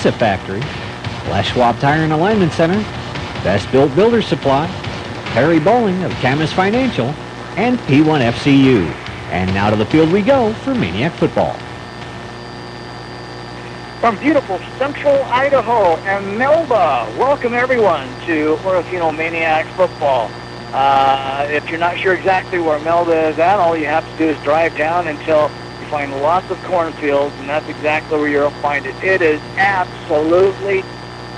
Pizza Factory, Les Schwab Tire and Alignment Center, Best Built Builder Supply, Perry Bowling of Camas Financial, and P1FCU. And now to the field we go for Maniac Football. From beautiful central Idaho and Melba, welcome everyone to Orofino Maniacs Football. If you're not sure exactly where Melba is at, all you have to do is drive down until you find lots of cornfields, and that's exactly where you'll find it. It is absolutely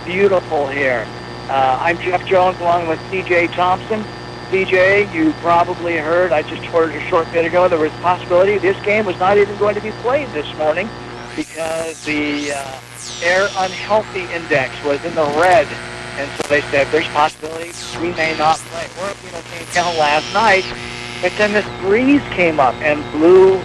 beautiful here. I'm Jeff Jones along with DJ Thompson. DJ, you probably heard, I just heard a short bit ago, there was a possibility this game was not even going to be played this morning because the air unhealthy index was in the red. And so they said, there's a possibility we may not play. Orofino came down last night, but then this breeze came up and blew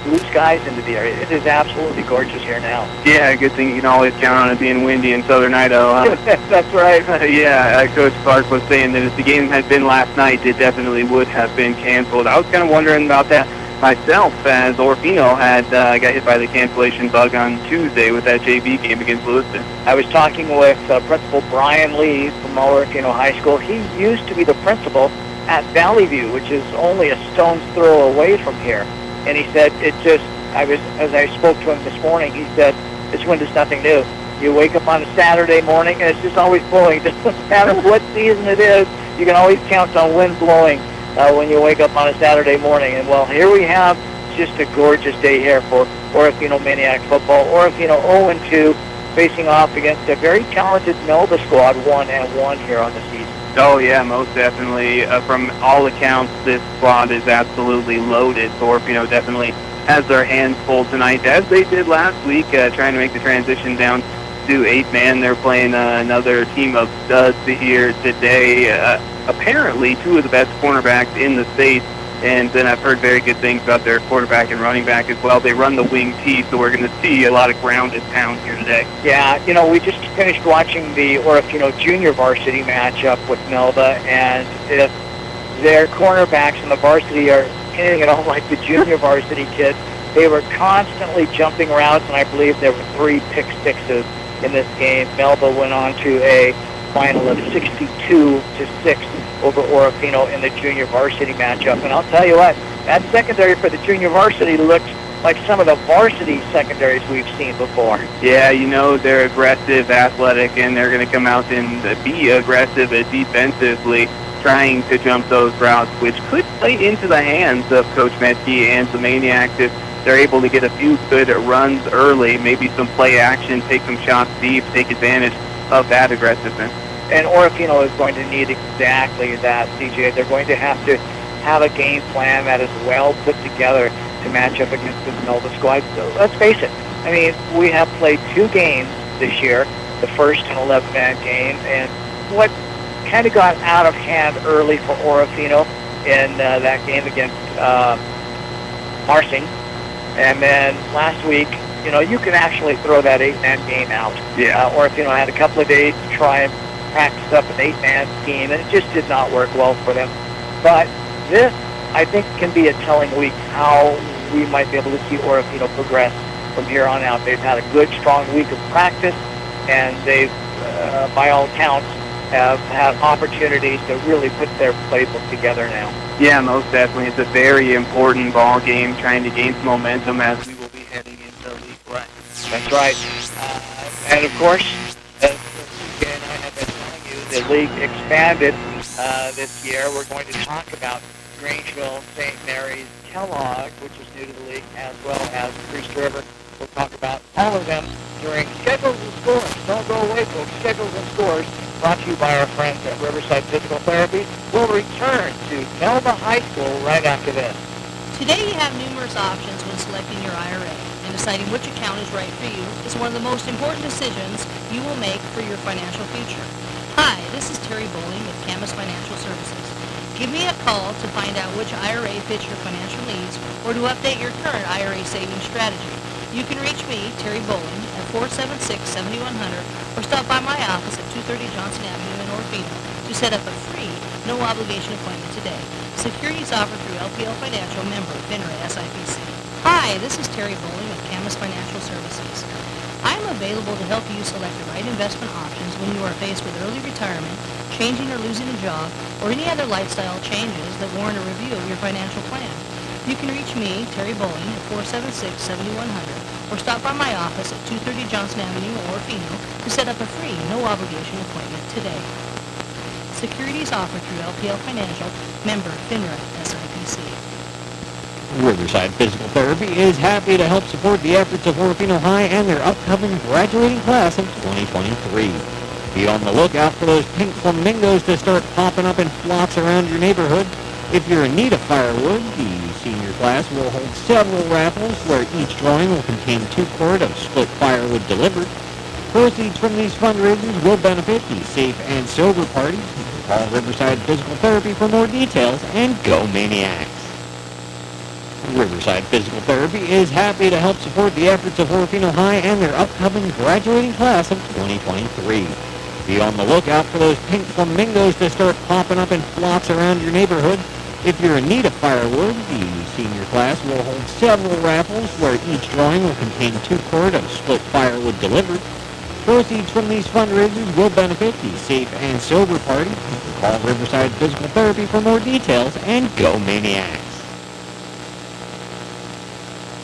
blue skies into the area. It is absolutely gorgeous here now. Yeah, good thing you can always count on it being windy in southern Idaho, huh? That's right. Yeah, Coach Clark was saying that if the game had been last night, it definitely would have been canceled. I was kind of wondering about that myself, as Orofino had got hit by the cancellation bug on Tuesday with that JV game against Lewiston. I was talking with Principal Brian Lee from Orofino High School. He used to be the principal at Valley View, which is only a stone's throw away from here. And he said, as I spoke to him this morning, he said, this wind is nothing new. You wake up on a Saturday morning and it's just always blowing. It doesn't matter what season it is, you can always count on wind blowing when you wake up on a Saturday morning. And well, here we have just a gorgeous day here for Orofino Maniac Football. Orofino 0-2, facing off against a very talented Melba squad, 1-1 here on the season. Oh, yeah, most definitely. From all accounts, this squad is absolutely loaded. So Orofino definitely has their hands full tonight, as they did last week, trying to make the transition down to 8-man. They're playing another team of studs here today. Apparently, two of the best cornerbacks in the state. And then I've heard very good things about their quarterback and running back as well. They run the wing T, so we're going to see a lot of grounded pound here today. Yeah, you know, we just finished watching the Orofino junior varsity matchup with Melba, and if their cornerbacks in the varsity are anything at all like the junior varsity kids, they were constantly jumping routes, and I believe there were 3 pick sixes in this game. Melba went on to a final of 62-6 over Orofino in the junior varsity matchup. And I'll tell you what, that secondary for the junior varsity looked like some of the varsity secondaries we've seen before. Yeah, you know, they're aggressive, athletic, and they're going to come out and be aggressive defensively, trying to jump those routes, which could play into the hands of Coach Metke and the Maniacs if they're able to get a few good runs early, maybe some play action, take some shots deep, take advantage of that aggressiveness. And Orofino is going to need exactly that, CJ. They're going to have a game plan that is well put together to match up against the Melba squad. So let's face it. I mean, we have played 2 games this year, the first an 11-man game, and what kind of got out of hand early for Orofino in that game against Marsing. And then last week, you know, you can actually throw that 8-man game out. Yeah. Orofino had a couple of days to try and practice up an 8-man team, and it just did not work well for them. But this, I think, can be a telling week how we might be able to see Orofino progress from here on out. They've had a good, strong week of practice, and they've, by all accounts, have had opportunities to really put their playbook together now. Yeah, most definitely. It's a very important ball game, trying to gain some momentum as we will be heading into league play. That's right. And of course, as CJ and I have been telling you, the league expanded this year. We're going to talk about Grangeville, St. Mary's, Kellogg, which is new to the league, as well as Priest River. We'll talk about all of them during Schedules and Scores. Don't go away, folks. Schedules and Scores, brought to you by our friends at Riverside Physical Therapy. We'll return to Melba High School right after this. Today you have numerous options when selecting your IRA, and deciding which account is right for you is one of the most important decisions you will make for your financial future. Hi, this is Terry Bowling with Camas Financial Services. Give me a call to find out which IRA fits your financial needs or to update your current IRA savings strategy. You can reach me, Terry Bowling, at 476-7100 or stop by my office at 230 Johnson Avenue in Orofino to set up a free, no-obligation appointment today. Securities offered through LPL Financial, member FINRA SIPC. Hi, this is Terry Bowling with Camas Financial Services. I am available to help you select the right investment options when you are faced with early retirement, changing or losing a job, or any other lifestyle changes that warrant a review of your financial plan. You can reach me, Terry Bowling, at 476-7100, or stop by my office at 230 Johnson Avenue, Orofino, to set up a free, no-obligation appointment today. Securities offered through LPL Financial, member FINRA SIPC. Riverside Physical Therapy is happy to help support the efforts of Orofino High and their upcoming graduating class of 2023. Be on the lookout for those pink flamingos to start popping up in flocks around your neighborhood. If you're in need of firewood, the senior class will hold several raffles where each drawing will contain 2 cord of split firewood delivered. Proceeds from these fundraisers will benefit the Safe and Sober Party. Call Riverside Physical Therapy for more details, and go Maniacs! Riverside Physical Therapy is happy to help support the efforts of Orofino High and their upcoming graduating class of 2023. Be on the lookout for those pink flamingos to start popping up in flocks around your neighborhood. If you're in need of firewood, the senior class will hold several raffles where each drawing will contain 2 cord of split firewood delivered. Proceeds from these fundraisers will benefit the Safe and Sober Party. Call Riverside Physical Therapy for more details, and go Maniacs!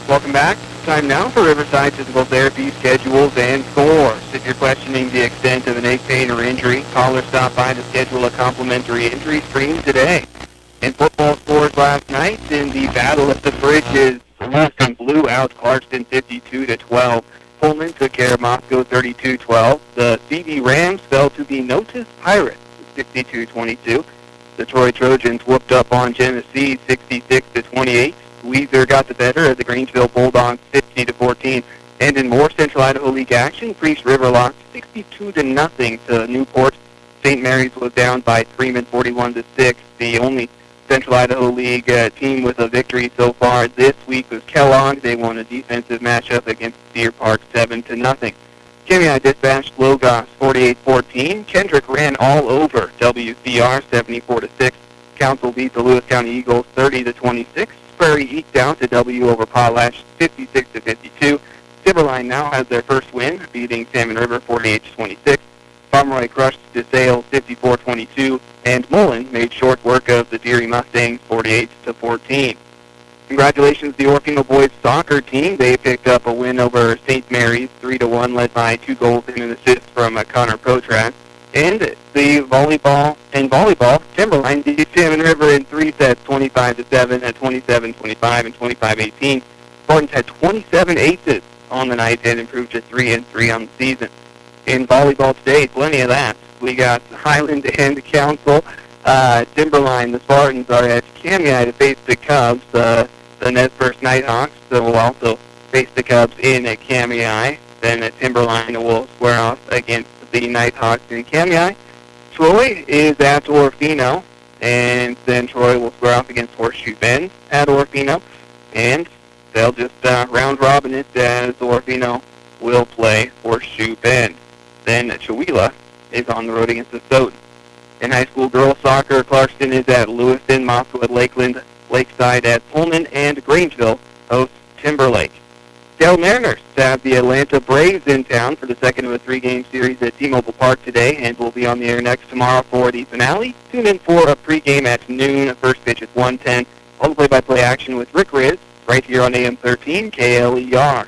Welcome back. Time now for Riverside Physical Therapy schedules and scores. If you're questioning the extent of an ache, pain, or injury, call or stop by to schedule a complimentary injury screen today. In football scores last night, in the Battle at the Bridges, Houston blew out Clarkston 52-12. Pullman took care of Moscow 32-12. The CD Rams fell to the Notice Pirates 62-22. The Troy Trojans whooped up on Genesee 66-28. Weezer got the better of the Grangeville Bulldogs 50-14. And in more Central Idaho League action, Priest River lost 62-0 to Newport. St. Mary's was down by Freeman 41-6. The only Central Idaho League team with a victory so far this week was Kellogg. They won a defensive matchup against Deer Park 7-0. KMEI dispatched Logos 48-14. Kendrick ran all over WCR 74-6. Council beat the Lewis County Eagles 30-26. Prairie eked out to W over Potlatch 56-52. Timberline now has their first win, beating Salmon River 48-26. Pomeroy crushed DeSale 54-22, and Mullen made short work of the Deary Mustangs 48-14. Congratulations to the Orofino boys soccer team. They picked up a win over St. Mary's 3-1, led by 2 goals and an assist from Connor Potrat. And the volleyball, Timberline beat Salmon River in 3 sets, 25-7, at 27-25, and 25-18. Spartans had 27 aces on the night and improved to 3-3 on the season. In volleyball today, plenty of that. We got Highland and Council. Timberline, the Spartans are at KMEI to face the Cubs. The Nez Perce Nighthawks will also face the Cubs in KMEI. Then Timberline will square off against the Nighthawks in KMEI. Troy is at Orofino, and then Troy will square off against Horseshoe Bend at Orofino. And they'll just round robin it as Orofino will play Horseshoe Bend. Then Chewelah is on the road against the Stoughton. In high school girls soccer, Clarkston is at Lewiston, Moscow at Lakeland, Lakeside at Pullman, and Grangeville hosts Timberlake. Dale Mariners have the Atlanta Braves in town for the second of a 3-game series at T-Mobile Park today, and will be on the air next tomorrow for the finale. Tune in for a pregame at noon. First pitch at 1:10. All the play-by-play action with Rick Riz right here on AM 13 KLER.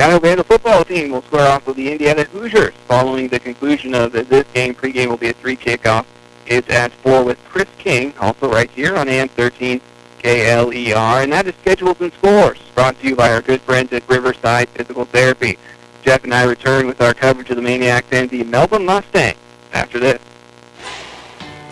Idaho Vandal football team will square off with the Indiana Hoosiers following the conclusion of this game. Pregame will be a 3 kickoff. It's at 4 with Chris King, also right here on AM 13 KLER. And that is Schedules and Scores, brought to you by our good friends at Riverside Physical Therapy. Jeff and I return with our coverage of the Maniacs and the Melba Mustangs after this.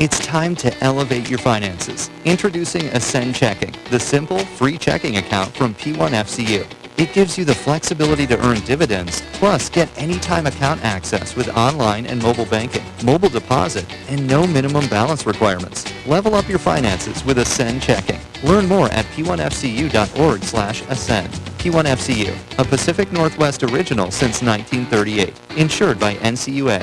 It's time to elevate your finances. Introducing Ascend Checking, the simple, free checking account from P1FCU. It gives you the flexibility to earn dividends, plus get anytime account access with online and mobile banking, mobile deposit, and no minimum balance requirements. Level up your finances with Ascend Checking. Learn more at p1fcu.org/ascend. P1FCU, a Pacific Northwest original since 1938. Insured by NCUA.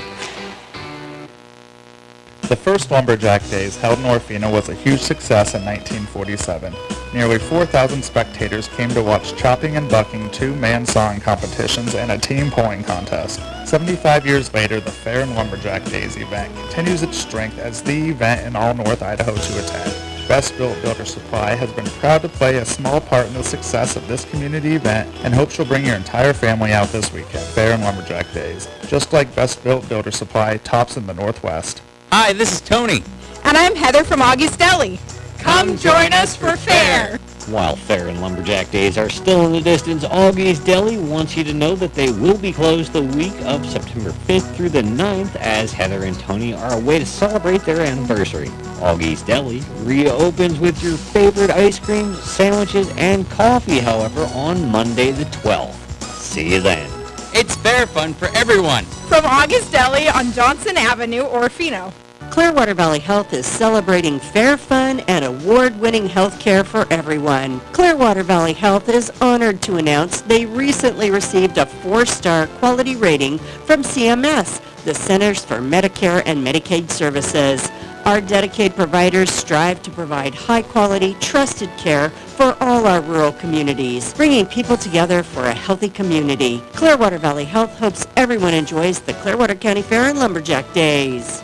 The first Lumberjack Days held in Orofino was a huge success in 1947. Nearly 4,000 spectators came to watch chopping and bucking, 2-man sawing competitions, and a team pulling contest. 75 years later, the Fair and Lumberjack Days event continues its strength as the event in all North Idaho to attend. Best Built Builder Supply has been proud to play a small part in the success of this community event and hopes you'll bring your entire family out this weekend, Fair and Lumberjack Days. Just like Best Built Builder Supply, Thompson, the Northwest. Hi, this is Tony. And I'm Heather from Augie's Deli. Come join us for Fair. While Fair and Lumberjack Days are still in the distance, Augie's Deli wants you to know that they will be closed the week of September 5th through the 9th as Heather and Tony are away to celebrate their anniversary. Augie's Deli reopens with your favorite ice creams, sandwiches, and coffee, however, on Monday the 12th. See you then. It's fair fun for everyone. From Augie's Deli on Johnson Avenue, Orofino. Clearwater Valley Health is celebrating fair fun and award-winning health care for everyone. Clearwater Valley Health is honored to announce they recently received a 4-star quality rating from CMS, the Centers for Medicare and Medicaid Services. Our dedicated providers strive to provide high-quality, trusted care for all our rural communities, bringing people together for a healthy community. Clearwater Valley Health hopes everyone enjoys the Clearwater County Fair and Lumberjack Days.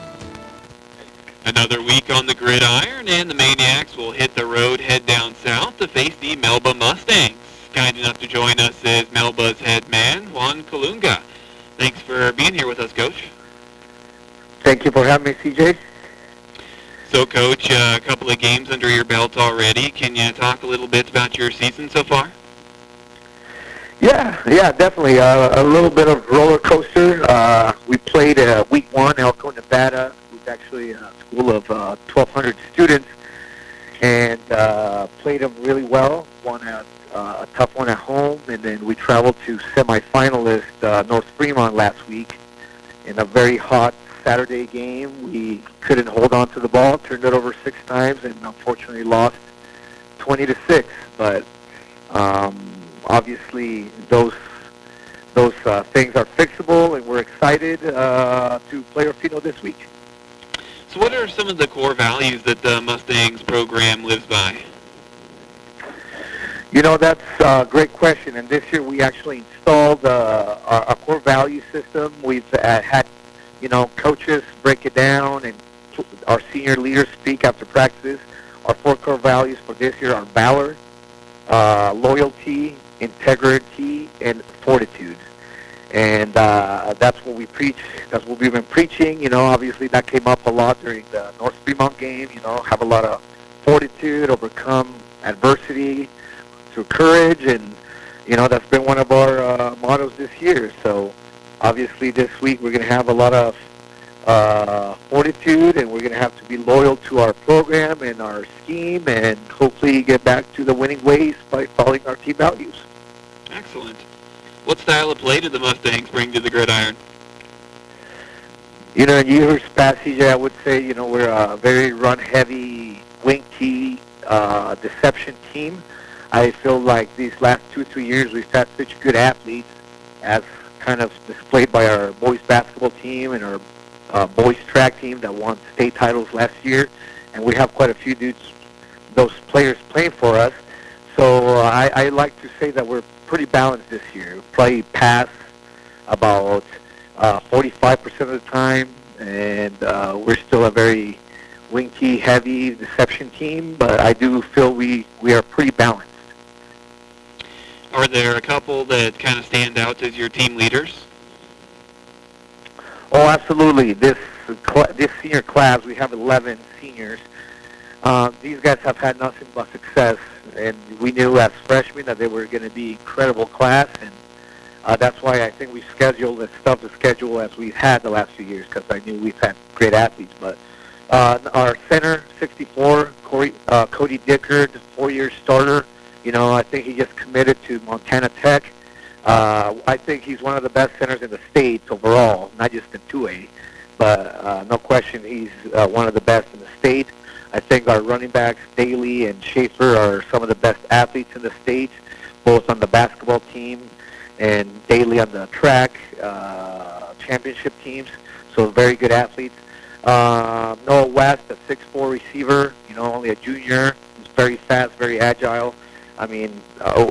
Another week on the gridiron, and the Maniacs will hit the road, head down south to face the Melba Mustangs. Kind enough to join us is Melba's head man, Juan Kalunga. Thanks for being here with us, Coach. Thank you for having me, CJ. So, Coach, a couple of games under your belt already. Can you talk a little bit about your season so far? Yeah, definitely. A little bit of roller coaster. We played week 1, Elko, Nevada. It was actually a school of 1,200 students, and played them really well. Won a tough one at home, and then we traveled to semifinalist North Fremont last week in a very hot Saturday game. We couldn't hold on to the ball, turned it over 6 times, and unfortunately lost 20-6. But obviously those things are fixable, and we're excited to play Orofino this week. So what are some of the core values that the Mustangs program lives by? You know, that's a great question, and this year we actually installed our core value system. We've had, coaches break it down, and our senior leaders speak after practices. Our 4 core values for this year are valor, loyalty, integrity, and fortitude. And that's what we preach. That's what we've been preaching. Obviously that came up a lot during the North Fremont game. Have a lot of fortitude, overcome adversity through courage, and that's been one of our mottos this year. So obviously this week we're going to have a lot of fortitude, and we're going to have to be loyal to our program and our scheme, and hopefully get back to the winning ways by following our team values. Excellent. What style of play did the Mustangs bring to the gridiron? In years past, CJ, I would say, we're a very run-heavy, wing-key, deception team. I feel like these last 2-3 years we've had such good athletes, as kind of displayed by our boys basketball team and our boys track team that won state titles last year, and we have quite a few those players playing for us. So I like to say that we're pretty balanced this year. Play pass about 45% of the time, and we're still a very wing-key, heavy deception team, but I do feel we are pretty balanced. Are there a couple that kind of stand out as your team leaders? Oh, absolutely. This senior class, we have 11 seniors. These guys have had nothing but success, and we knew as freshmen that they were going to be incredible class, and that's why I think we scheduled as tough a schedule as we've had the last few years, because I knew we've had great athletes. But our center, 64, Cody Dickard, 4-year starter, I think he just committed to Montana Tech. I think he's one of the best centers in the state overall, not just in 2A, but no question he's one of the best in the state. I think our running backs, Daly and Schaefer, are some of the best athletes in the state, both on the basketball team and Daly on the track championship teams, so very good athletes. Noah West, a 6'4" receiver, only a junior. He's very fast, very agile. I mean,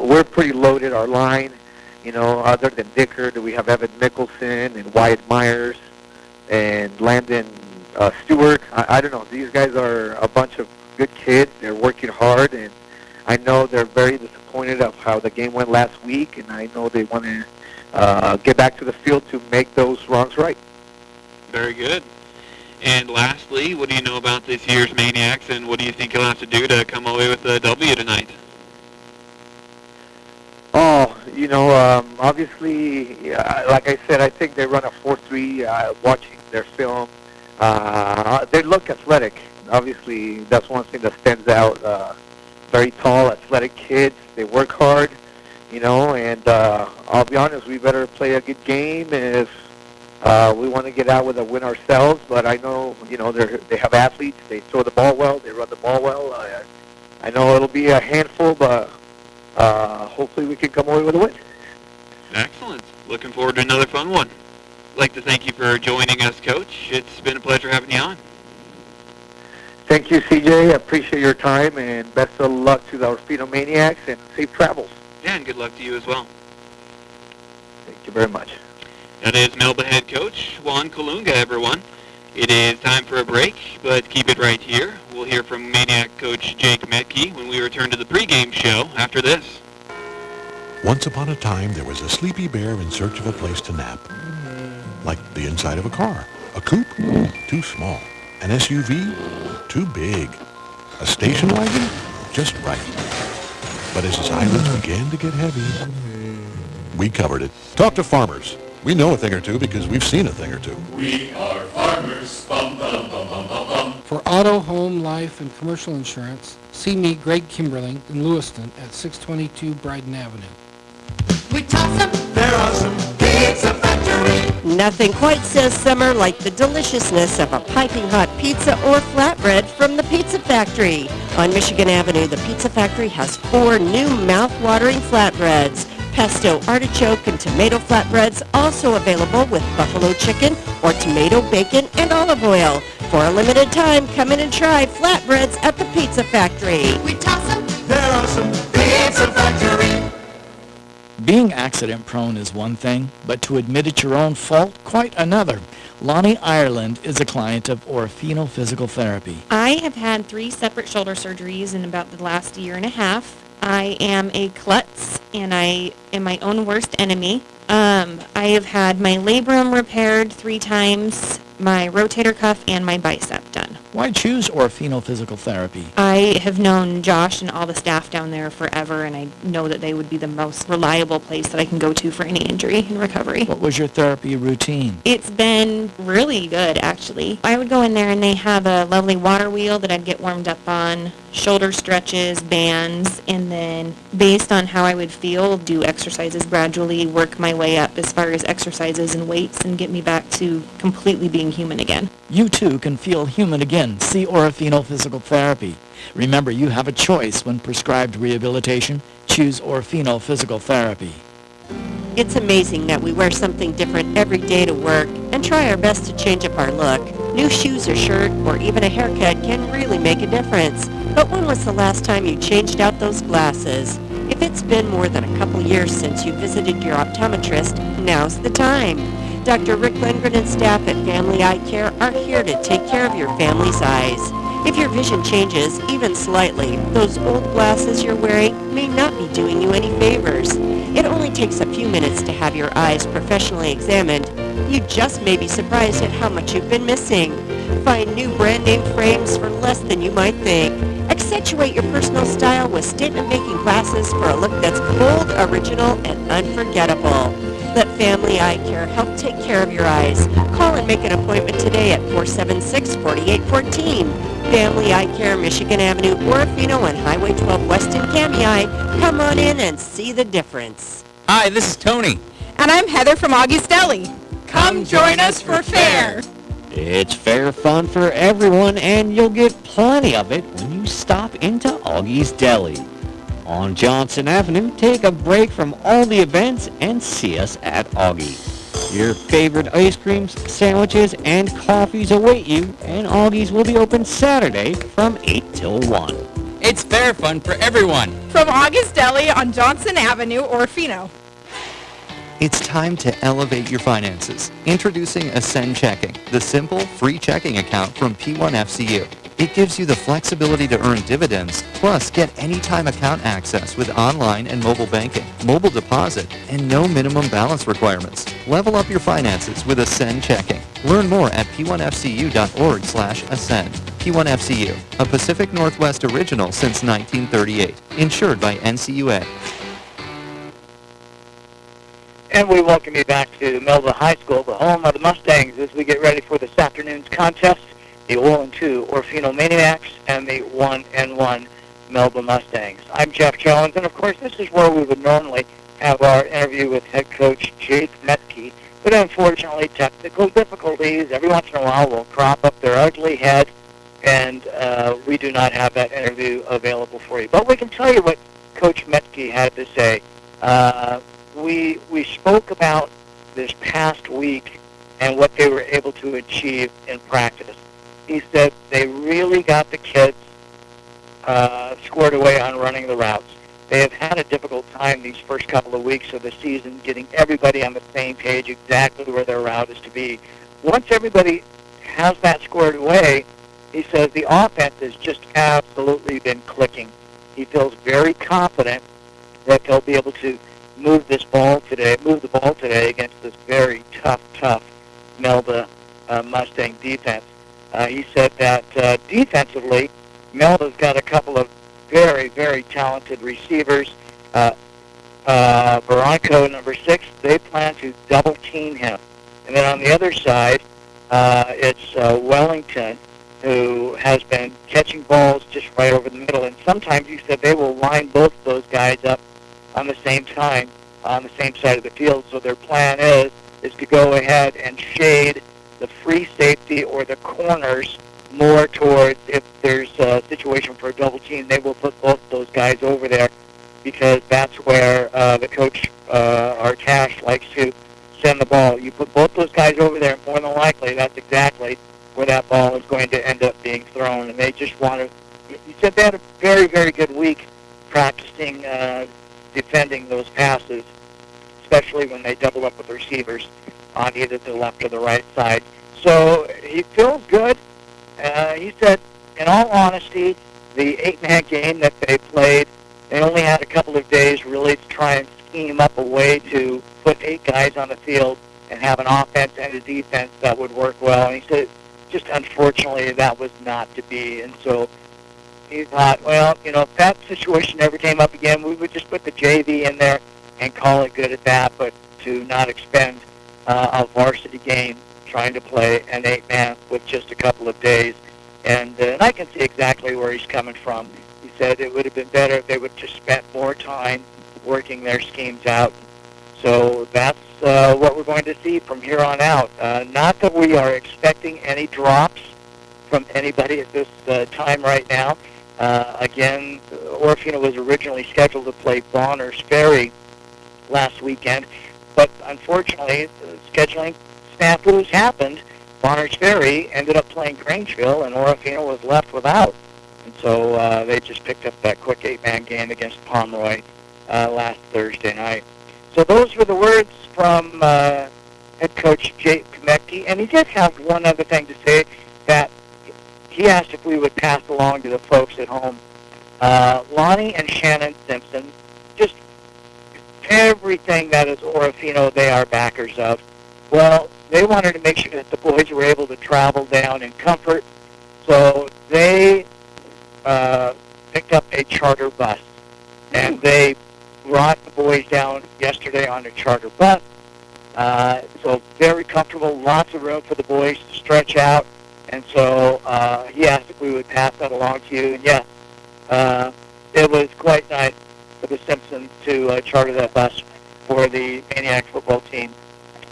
we're pretty loaded, our line. Other than Dicker, we have Evan Mickelson and Wyatt Myers and Landon Stewart. I don't know. These guys are a bunch of good kids. They're working hard, and I know they're very disappointed of how the game went last week, and I know they want to get back to the field to make those wrongs right. Very good. And lastly, what do you know about this year's Maniacs, and what do you think you'll have to do to come away with a W tonight? Oh, obviously, like I said, I think they run a 4-3, watching their film. They look athletic. Obviously, that's one thing that stands out. Very tall, athletic kids. They work hard, and I'll be honest, we better play a good game if we want to get out with a win ourselves. But I know, they have athletes. They throw the ball well. They run the ball well. I know it'll be a handful, but hopefully we can come away with a win. Excellent. Looking forward to another fun one. I'd like to thank you for joining us, Coach. It's been a pleasure having you on. Thank you, CJ. I appreciate your time, and best of luck to the Orofino Maniacs, and safe travels. Yeah, and good luck to you as well. Thank you very much. That is Melba head coach Juan Colunga, everyone. It is time for a break, but keep it right here. We'll hear from Maniac coach Jake Metke when we return to the pregame show after this. Once upon a time, there was a sleepy bear in search of a place to nap. Like the inside of a car. A coupe? Too small. An SUV? Too big. A station wagon? Just right. But as his eyelids began to get heavy, we covered it. Talk to farmers. We know a thing or two because we've seen a thing or two. We are farmers. Bum, bum, bum, bum, bum, bum. For auto, home, life, and commercial insurance, see me, Greg Kimberling, in Lewiston at 622 Bryden Avenue. We toss them. There are some pizza factory. Nothing quite says summer like the deliciousness of a piping hot pizza or flatbread from the Pizza Factory. On Michigan Avenue, the Pizza Factory has 4 new mouth-watering flatbreads. Pesto, artichoke, and tomato flatbreads also available with buffalo chicken or tomato, bacon, and olive oil. For a limited time, come in and try flatbreads at the Pizza Factory. We toss them. There are some Pizza Factory. Being accident-prone is one thing, but to admit it's your own fault, quite another. Lonnie Ireland is a client of Orofino Physical Therapy. I have had 3 separate shoulder surgeries in about the last year and a half. I am a klutz, and I am my own worst enemy. I have had my labrum repaired 3 times, my rotator cuff, and my bicep done. Why choose Orofino Physical Therapy? I have known Josh and all the staff down there forever, and I know that they would be the most reliable place that I can go to for any injury and recovery. What was your therapy routine? It's been really good, actually. I would go in there, and they have a lovely water wheel that I'd get warmed up on, shoulder stretches, bands, and then based on how I would feel, do exercises gradually, work my way up as far as exercises and weights, and get me back to completely being human again. You too can feel human again. See Orofino Physical Therapy. Remember, you have a choice when prescribed rehabilitation. Choose Orofino Physical Therapy. It's amazing that we wear something different every day to work and try our best to change up our look. New shoes or shirt or even a haircut can really make a difference. But when was the last time you changed out those glasses? If it's been more than a couple years since you visited your optometrist, now's the time. Dr. Rick Lindgren and staff at Family Eye Care are here to take care of your family's eyes. If your vision changes, even slightly, those old glasses you're wearing may not be doing you any favors. It only takes a few minutes to have your eyes professionally examined. You just may be surprised at how much you've been missing. Find new brand name frames for less than you might think. Accentuate your personal style with statement-making glasses for a look that's bold, original, and unforgettable. Let Family Eye Care help take care of your eyes. Call and make an appointment today at 476-4814. Family Eye Care, Michigan Avenue, Orofino, and Highway 12 West in Kamei. Come on in and see the difference. Hi, this is Tony. And I'm Heather from Augie's Deli. Come join us for fair. It's fair fun for everyone, and you'll get plenty of it when you stop into Augie's Deli. On Johnson Avenue, take a break from all the events and see us at Augie. Your favorite ice creams, sandwiches, and coffees await you, and Augie's will be open Saturday from 8 till 1. It's fair fun for everyone. From Augie's Deli on Johnson Avenue, Orofino. It's time to elevate your finances. Introducing Ascend Checking, the simple, free checking account from P1FCU. It gives you the flexibility to earn dividends, plus get anytime account access with online and mobile banking, mobile deposit, and no minimum balance requirements. Level up your finances with Ascend Checking. Learn more at p1fcu.org/ascend. P1FCU, a Pacific Northwest original since 1938, insured by NCUA. And we welcome you back to Melba High School, the home of the Mustangs, as we get ready for this afternoon's contest, the 0-2 Orofino Maniacs and the 1-1 Melba Mustangs. I'm Jeff Jones, and of course this is where we would normally have our interview with head coach Jake Metke, but unfortunately technical difficulties every once in a while will crop up their ugly head, and we do not have that interview available for you. But we can tell you what Coach Metke had to say. We spoke about this past week and what they were able to achieve in practice. He said they really got the kids squared away on running the routes. They have had a difficult time these first couple of weeks of the season getting everybody on the same page exactly where their route is to be. Once everybody has that squared away, he says the offense has just absolutely been clicking. He feels very confident that they'll be able to move the ball today against this very tough Melba Mustang defense. He said that defensively, Melba's got a couple of very, very talented receivers. Veronco, number 6, they plan to double team him. And then on the other side, it's Wellington, who has been catching balls just right over the middle. And sometimes he said they will line both of those guys up on the same time, on the same side of the field. So their plan is to go ahead and shade the free safety or the corners more towards, if there's a situation for a double team, they will put both those guys over there, because that's where the coach, Artash, likes to send the ball. You put both those guys over there, more than likely that's exactly where that ball is going to end up being thrown. And they just want to, he said they had a very, very good week practicing defending those passes, especially when they double up with receivers on either the left or the right side. So he feels good. He said, in all honesty, the 8-man game that they played, they only had a couple of days really to try and scheme up a way to put 8 guys on the field and have an offense and a defense that would work well. And he said, just unfortunately, that was not to be. And so he thought, well, if that situation ever came up again, we would just put the JV in there and call it good at that, but to not expend a varsity game trying to play an 8-man with just a couple of days. And I can see exactly where he's coming from. He said it would have been better if they would just spent more time working their schemes out. So that's what we're going to see from here on out. Not that we are expecting any drops from anybody at this time right now. Again, Orofino was originally scheduled to play Bonner's Ferry last weekend, but unfortunately, scheduling snafus happened. Bonner's Ferry ended up playing Grangeville, and Orofino was left without. And so they just picked up that quick 8-man game against Pomeroy last Thursday night. So those were the words from head coach Jake Metke, and he did have one other thing to say, that he asked if we would pass along to the folks at home. Lonnie and Shannon Simpson, just everything that is Orofino, they are backers of. Well, they wanted to make sure that the boys were able to travel down in comfort, so they picked up a charter bus, and they brought the boys down yesterday on a charter bus. So very comfortable, lots of room for the boys to stretch out, and so he asked if we would pass that along to you, and yes, it was quite nice for the Simpsons to charter that bus for the Maniac football team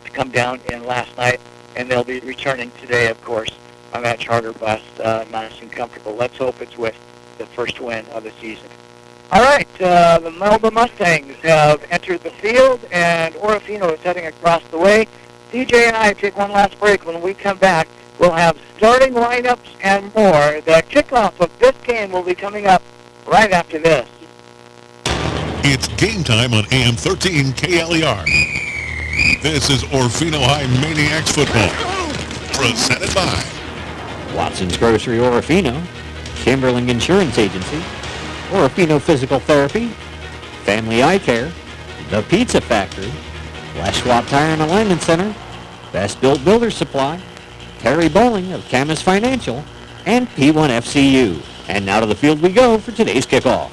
to come down in last night, and they'll be returning today, of course, on that charter bus, nice and comfortable. Let's hope it's with the first win of the season. All right, the Melba Mustangs have entered the field, and Orofino is heading across the way DJ and I take one last break. When we come back, we'll have starting lineups and more. The kickoff of this game will be coming up right after this. It's game time on AM 13 KLER. This is Orofino High Maniacs football. Presented by Watson's Grocery Orofino, Kimberling Insurance Agency, Orofino Physical Therapy, Family Eye Care, The Pizza Factory, Flash Swap Tire and Alignment Center, Best Built Builder Supply, Terry Bowling of Camas Financial, and P1 FCU. And now to the field we go for today's kickoff.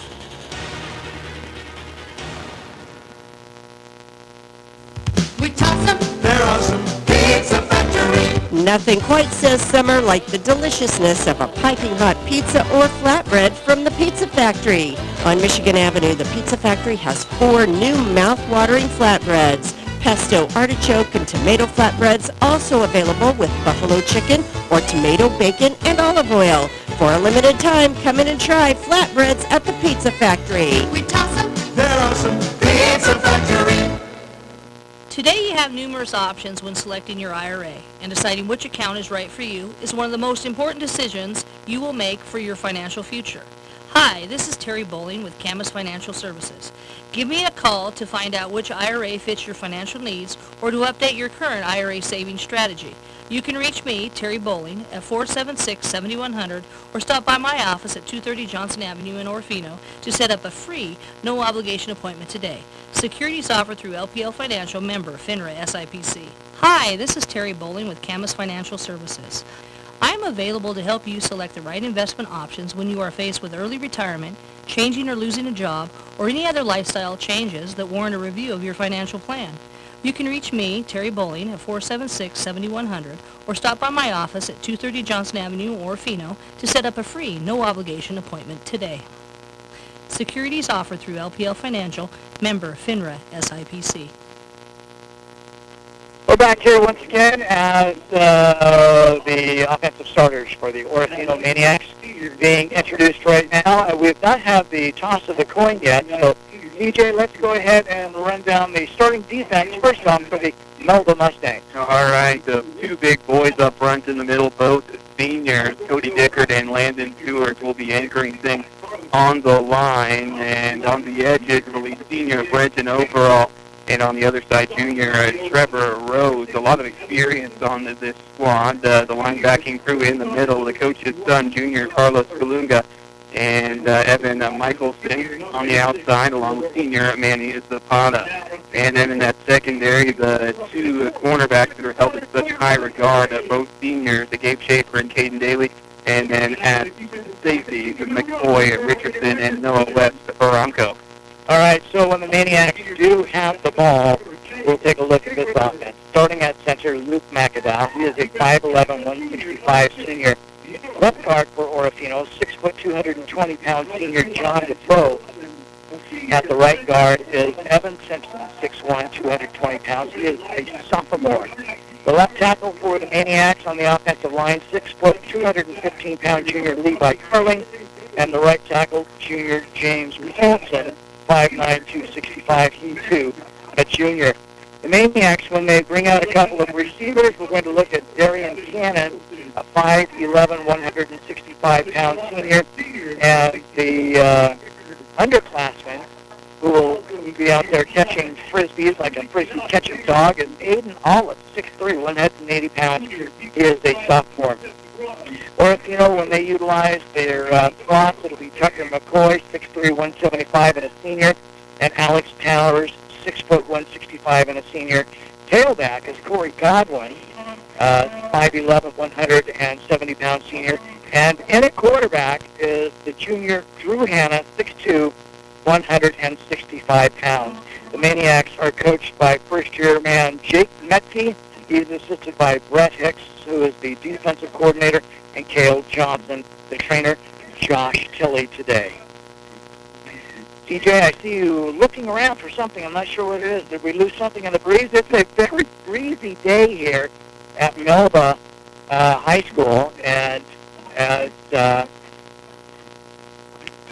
We toss them, they're awesome. Pizza Factory. Nothing quite says summer like the deliciousness of a piping hot pizza or flatbread from the Pizza Factory. On Michigan Avenue, the Pizza Factory has 4 new mouth-watering flatbreads. Pesto, artichoke, and tomato flatbreads also available with buffalo chicken or tomato, bacon, and olive oil. For a limited time, come in and try flatbreads at the Pizza Factory. We toss them, they're awesome. Pizza Factory. Today you have numerous options when selecting your IRA, and deciding which account is right for you is one of the most important decisions you will make for your financial future. Hi, this is Terry Bowling with Camas Financial Services. Give me a call to find out which IRA fits your financial needs or to update your current IRA savings strategy. You can reach me, Terry Bowling, at 476-7100 or stop by my office at 230 Johnson Avenue in Orofino to set up a free, no-obligation appointment today. Securities offered through LPL Financial, member FINRA SIPC. Hi, this is Terry Bowling with Camas Financial Services. I am available to help you select the right investment options when you are faced with early retirement, changing or losing a job, or any other lifestyle changes that warrant a review of your financial plan. You can reach me, Terry Bowling, at 476-7100 or stop by my office at 230 Johnson Avenue, Orofino, to set up a free, no-obligation appointment today. Securities offered through LPL Financial, member FINRA SIPC. We're back here once again as the offensive starters for the Orofino Maniacs being introduced right now. We've not had the toss of the coin yet, so DJ, let's go ahead and run down the starting defense first off for the Melba Mustangs. All right, the 2 big boys up front in the middle, both seniors, Cody Dickert and Landon Stewart, will be anchoring things on the line, and on the edges will be senior Brenton Overall, and on the other side, junior Trevor Rhodes. A lot of experience on this squad. The linebacking crew in the middle, the coach's son, junior Carlos Kalunga, and Evan Michelson on the outside, along with senior Manny Zapata. And then in that secondary, the 2 cornerbacks that are held in such high regard, both seniors, Gabe Schaefer and Caden Daly. And then at safety, the McCoy, Richardson, and Noah West Barranco. All right, so when the Maniacs do have the ball, we'll take a look at this offense. Starting at center, Luke McAdow. He is a 5'11", 165 senior. Left guard for Orofino, 6 foot, 220-pound senior John Defoe. At the right guard is Evan Simpson, 6'1", 220 pounds. He is a sophomore. The left tackle for the Maniacs on the offensive line, 6 foot, 215-pound junior Levi Carling. And the right tackle, junior James Thompson, 5'9", 265, he too, a junior. The Maniacs, when they bring out a couple of receivers, we're going to look at Darian Cannon, a 5'11", 165-pound senior, and the underclassman who will be out there catching frisbees like a frisbee catching dog is Aiden Olive, 6'3", 180 pounds. He is a sophomore. Or, you know, when they utilize their slots, it'll be Tucker McCoy, 6'3", 175, and a senior, and Alex Towers, 6 foot, 165, and a senior. Tailback is Corey Godwin, 5'11", 170-pound senior. And in at quarterback is the junior Drew Hanna, 6'2", 165 pounds. The Maniacs are coached by first-year man Jake Metke. He's assisted by Brett Hicks, who is the defensive coordinator, and Cale Johnson, the trainer, Josh Tilley today. TJ, I see you looking around for something. I'm not sure what it is. Did we lose something in the breeze? It's a very breezy day here at Melba High School, and as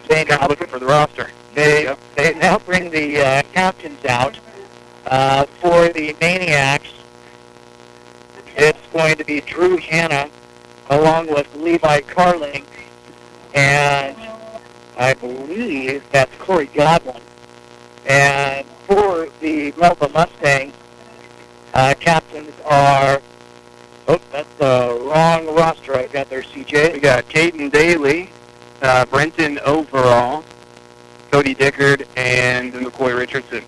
they now looking for the roster. They now bring the captains out for the Maniacs. going to be Drew Hanna along with Levi Carling, and I believe that's Corey Godwin. And for the Melba Mustangs, captains are, that's the wrong roster I've got there, CJ. We got Caden Daly, Brenton Overall, Cody Dickard, and McCoy Richardson.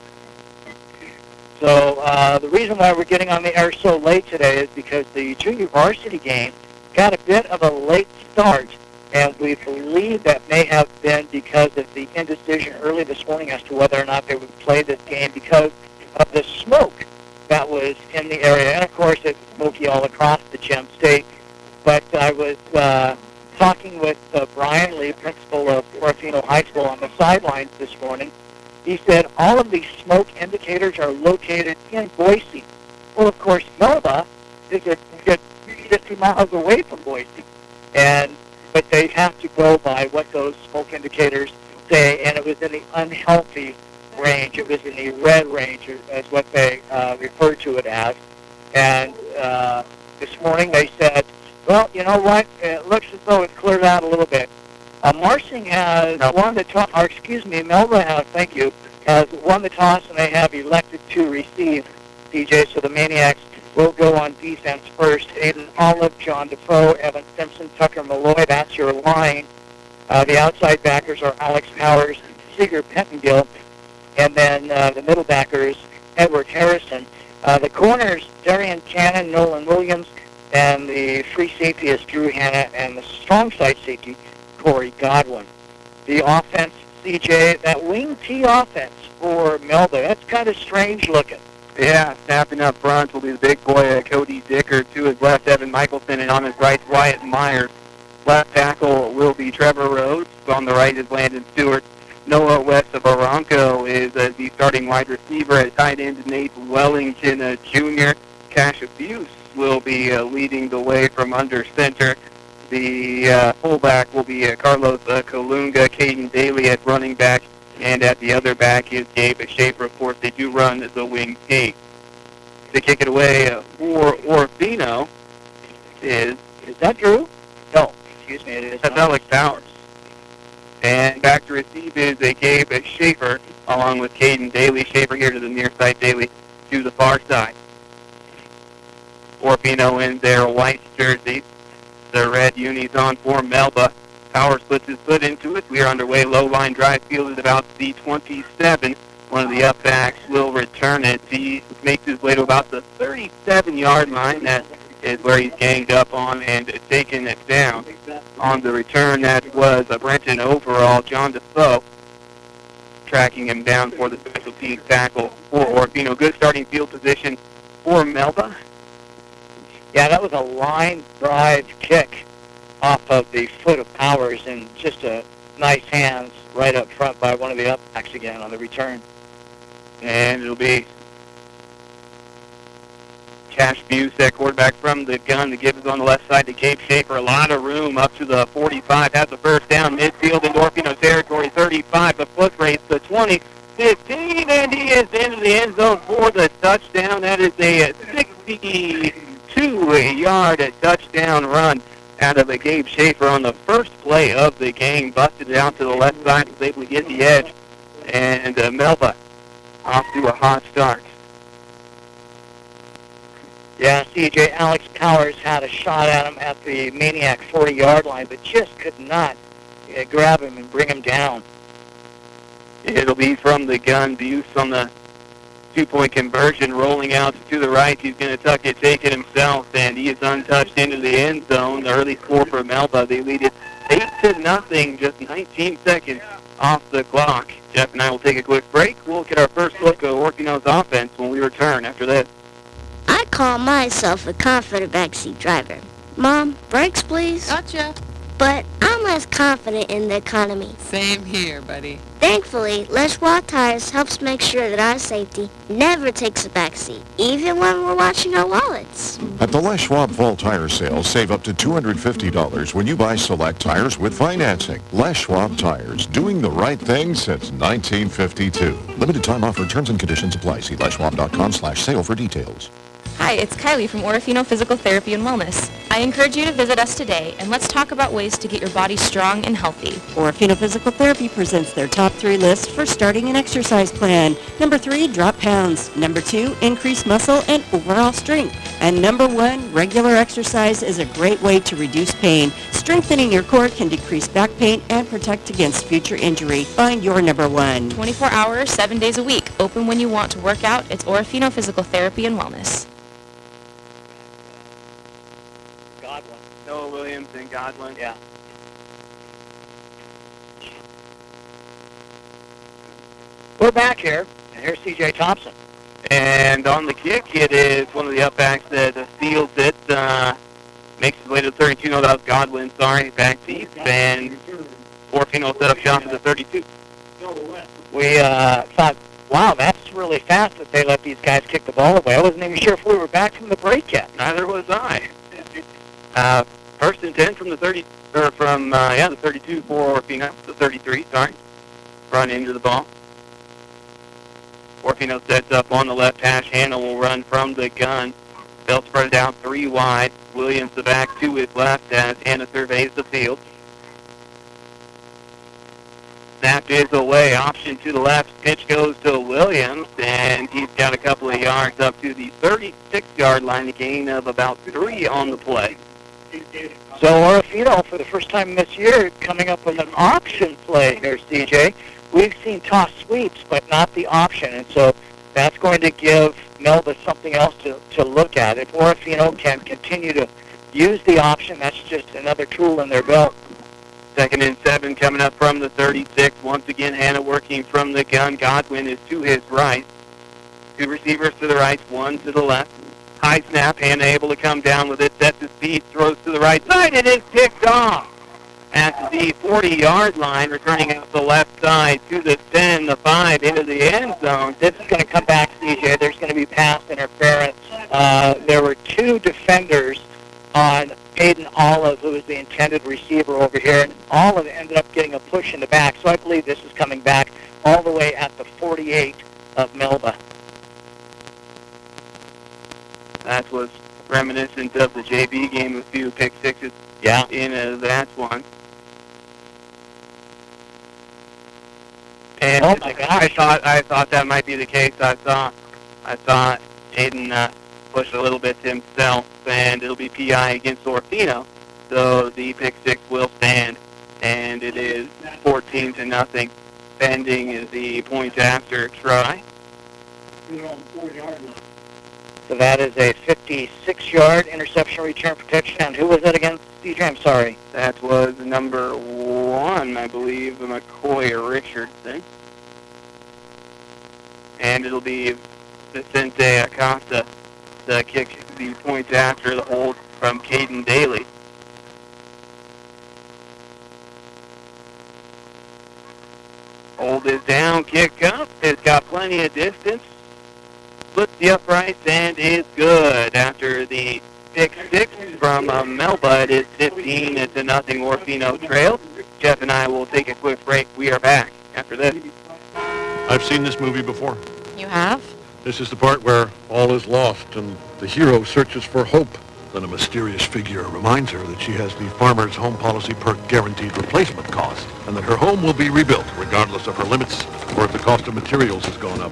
So the reason why we're getting on the air so late today is because the junior varsity game got a bit of a late start, and we believe that may have been because of the indecision early this morning as to whether or not they would play this game because of the smoke that was in the area. And, of course, it's smoky all across the Gem State. But I was talking with Brian Lee, principal of Orofino High School, on the sidelines this morning. He said all of these smoke indicators are located in Boise. Well, of course, Melba is a good 50 miles away from Boise. But they have to go by what those smoke indicators say, and it was in the unhealthy range. It was in the red range, is what they refer to it as. And this morning they said, well, you know what? It looks as though it's cleared out a little bit. Marsing has won the toss, or excuse me, Melba has won the toss, and they have elected to receive, DJ. So the Maniacs will go on defense first. Aiden Olive, John Defoe, Evan Simpson, Tucker Malloy. That's your line. The outside backers are Alex Powers, Seeger Pettengill, and then the middle backers, Edward Harrison. The corners, Darian Cannon, Nolan Williams, and the free safety is Drew Hanna, and the strong side safety, Corey Godwin. The offense, CJ, that wing T offense for Melba, that's kind of strange looking. Yeah, snapping up front will be the big boy, Cody Dickard. To his left, Evan Michelson, and on his right, Wyatt Myers. Left tackle will be Trevor Rhodes. On the right is Landon Stewart. Noah West of Aranco is the starting wide receiver. At tight end, Nate Wellington, Jr. Cash Abuse will be leading the way from under center. The fullback will be Carlos Kalunga, Caden Daly at running back, and at the other back is Gabe Schaefer. Of course, they do run the wing T. To kick it away for Orofino is that Drew? No, excuse me, it is. That's Alex Powers. And back to receive is Gabe Schaefer, along with Caden Daly. Schaefer here to the near side, Daly to the far side. Orofino in their white jerseys. The red unis on for Melba. Powers puts his foot into it. We are underway. Low line drive fielded about the 27. One of the up backs will return it. He makes his way to about the 37-yard line. That is where he's ganged up on and taken it down. On the return, that was Brenton Overall, John Defoe, tracking him down for the special teams tackle for Orofino. Good starting field position for Melba. Yeah, that was a line drive kick off of the foot of Powers, and just a nice hands right up front by one of the upbacks again on the return. And it'll be Cash Buse, that quarterback from the gun. The give is on the left side to Gabe Schaefer. A lot of room up to the 45. Has the first down midfield in Orofino territory. 35, the foot race, the 20, 15, and he is into the end zone for the touchdown. That is a 62-yard touchdown run out of Gabe Schaefer on the first play of the game. Busted it out to the left side, was able to get the edge. And Melba off to a hot start. Yeah, CJ, Alex Powers had a shot at him at the Maniac 40-yard line, but just could not grab him and bring him down. It'll be from the gun. Buse on the two-point conversion, rolling out to the right. He's going to tuck it, take it himself, and he is untouched into the end zone. The early score for Melba. They lead it 8-0, just 19 seconds off the clock. Jeff and I will take a quick break. We'll get our first look at Orofino's offense when we return after this. I call myself a confident backseat driver. Mom, brakes please. Gotcha. But I'm less confident in the economy. Same here, buddy. Thankfully, Les Schwab Tires helps make sure that our safety never takes a backseat, even when we're watching our wallets. At the Les Schwab Fall Tire Sale, save up to $250 when you buy select tires with financing. Les Schwab Tires, doing the right thing since 1952. Limited time offer, terms and conditions apply. See leschwab.com/sale for details. Hi, it's Kylie from Orofino Physical Therapy and Wellness. I encourage you to visit us today, and let's talk about ways to get your body strong and healthy. Orofino Physical Therapy presents their top 3 list for starting an exercise plan. Number 3, drop pounds. Number 2, increase muscle and overall strength. And number 1, regular exercise is a great way to reduce pain. Strengthening your core can decrease back pain and protect against future injury. Find your number 1. 24 hours, 7 days a week. Open when you want to work out. It's Orofino Physical Therapy and Wellness. Godwin. Noah Williams and Godwin. Yeah. We're back here, and here's C.J. Thompson. And on the kick, it is one of the upbacks that steals it, makes his way to the 32. No, that was Godwin, sorry, back deep, and Orofino set up shot for the 32. We thought, wow, that's really fast that they let these guys kick the ball away. I wasn't even sure if we were back from the break yet. Neither was I. First and 10 from the 30, or from, the 32 for Orofino, the 33, sorry. Run into the ball. Orofino sets up on the left hash. Hannah will run from the gun. They'll spread it out 3 wide. Williams the back to his left as Hannah surveys the field. Snap is away. Option to the left. Pitch goes to Williams, and he's got a couple of yards up to the 36-yard line, a gain of about 3 on the play. So Orofino, for the first time this year, coming up with an option play here, CJ. We've seen toss sweeps, but not the option, and so that's going to give Melba something else to look at. If Orofino can continue to use the option, that's just another tool in their belt. 2nd and 7 coming up from the 36. Once again, Hannah working from the gun. Godwin is to his right. 2 receivers to the right, 1 to the left. High snap, Hannah able to come down with it, sets his speed, throws to the right side, and is picked off at the 40-yard line, returning out the left side to the 10, the 5, into the end zone. This is going to come back, CJ. There's going to be pass interference. There were 2 defenders on Aiden Olive, who is the intended receiver over here, and Olive ended up getting a push in the back, so I believe this is coming back all the way at the 48 of Melba. That was reminiscent of the JV game with 2 pick sixes. Yeah. In that one. And oh my gosh! I thought that might be the case. I thought Aiden pushed a little bit to himself, and it'll be PI against Orofino. So the pick 6 will stand, and it is 14-0, pending the point after try. So that is a 56-yard interception return protection. And who was that again, CJ? I'm sorry. That was number 1, I believe, McCoy Richardson. And it'll be Vicente Acosta to kick the point after the hold from Caden Daly. Hold is down, kick up. It's got plenty of distance. Flips the uprights and is good. After the pick 6 from Melba, it is 15-0 Orofino trail. Jeff and I will take a quick break. We are back after this. I've seen this movie before. You have? This is the part where all is lost and the hero searches for hope. Then a mysterious figure reminds her that she has the Farmer's Home Policy Perk guaranteed replacement cost, and that her home will be rebuilt regardless of her limits or if the cost of materials has gone up.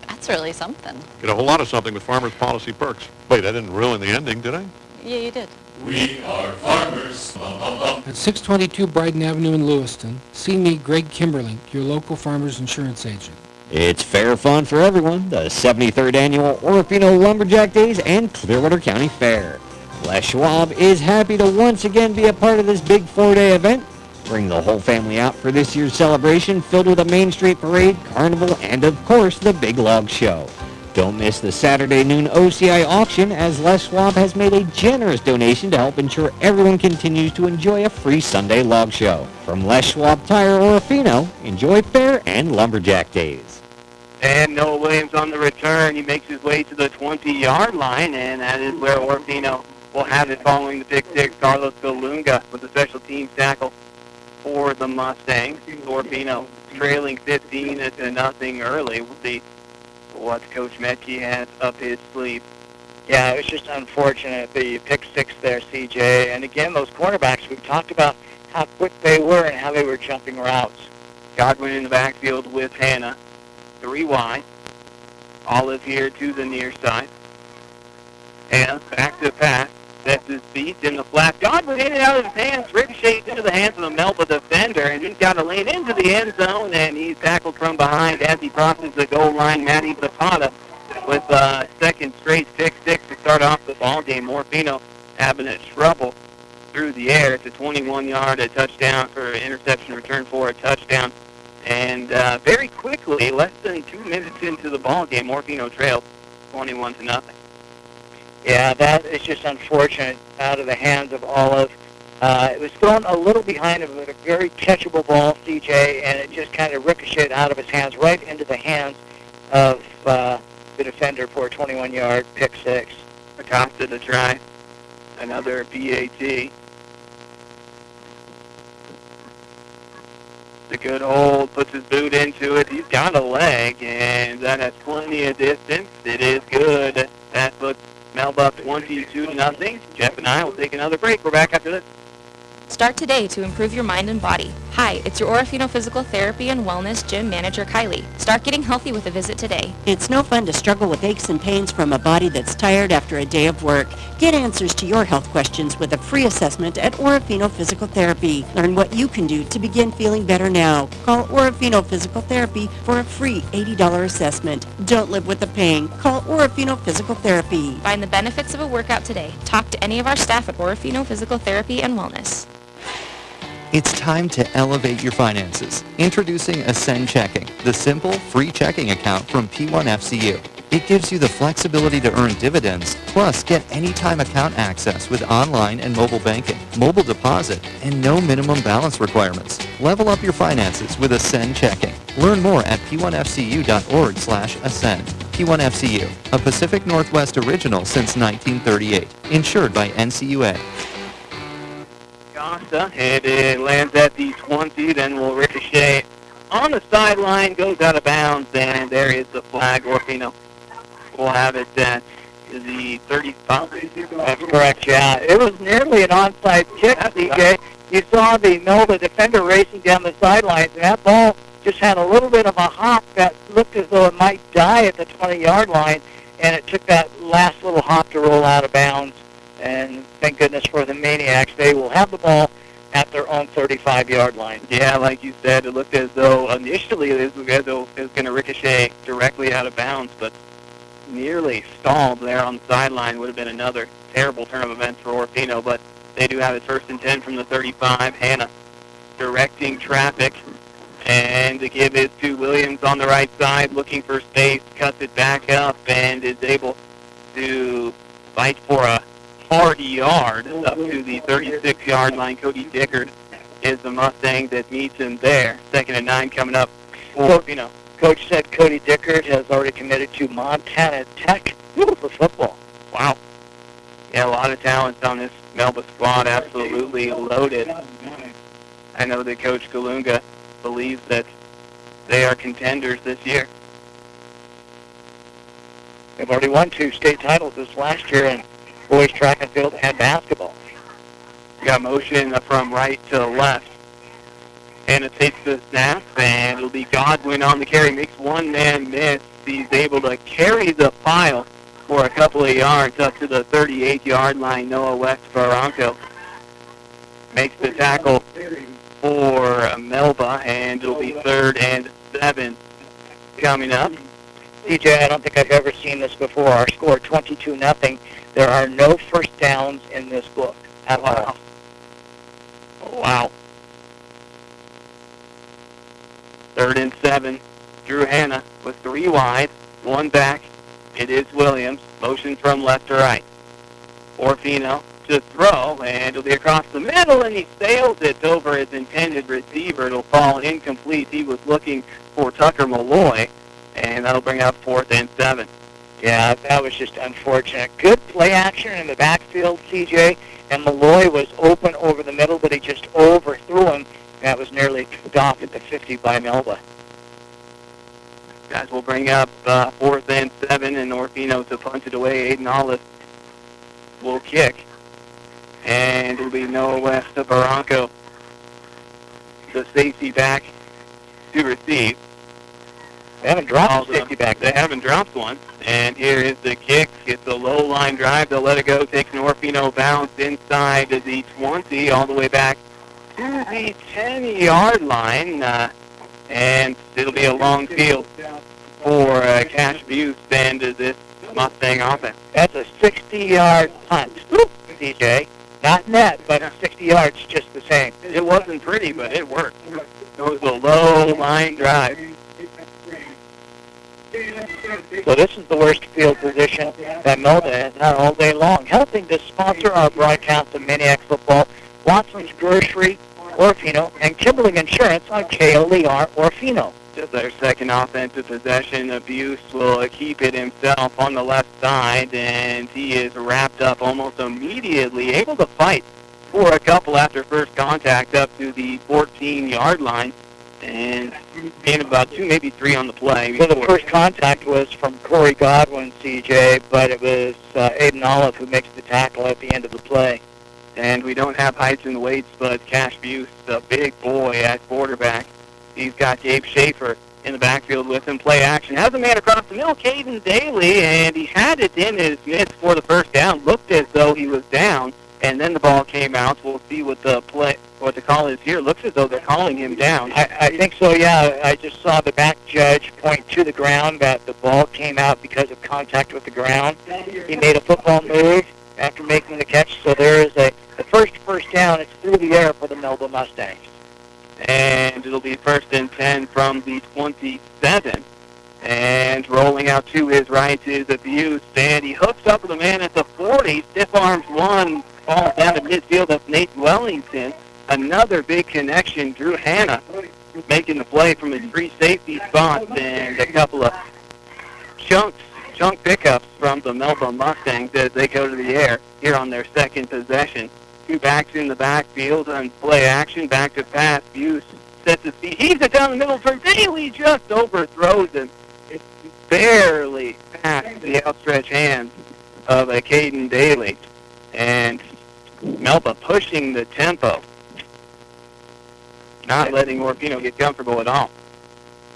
That's really something. Get a whole lot of something with Farmer's Policy Perks. Wait, I didn't ruin the ending, did I? Yeah, you did. We are farmers. At 622 Bryden Avenue in Lewiston, see me, Greg Kimberlink, your local farmer's insurance agent. It's fair fun for everyone, the 73rd Annual Orofino Lumberjack Days and Clearwater County Fair. Les Schwab is happy to once again be a part of this big 4-day event. Bring the whole family out for this year's celebration filled with a Main Street Parade, carnival, and of course the Big Log Show. Don't miss the Saturday noon OCI auction as Les Schwab has made a generous donation to help ensure everyone continues to enjoy a free Sunday log show. From Les Schwab Tire Orofino, enjoy Fair and Lumberjack Days. And Noah Williams on the return. He makes his way to the 20-yard line, and that is where Orofino will have it following the pick 6. Carlos Galunga with the special teams tackle for the Mustangs. Orofino trailing 15-0 early. We'll see what Coach Metke has up his sleeve. Yeah, it was just unfortunate, the pick six there, CJ. And again, those cornerbacks, we talked about how quick they were and how they were jumping routes. Godwin in the backfield with Hannah. 3 wide. Olive here to the near side. Hannah back to pass. Sets his feet in the flat. Godwin in and out of his hands. Ricochets into the hands of the Melba defender. And he's got a lane into the end zone. And he's tackled from behind as he crosses the goal line. Matty Zapata with second straight pick six to start off the ball game. Orofino having a trouble through the air. It's a 21-yard touchdown for an interception return for a touchdown. And very quickly, less than 2 minutes into the ball game, Orofino trails 21-0. Yeah, that is just unfortunate out of the hands of Olive. It was thrown a little behind him, but a very catchable ball, CJ, and it just kind of ricocheted out of his hands right into the hands of the defender for a 21-yard pick six. Acosta to try another PAT. The good hold, puts his boot into it. He's got a leg, and that has plenty of distance. It is good. That puts Melba up 22-0. Jeff and I will take another break. We're back after this. Start today to improve your mind and body. Hi, it's your Orofino Physical Therapy and Wellness Gym Manager, Kylie. Start getting healthy with a visit today. It's no fun to struggle with aches and pains from a body that's tired after a day of work. Get answers to your health questions with a free assessment at Orofino Physical Therapy. Learn what you can do to begin feeling better now. Call Orofino Physical Therapy for a free $80 assessment. Don't live with the pain. Call Orofino Physical Therapy. Find the benefits of a workout today. Talk to any of our staff at Orofino Physical Therapy and Wellness. It's time to elevate your finances. Introducing Ascend Checking, the simple, free checking account from P1FCU. It gives you the flexibility to earn dividends, plus get anytime account access with online and mobile banking, mobile deposit, and no minimum balance requirements. Level up your finances with Ascend Checking. Learn more at p1fcu.org/ascend. P1FCU, a Pacific Northwest original since 1938, insured by NCUA. Acosta, and it lands at the 20, then will ricochet on the sideline, goes out of bounds, and there is the flag. Orofino will have it at the 35. That's correct, yeah. It was nearly an onside kick, DJ. You saw the Melba defender racing down the sidelines, and that ball just had a little bit of a hop that looked as though it might die at the 20-yard line, and it took that last little hop to roll out of bounds. And thank goodness for the Maniacs. They will have the ball at their own 35-yard line. Yeah, like you said, it looked as though initially it was going to ricochet directly out of bounds, but nearly stalled there on the sideline. Would have been another terrible turn of events for Orofino, but they do have it 1st and 10 from the 35. Hannah directing traffic, and the give is to Williams on the right side, looking for space, cuts it back up, and is able to fight for a hard yard up to the 36-yard line. Cody Dickard is the Mustang that meets him there. 2nd and 9 coming up for Orofino. Coach said Cody Dickard has already committed to Montana Tech for football. Wow. Yeah, a lot of talent on this Melba squad, absolutely loaded. I know that Coach Kalunga believes that they are contenders this year. They've already won 2 state titles this last year in boys track and field and basketball. Got motion from right to left. And it takes the snap, and it'll be Godwin on the carry. Makes one-man miss. He's able to carry the pile for a couple of yards up to the 38-yard line. Noah West Barranco makes the tackle for Melba, and it'll be 3rd and 7 coming up. DJ, I don't think I've ever seen this before. Our score 22-0. There are no first downs in this book at all. Wow. 3rd and 7. Drew Hanna with 3 wide, 1 back. It is Williams. Motion from left to right. Orofino to throw, and it'll be across the middle, and he sails it over his intended receiver. It'll fall incomplete. He was looking for Tucker Malloy, and that'll bring up 4th and 7. Yeah, that was just unfortunate. Good play action in the backfield, CJ, and Malloy was open over the middle, but he just overthrew him. That was nearly kicked off at the 50 by Melba. Guys will bring up 4th and 7, and Orofino to punt it away. Aiden Olive will kick. And it'll be Noah West of Barranco, the safety back to receive. They haven't dropped the safety back. They haven't dropped one. And here is the kick. It's a low-line drive. They'll let it go. Takes an Orofino bounce inside the 20, all the way back to the 10-yard line. And it'll be a long field for Cash Buse and this Mustang offense. That's a 60-yard punt, DJ. Not net, but 60 yards just the same. It wasn't pretty, but it worked. It was a low-line drive. So this is the worst field position that Melba has had all day long. Helping to sponsor our broadcast of Maniacs football, Watson's Grocery, Orofino, and Kimberling Insurance on KLER Orofino. Just their second offensive possession. Abuse will keep it himself on the left side, and he is wrapped up almost immediately, able to fight for a couple after first contact up to the 14-yard line, and gained about 2, maybe 3 on the play. So the first contact was from Corey Godwin, CJ, but it was Aiden Olive who makes the tackle at the end of the play. And we don't have heights and weights, but Cash Buse, the big boy at quarterback. He's got Gabe Schaefer in the backfield with him. Play action. Has a man across the middle, Caden Daly, and he had it in his midst for the first down. Looked as though he was down, and then the ball came out. So we'll see what the call is here. Looks as though they're calling him down. I think so, yeah. I just saw the back judge point to the ground that the ball came out because of contact with the ground. He made a football move after making the catch, so there is the first down. It's through the air for the Melba Mustangs. And it'll be 1st and 10 from the 27. And rolling out to his right is Abuse, and he hooks up with a man at the 40, stiff arms one, falls down to midfield. That's Nate Wellington. Another big connection, Drew Hanna making the play from his free safety spot, and a couple of chunk pickups from the Melba Mustangs as they go to the air here on their second possession. 2 backs in the backfield on play action, back to pass. Buse sets his feet. Heaves it down the middle for Daly, just overthrows him. It's barely past the outstretched hands of a Caden Daly. And Melba pushing the tempo, not letting Orofino get comfortable at all.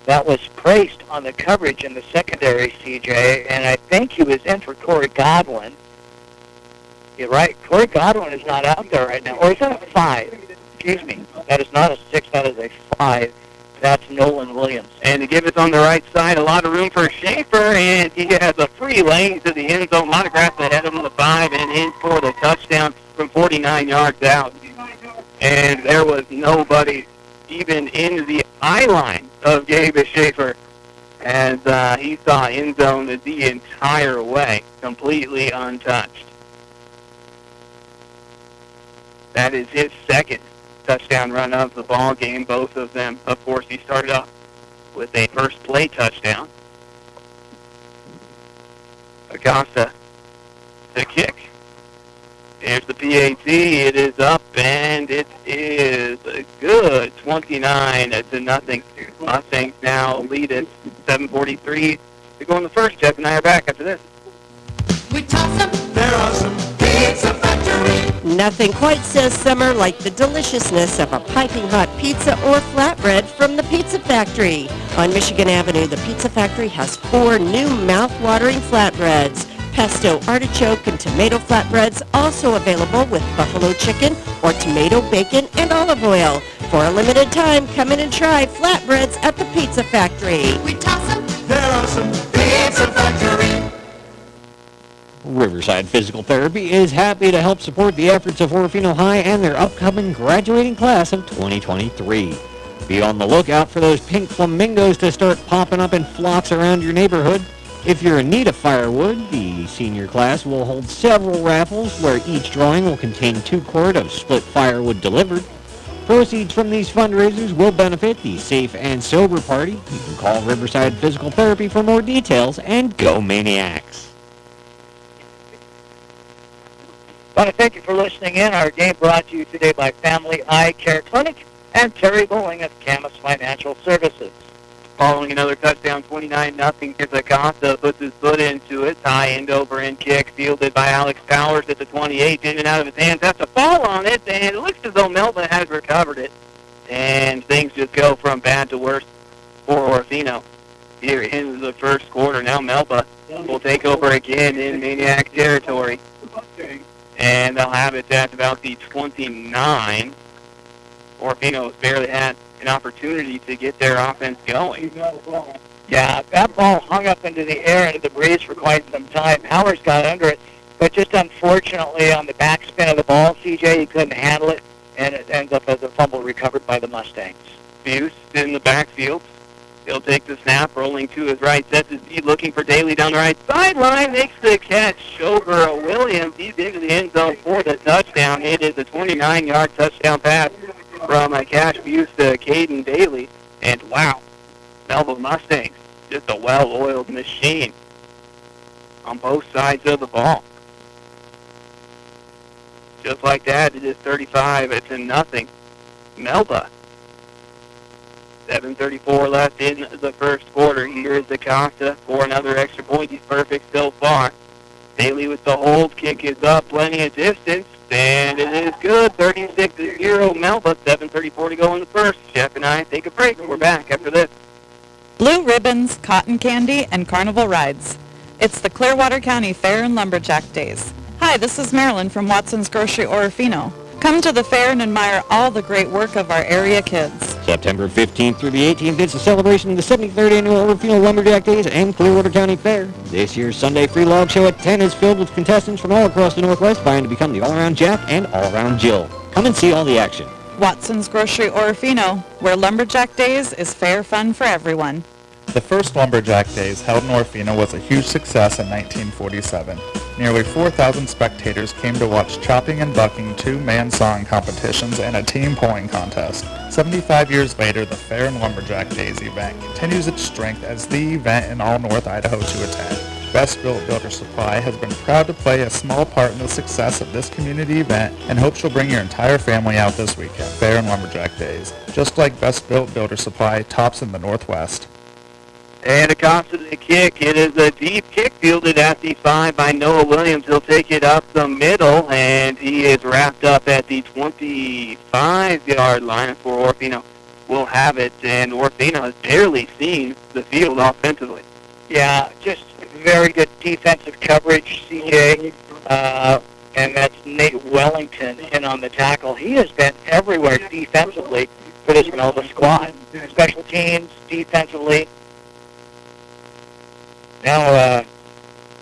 That was praised on the coverage in the secondary, CJ, and I think he was in for Corey Godwin. You're right. Corey Godwin is not out there right now. Or is that a 5? Excuse me. That is not a 6. That is a 5. That's Nolan Williams. And to give it on the right side, a lot of room for Schaefer, and he has a free lane to the end zone. Monograph ahead of him, the 5, and in for the touchdown from 49 yards out. And there was nobody even in the eye line of Gabe Schaefer, as he saw end zone the entire way, completely untouched. That is his second touchdown run of the ball game. Both of them, of course, he started off with a first play touchdown. Acosta, the kick. Here's the PAT. It is up, and it is a good 29-0. Mustangs now lead at 7:43 to go in the first. Jeff and I are back after this. We toss them, they're awesome. Pizza Factory. Nothing quite says summer like the deliciousness of a piping hot pizza or flatbread from the Pizza Factory. On Michigan Avenue, the Pizza Factory has 4 new mouth-watering flatbreads. Pesto, artichoke, and tomato flatbreads also available with buffalo chicken or tomato, bacon, and olive oil. For a limited time, come in and try flatbreads at the Pizza Factory. We toss them, they're awesome. Pizza Factory. Riverside Physical Therapy is happy to help support the efforts of Orofino High and their upcoming graduating class of 2023. Be on the lookout for those pink flamingos to start popping up in flocks around your neighborhood. If you're in need of firewood, the senior class will hold several raffles where each drawing will contain 2 quart of split firewood delivered. Proceeds from these fundraisers will benefit the Safe and Sober Party. You can call Riverside Physical Therapy for more details, and go Maniacs! I want to thank you for listening in. Our game brought to you today by Family Eye Care Clinic and Terry Bowling of Camas Financial Services. Following another touchdown, 29-0. Here's Acosta, puts his foot into it. High end over end kick, fielded by Alex Powers at the 28. In and out of his hands, has to fall on it, and it looks as though Melba has recovered it. And things just go from bad to worse for Orofino here in the first quarter. Now Melba will take over again in Maniac territory. And they'll have it at about the 29. Orofino has barely had an opportunity to get their offense going. Yeah, that ball hung up into the air into the breeze for quite some time. Powers got under it, but just unfortunately on the backspin of the ball, CJ, he couldn't handle it, and it ends up as a fumble recovered by the Mustangs. Buse in the backfield. He'll take the snap, rolling to his right, sets his feet, looking for Daly down the right sideline, makes the catch over Williams. He's into the end zone for the touchdown. It is a 29-yard touchdown pass from Cash Buse to Caden Daly. And wow, Melba Mustangs, just a well-oiled machine on both sides of the ball. Just like that, it is 35-0. Melba. 7:34 left in the first quarter. Here is Acosta for another extra point. He's perfect so far. Daly with the hold. Kick is up. Plenty of distance. And it is good. 36-0 Melba. 7:34 to go in the first. Jeff and I take a break. We're back after this. Blue ribbons, cotton candy, and carnival rides. It's the Clearwater County Fair and Lumberjack Days. Hi, this is Marilyn from Watson's Grocery Orofino. Come to the fair and admire all the great work of our area kids. September 15th through the 18th, it's a celebration of the 73rd Annual Orofino Lumberjack Days and Clearwater County Fair. This year's Sunday free log show at 10 is filled with contestants from all across the Northwest vying to become the all-around Jack and all-around Jill. Come and see all the action. Watson's Grocery Orofino, where Lumberjack Days is fair fun for everyone. The first Lumberjack Days held in Orofino was a huge success in 1947. Nearly 4,000 spectators came to watch chopping and bucking, two-man sawing competitions, and a team pulling contest. 75 years later, the Fair and Lumberjack Days event continues its strength as the event in all North Idaho to attend. Best Built Builder Supply has been proud to play a small part in the success of this community event and hopes you'll bring your entire family out this weekend. Fair and Lumberjack Days. Just like Best Built Builder Supply, tops in the Northwest. And Acosta to the kick. It is a deep kick fielded at the 5 by Noah Williams. He'll take it up the middle, and he is wrapped up at the 25-yard line for Orofino. Will have it, and Orofino has barely seen the field offensively. Yeah, just very good defensive coverage, CJ. And that's Nate Wellington in on the tackle. He has been everywhere defensively for this Melba squad. Special teams, defensively. Now,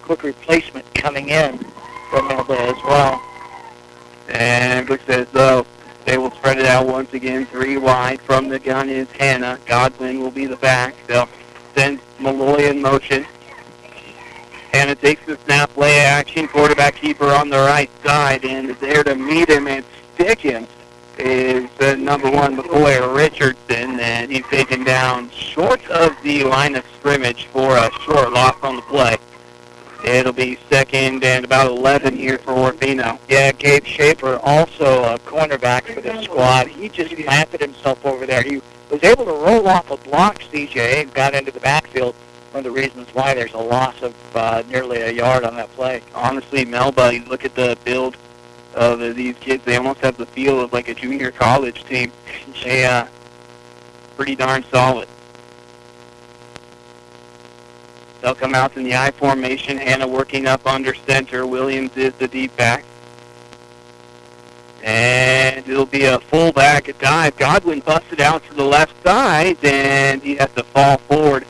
quick replacement coming in from Melba as well. And it looks as though they will spread it out once again. 3 wide from the gun is Hannah. Godwin will be the back. They'll send Malloy in motion. Hannah takes the snap, play action. Quarterback keeper on the right side. And there to meet him and stick him is the number 1, McCoy Richardson, and he's taken down short of the line of scrimmage for a short loss on the play. It'll be 2nd and about 11 here for Orofino. Yeah, Gabe Schaefer, also a cornerback for this squad. He just planted himself over there. He was able to roll off a block, CJ, and got into the backfield. One of the reasons why there's a loss of nearly a yard on that play. Honestly, Melba, you look at the build of these kids, they almost have the feel of like a junior college team. They pretty darn solid. They'll come out in the I formation. Hannah working up under center. Williams is the deep back. And it'll be a fullback dive. Godwin busted out to the left side, and he has to fall forward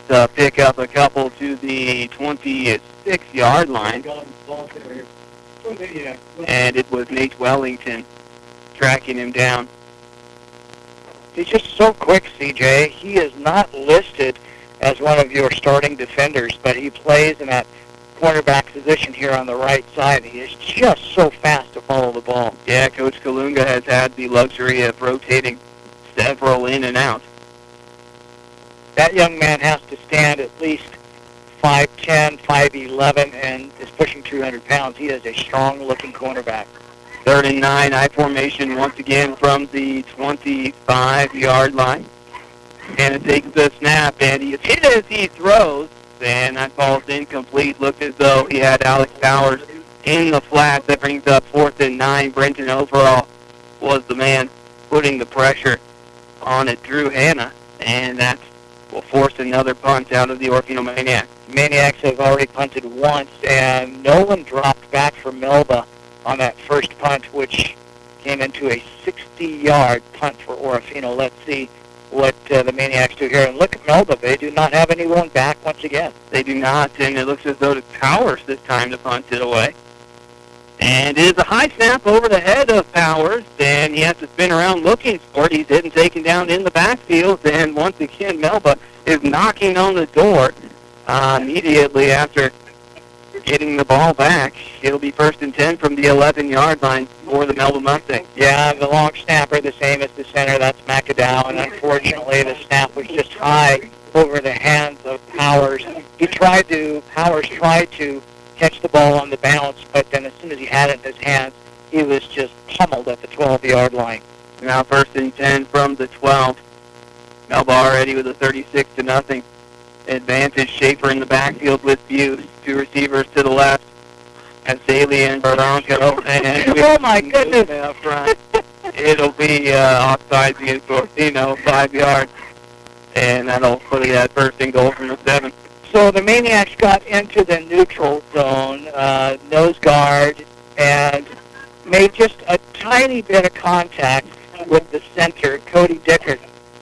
to pick up a couple to the 26-yard line. And it was Nate Wellington tracking him down. He's just so quick, CJ. He is not listed as one of your starting defenders, but he plays in that cornerback position here on the right side. He is just so fast to follow the ball. Yeah, Coach Kalunga has had the luxury of rotating several in and out. That young man has to stand at least 5'10", 5'11", and is pushing 200 pounds. He is a strong-looking cornerback. 3rd and 9, I formation once again from the 25-yard line. And it takes the snap, and he is hit as he throws, and that ball's incomplete. Looked as though he had Alex Powers in the flat. That brings up 4th and 9. Brenton Overall was the man putting the pressure on it. Drew Hanna, and that will force another punt out of the Orofino Maniacs. Maniacs have already punted once, and Nolan dropped back for Melba on that first punt, which came into a 60-yard punt for Orofino. Let's see what the Maniacs do here. And look at Melba. They do not have anyone back once again. They do not, and it looks as though it's Powers this time to punt it away. And it is a high snap over the head of Powers, and he has to spin around looking for it. He's hit and taken down in the backfield, and once again, Melba is knocking on the door immediately after getting the ball back. It'll be 1st and 10 from the 11-yard line for the Melba Mustangs. Yeah, the long snapper, the same as the center, that's McAdow, and unfortunately the snap was just high over the hands of Powers. Powers tried to catch the ball on the bounce, but then as soon as he had it in his hands, he was just pummeled at the 12-yard line. Now 1st and 10 from the 12. Melba already with a 36-0 advantage. Schaefer in the backfield with Buse. 2 receivers to the left. As Daly and Bronco. Oh my goodness! Up front. It'll be offsides against Orofino, 5 yards. And that'll put it at 1st and goal from the 7. So the Maniacs got into the neutral zone, nose guard, and made just a tiny bit of contact with the center, Cody Dickert.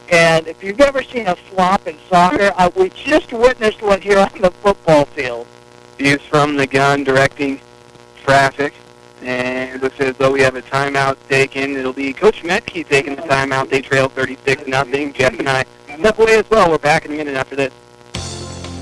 And if you've ever seen a flop in soccer, we just witnessed one here on the football field. Buse from the gun directing traffic. And it looks as though we have a timeout taken. It'll be Coach Metke taking the timeout. They trail 36-0. Jeff and I step away as well. We're back in a minute after this.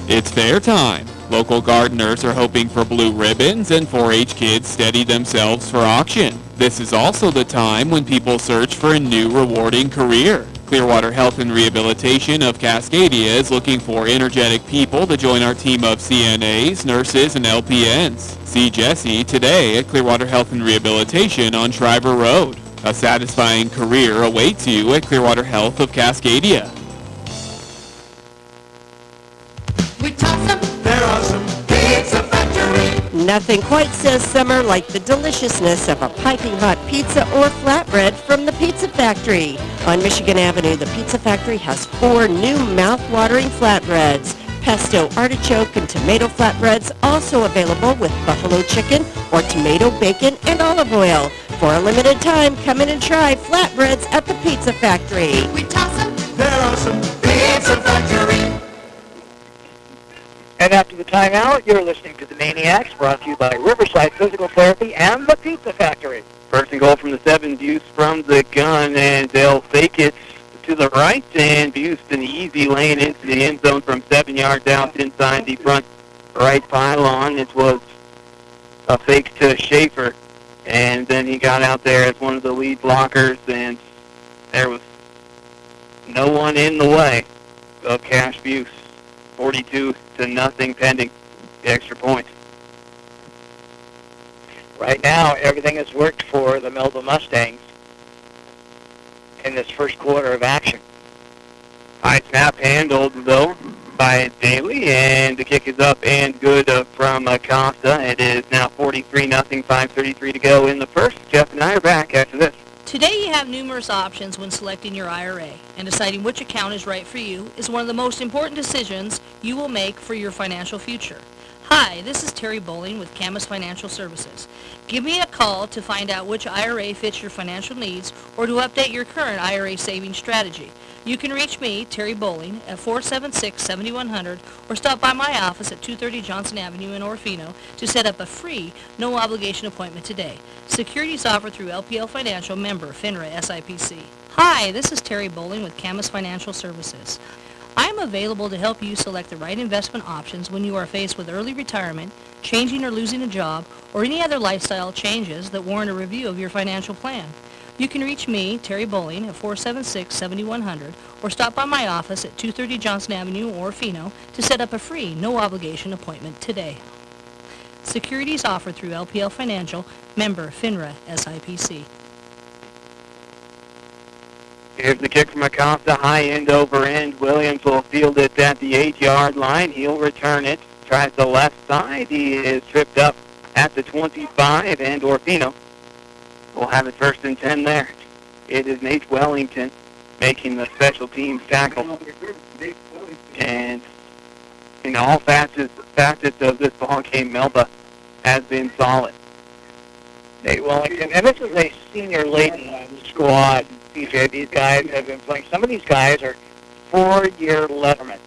It's fair time. Local gardeners are hoping for blue ribbons, and 4-H kids steady themselves for auction. This is also the time when people search for a new rewarding career. Clearwater Health and Rehabilitation of Cascadia is looking for energetic people to join our team of CNAs, nurses, and LPNs. See Jesse today at Clearwater Health and Rehabilitation on Shriver Road. A satisfying career awaits you at Clearwater Health of Cascadia. We toss them, they're awesome. Pizza Factory. Nothing quite says summer like the deliciousness of a piping hot pizza or flatbread from the Pizza Factory. On Michigan Avenue, the Pizza Factory has 4 new mouth-watering flatbreads. Pesto, artichoke, and tomato flatbreads also available with buffalo chicken or tomato, bacon, and olive oil. For a limited time, come in and try flatbreads at the Pizza Factory. We toss them, they're awesome. Pizza Factory. And after the timeout, you're listening to the Maniacs, brought to you by Riverside Physical Therapy and the Pizza Factory. 1st and goal from the 7. Buse from the gun, and they'll fake it to the right, and Buse an easy lane into the end zone from 7 yards out inside the front right pylon. It was a fake to Schaefer, and then he got out there as one of the lead blockers, and there was no one in the way of Cash Buse. 42-0 pending the extra point. Right now, everything has worked for the Melba Mustangs in this first quarter of action. High snap handled, though, by Daly, and the kick is up and good from Acosta. It is now 43-0, 5:33 to go in the first. Jeff and I are back after this. Today you have numerous options when selecting your IRA, and deciding which account is right for you is one of the most important decisions you will make for your financial future. Hi, this is Terry Bowling with Camas Financial Services. Give me a call to find out which IRA fits your financial needs or to update your current IRA savings strategy. You can reach me, Terry Bowling, at 476-7100 or stop by my office at 230 Johnson Avenue in Orofino to set up a free, no-obligation appointment today. Securities offered through LPL Financial, member FINRA SIPC. Hi, this is Terry Bowling with Camas Financial Services. I am available to help you select the right investment options when you are faced with early retirement, changing or losing a job, or any other lifestyle changes that warrant a review of your financial plan. You can reach me, Terry Bowling, at 476-7100 or stop by my office at 230 Johnson Avenue, Orofino, to set up a free, no-obligation appointment today. Securities offered through LPL Financial, member FINRA SIPC. Here's the kick from Acosta, high end over end. Williams will field it at the 8-yard line. He'll return it. Tries the left side. He is tripped up at the 25, and Orofino will have it 1st and 10 there. It is Nate Wellington making the special teams tackle. And in all facets of this ball game, Melba has been solid. Nate Wellington, and this is a senior-laden squad, CJ. These guys have been playing. Some of these guys are 4-year lettermen,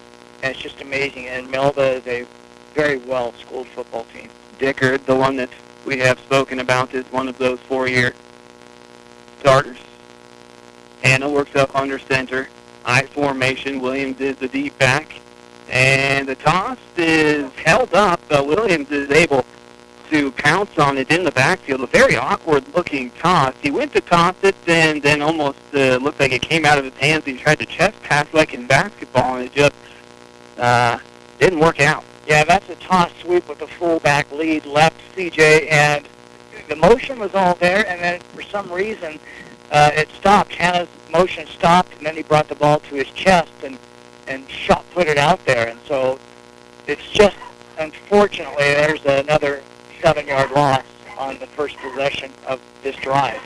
and it's just amazing. And Melba is a very well-schooled football team. Dickard, the one that we have spoken about, is one of those 4-year starters. Hannah works up under center. I formation. Williams is the deep back. And the toss is held up. Williams is able to pounce on it in the backfield. A very awkward-looking toss. He went to toss it and then almost looked like it came out of his hands. He tried to chest pass like in basketball, and it just didn't work out. Yeah, that's a toss sweep with the fullback lead left, CJ, and the motion was all there, and then for some reason it stopped. Hannah's motion stopped, and then he brought the ball to his chest and shot put it out there. And so it's just, unfortunately, there's another 7-yard loss on the first possession of this drive.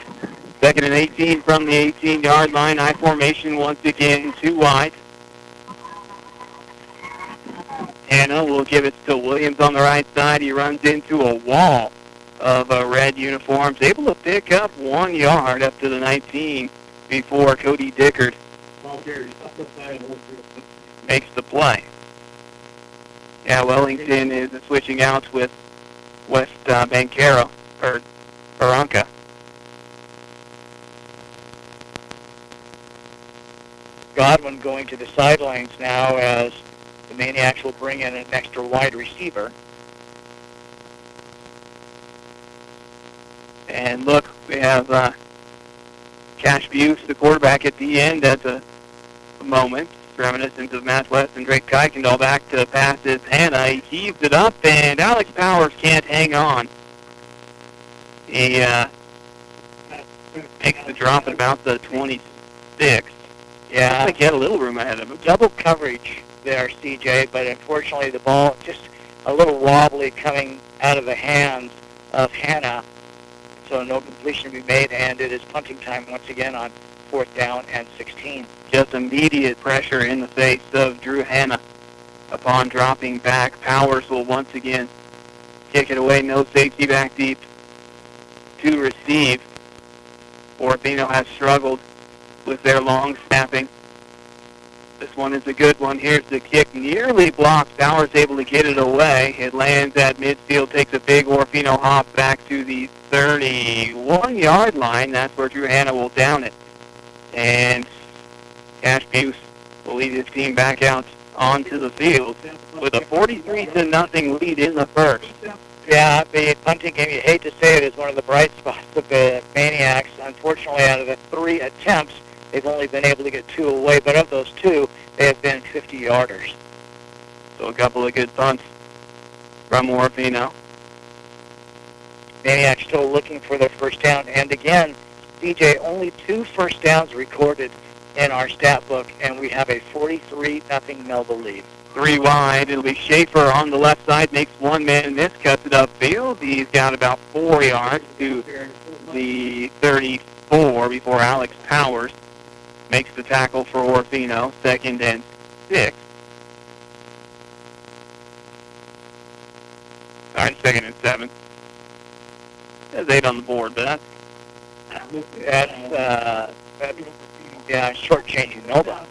2nd and 18 from the 18-yard line. I formation once again, 2 wide. Hannah will give it to Williams on the right side. He runs into a wall of red uniforms, able to pick up 1 yard up to the 19 before Cody Dickard makes the play. Yeah, Wellington is switching out with West Bancaro, or Baranca. Godwin going to the sidelines now as the Maniacs will bring in an extra wide receiver. And look, we have Cash Buse, the quarterback, at the end at the moment. Reminiscent of Matt West and Drake Kuykendall. Back to pass is Hannah. He heaves it up, and Alex Powers can't hang on. He makes the drop at about the 26. Yeah. I think he had a little room ahead of him. Double coverage there, CJ, but unfortunately the ball just a little wobbly coming out of the hands of Hannah. So no completion to be made, and it is punting time once again on 4th down and 16. Just immediate pressure in the face of Drew Hannah upon dropping back. Powers will once again kick it away. No safety back deep to receive. Orofino has struggled with their long snapping. This one is a good one. Here's the kick. Nearly blocked. Powers able to get it away. It lands at midfield, takes a big Orofino hop back to the 31-yard line. That's where Drew Hannah will down it. And Cash Buse will lead his team back out onto the field with a 43-0 lead in the first. Yeah, the punting game, you hate to say it, is one of the bright spots of the Maniacs. Unfortunately, out of the 3 attempts, they've only been able to get 2 away, but of those 2, they have been 50-yarders. So a couple of good punts from Orofino. Maniacs still looking for their first down, and again, DJ, only 2 first downs recorded in our stat book, and we have a 43-0 Melba lead. 3 wide. It'll be Schaefer on the left side, makes one man miss, cuts it upfield. He's got about 4 yards to the 34 before Alex Powers makes the tackle for Orofino. 2nd and 6. All right, 2nd and 7. There's 8 on the board, but that's short-changing Melba.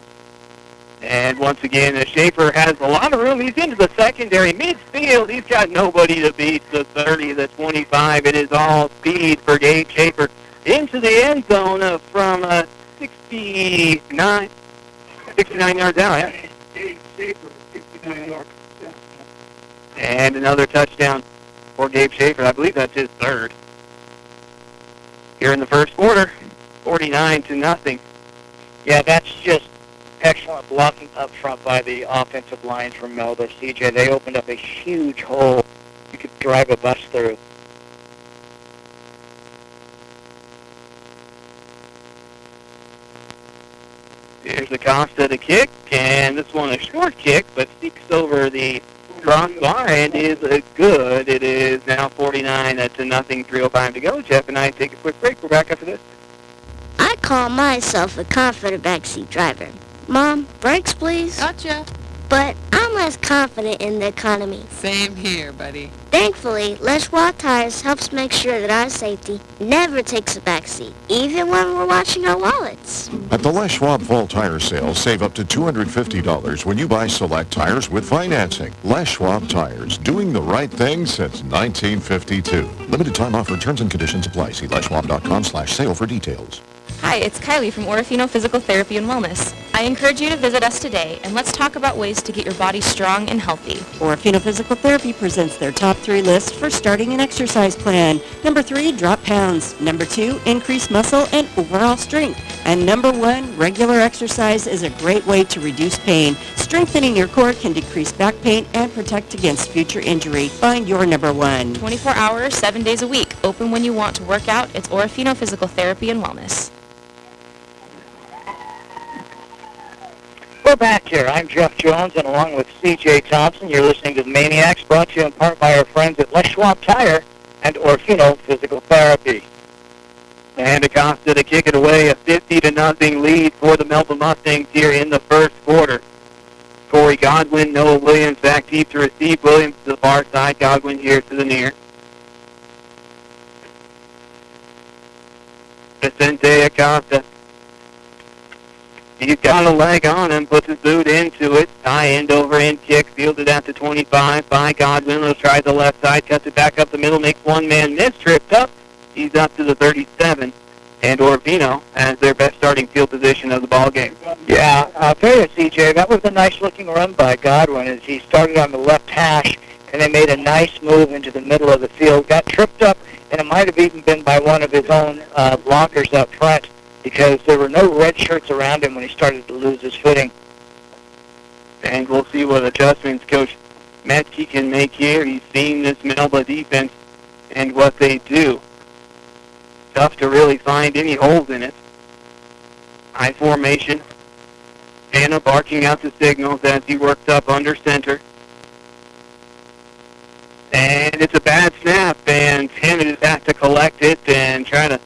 And once again, Schaefer has a lot of room. He's into the secondary. Midfield, he's got nobody to beat the 30, the 25. It is all speed for Gabe Schaefer into the end zone from 69 yards out. And another touchdown for Gabe Schaefer. I believe that's his 3rd. Here in the first quarter, 49-0. Yeah, that's just excellent blocking up front by the offensive lines from Melba. CJ, they opened up a huge hole you could drive a bus through. Here's Acosta to kick, and this one a short kick, but sneaks over the crossbar and is good. It is now 49 to nothing, 3:05 to go. Jeff and I take a quick break. We're back after this. I call myself a confident backseat driver. Mom, brakes please. Gotcha. But I'm less confident in the economy. Same here, buddy. Thankfully, Les Schwab Tires helps make sure that our safety never takes a backseat, even when we're watching our wallets. At the Les Schwab Fall Tire Sale, save up to $250 when you buy select tires with financing. Les Schwab Tires, doing the right thing since 1952. Limited time offer, terms and conditions apply. See leschwab.com/sale for details. Hi, it's Kylie from Orofino Physical Therapy and Wellness. I encourage you to visit us today, and let's talk about ways to get your body strong and healthy. Orofino Physical Therapy presents their top 3 list for starting an exercise plan. Number 3, drop pounds. Number 2, increase muscle and overall strength. And number 1, regular exercise is a great way to reduce pain. Strengthening your core can decrease back pain and protect against future injury. Find your number 1. 24 hours, 7 days a week. Open when you want to work out. It's Orofino Physical Therapy and Wellness. We're back here. I'm Jeff Jones, and along with C.J. Thompson, you're listening to the Maniacs, brought to you in part by our friends at Les Schwab Tire and Orofino Physical Therapy. And Acosta to kick it away, a 50-0 lead for the Melba Mustangs here in the first quarter. Corey Godwin, Noah Williams back deep to receive. Williams to the far side, Godwin here to the near. Vicente Acosta. He's got a leg on him, puts his boot into it. High end over end kick, fielded out to 25 by Godwin. He'll try the left side, cuts it back up the middle, makes one man miss, tripped up. He's up to the 37. And Orofino has their best starting field position of the ball game. Yeah, I'll tell you, CJ, that was a nice-looking run by Godwin as he started on the left hash, and they made a nice move into the middle of the field. Got tripped up, and it might have even been by one of his own blockers up front, because there were no red shirts around him when he started to lose his footing. And we'll see what adjustments Coach Metke can make here. He's seen this Melba defense and what they do. Tough to really find any holes in it. High formation. Anna barking out the signals as he works up under center. And it's a bad snap, and Hanna just has to collect it and try to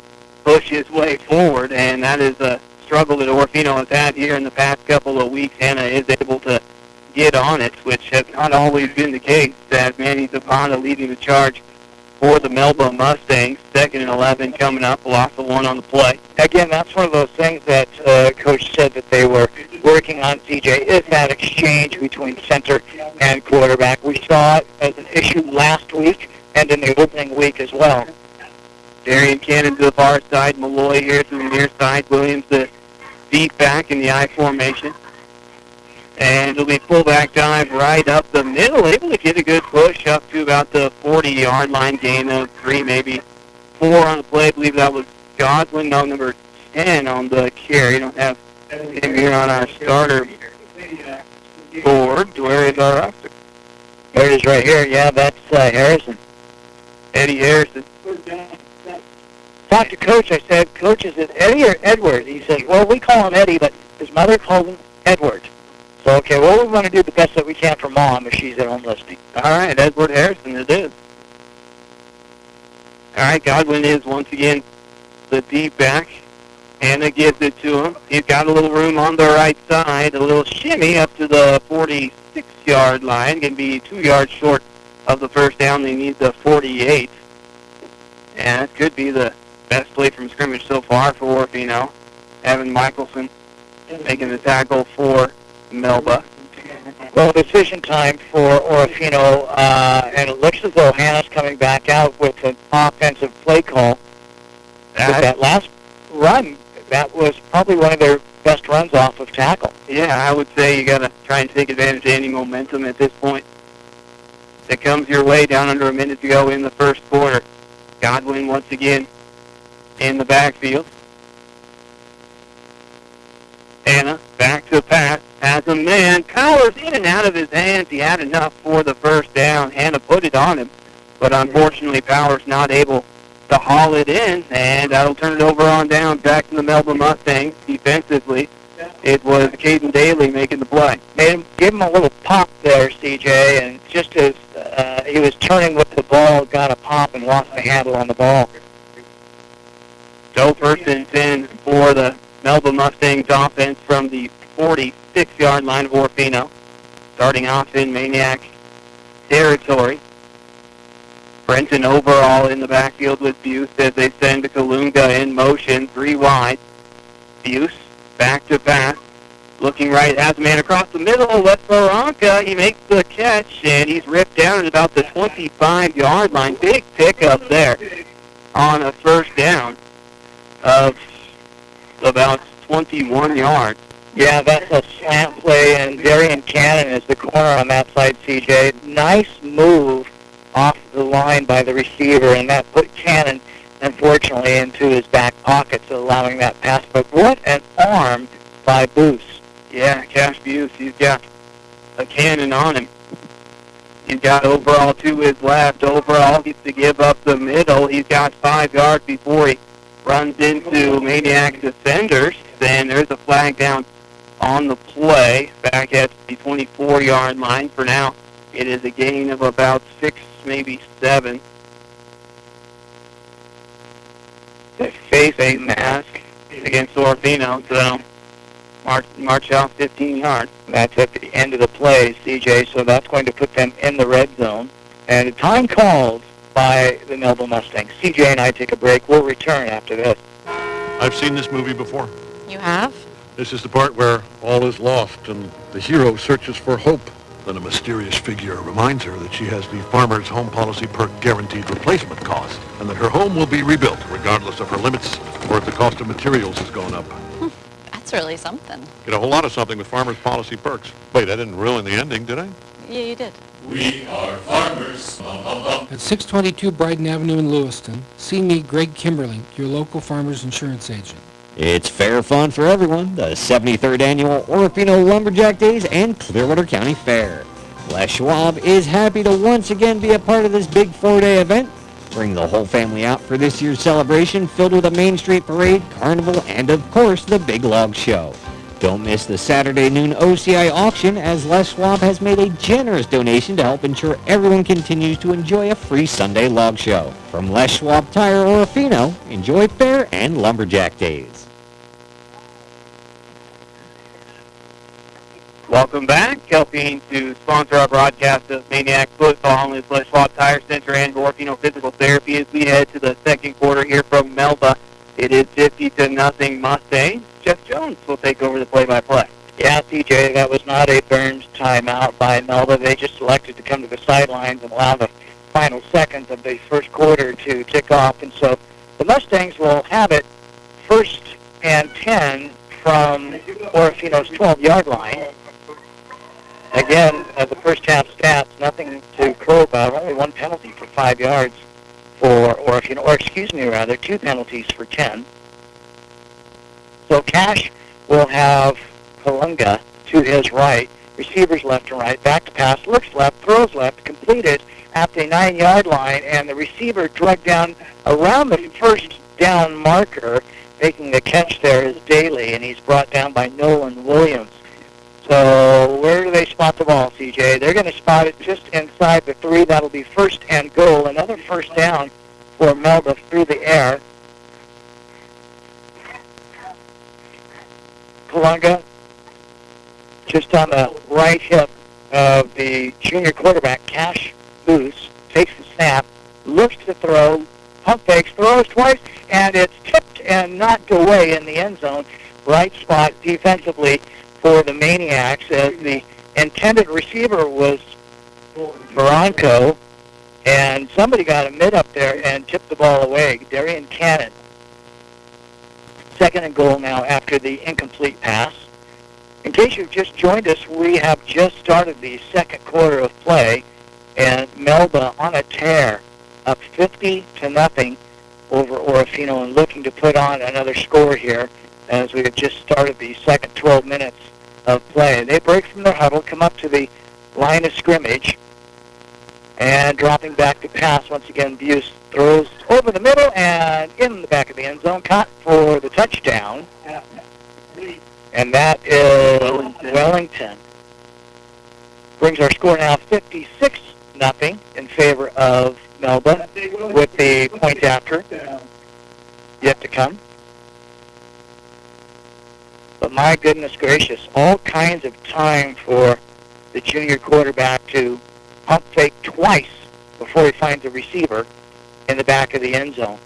push his way forward, and that is a struggle that Orofino has had here in the past couple of weeks. Hanna is able to get on it, which has not always been the case, as Manny Zapata leading the charge for the Melba Mustangs. 2nd and 11 coming up, loss of 1 on the play. Again, that's one of those things that Coach said that they were working on, CJ, is that exchange between center and quarterback. We saw it as an issue last week and in the opening week as well. Darian Cannon to the far side, Malloy here to the near side, Williams the deep back in the I formation. And it'll be fullback dive right up the middle, able to get a good push up to about the 40-yard line, gain of 3, maybe 4 on the play. I believe that was Godwin, no, number 10 on the carry. Don't have him here on our starter board. Where is our roster? There it is right here. Yeah, that's Harrison. Eddie Harrison. Talked to Coach. I said, Coach, is it Eddie or Edward? He said, well, we call him Eddie, but his mother calls him Edward. So, okay, well, we want to do the best that we can for Mom if she's at home listening. All right, Edward Harrison it is. All right, Godwin is once again the deep back. Anna gives it to him. He's got a little room on the right side, a little shimmy up to the 46-yard line. Going to be 2 yards short of the first down. They need the 48. And that could be the best play from scrimmage so far for Orofino. Evan Michelson making the tackle for Melba. Well, decision time for Orofino, and it looks as though Hannah's coming back out with an offensive play call. With that last run, that was probably one of their best runs off of tackle. Yeah, I would say you got to try and take advantage of any momentum at this point that comes your way down under a minute to go in the first quarter. Godwin once again in the backfield. Anna back to pass, has a man, powers in and out of his hands. He had enough for the first down. Hannah put it on him, but unfortunately Powers not able to haul it in, and that'll turn it over on down back to the Melba Mustangs defensively. It was Caden Daly making the play. Gave him a little pop there, CJ, and just as he was turning with the ball, got a pop and lost the handle on the ball. So first and 10 for the Melba Mustangs offense from the 46-yard line of Orofino. Starting off in Maniac territory. Brenton Overall in the backfield with Buse as they send to Kalunga in motion, 3 wide. Buse back to pass. Looking right, has a man across the middle. Left Baranka. He makes the catch, and he's ripped down at about the 25-yard line. Big pickup there on a first down of about 21 yards. Yeah, that's a slant play, and Darian Cannon is the corner on that side, CJ. Nice move off the line by the receiver, and that put Cannon, unfortunately, into his back pocket, so allowing that pass. But what an arm by Booth. Yeah, Cash Buse, he's got a cannon on him. He's got Overall to his left. Overall gets to give up the middle. He's got 5 yards before he runs into Maniac defenders. Then there's a flag down on the play back at the 24-yard line. For now, it is a gain of about 6, maybe 7. They face a mask against Orofino, so march out 15 yards. That's at the end of the play, CJ, so that's going to put them in the red zone. And a time called by the Melba Mustangs. CJ and I take a break. We'll return after this. I've seen this movie before. You have? This is the part where all is lost and the hero searches for hope. Then a mysterious figure reminds her that she has the Farmer's Home Policy Perk guaranteed replacement cost, and that her home will be rebuilt regardless of her limits or if the cost of materials has gone up. That's really something. Get a whole lot of something with Farmer's Policy Perks. Wait, I didn't ruin the ending, did I? Yeah, you did. We are farmers. At 622 Bryden Avenue in Lewiston, see me, Greg Kimberling, your local farmer's insurance agent. It's fair fun for everyone, the 73rd Annual Orofino Lumberjack Days and Clearwater County Fair. Les Schwab is happy to once again be a part of this big 4-day event. Bring the whole family out for this year's celebration filled with a Main Street Parade, Carnival, and of course the Big Log Show. Don't miss the Saturday noon OCI auction as Les Schwab has made a generous donation to help ensure everyone continues to enjoy a free Sunday log show. From Les Schwab Tire Orofino, enjoy Fair and Lumberjack Days. Welcome back. Helping to sponsor our broadcast of Maniac Football is Les Schwab Tire Center and Orofino Physical Therapy as we head to the second quarter here from Melba. It is 50-0 Mustangs. Jeff Jones will take over the play-by-play. Yeah, CJ, that was not a Burns timeout by Melba. They just selected to come to the sidelines and allow the final seconds of the first quarter to tick off. And so the Mustangs will have it 1st and 10 from Orofino's 12-yard line. Again, the first half stats, nothing to crow about. Only 1 penalty for 5 yards for Orofino, or excuse me, rather, 2 penalties for 10. So Cash will have Kalunga to his right, receivers left and right, back to pass, looks left, throws left, completed at the 9-yard line, and the receiver dragged down around the first down marker, making the catch there is Daly, and he's brought down by Nolan Williams. So where do they spot the ball, CJ? They're going to spot it just inside the 3. That'll be 1st and goal. Another first down for Melba through the air. Kalunga just on the right hip of the junior quarterback, Cash Booth, takes the snap, looks to throw, pump fakes, throws twice, and it's tipped and knocked away in the end zone. Right spot defensively for the Maniacs as the intended receiver was Veronco, and somebody got a mid up there and tipped the ball away. Darian Cannon. 2nd and goal now after the incomplete pass. In case you've just joined us, we have just started the second quarter of play, and Melba on a tear, up 50-0 over Orofino, and looking to put on another score here as we have just started the second 12 minutes of play. They break from their huddle, come up to the line of scrimmage, and dropping back to pass. Once again, Buse throws over the middle and in the back of the end zone, caught for the touchdown. and that is Wellington. Brings our score now 56-0 in favor of Melba, with the point after yet to come. But my goodness gracious, all kinds of time for the junior quarterback to pump fake twice before he finds a receiver in the back of the end zone.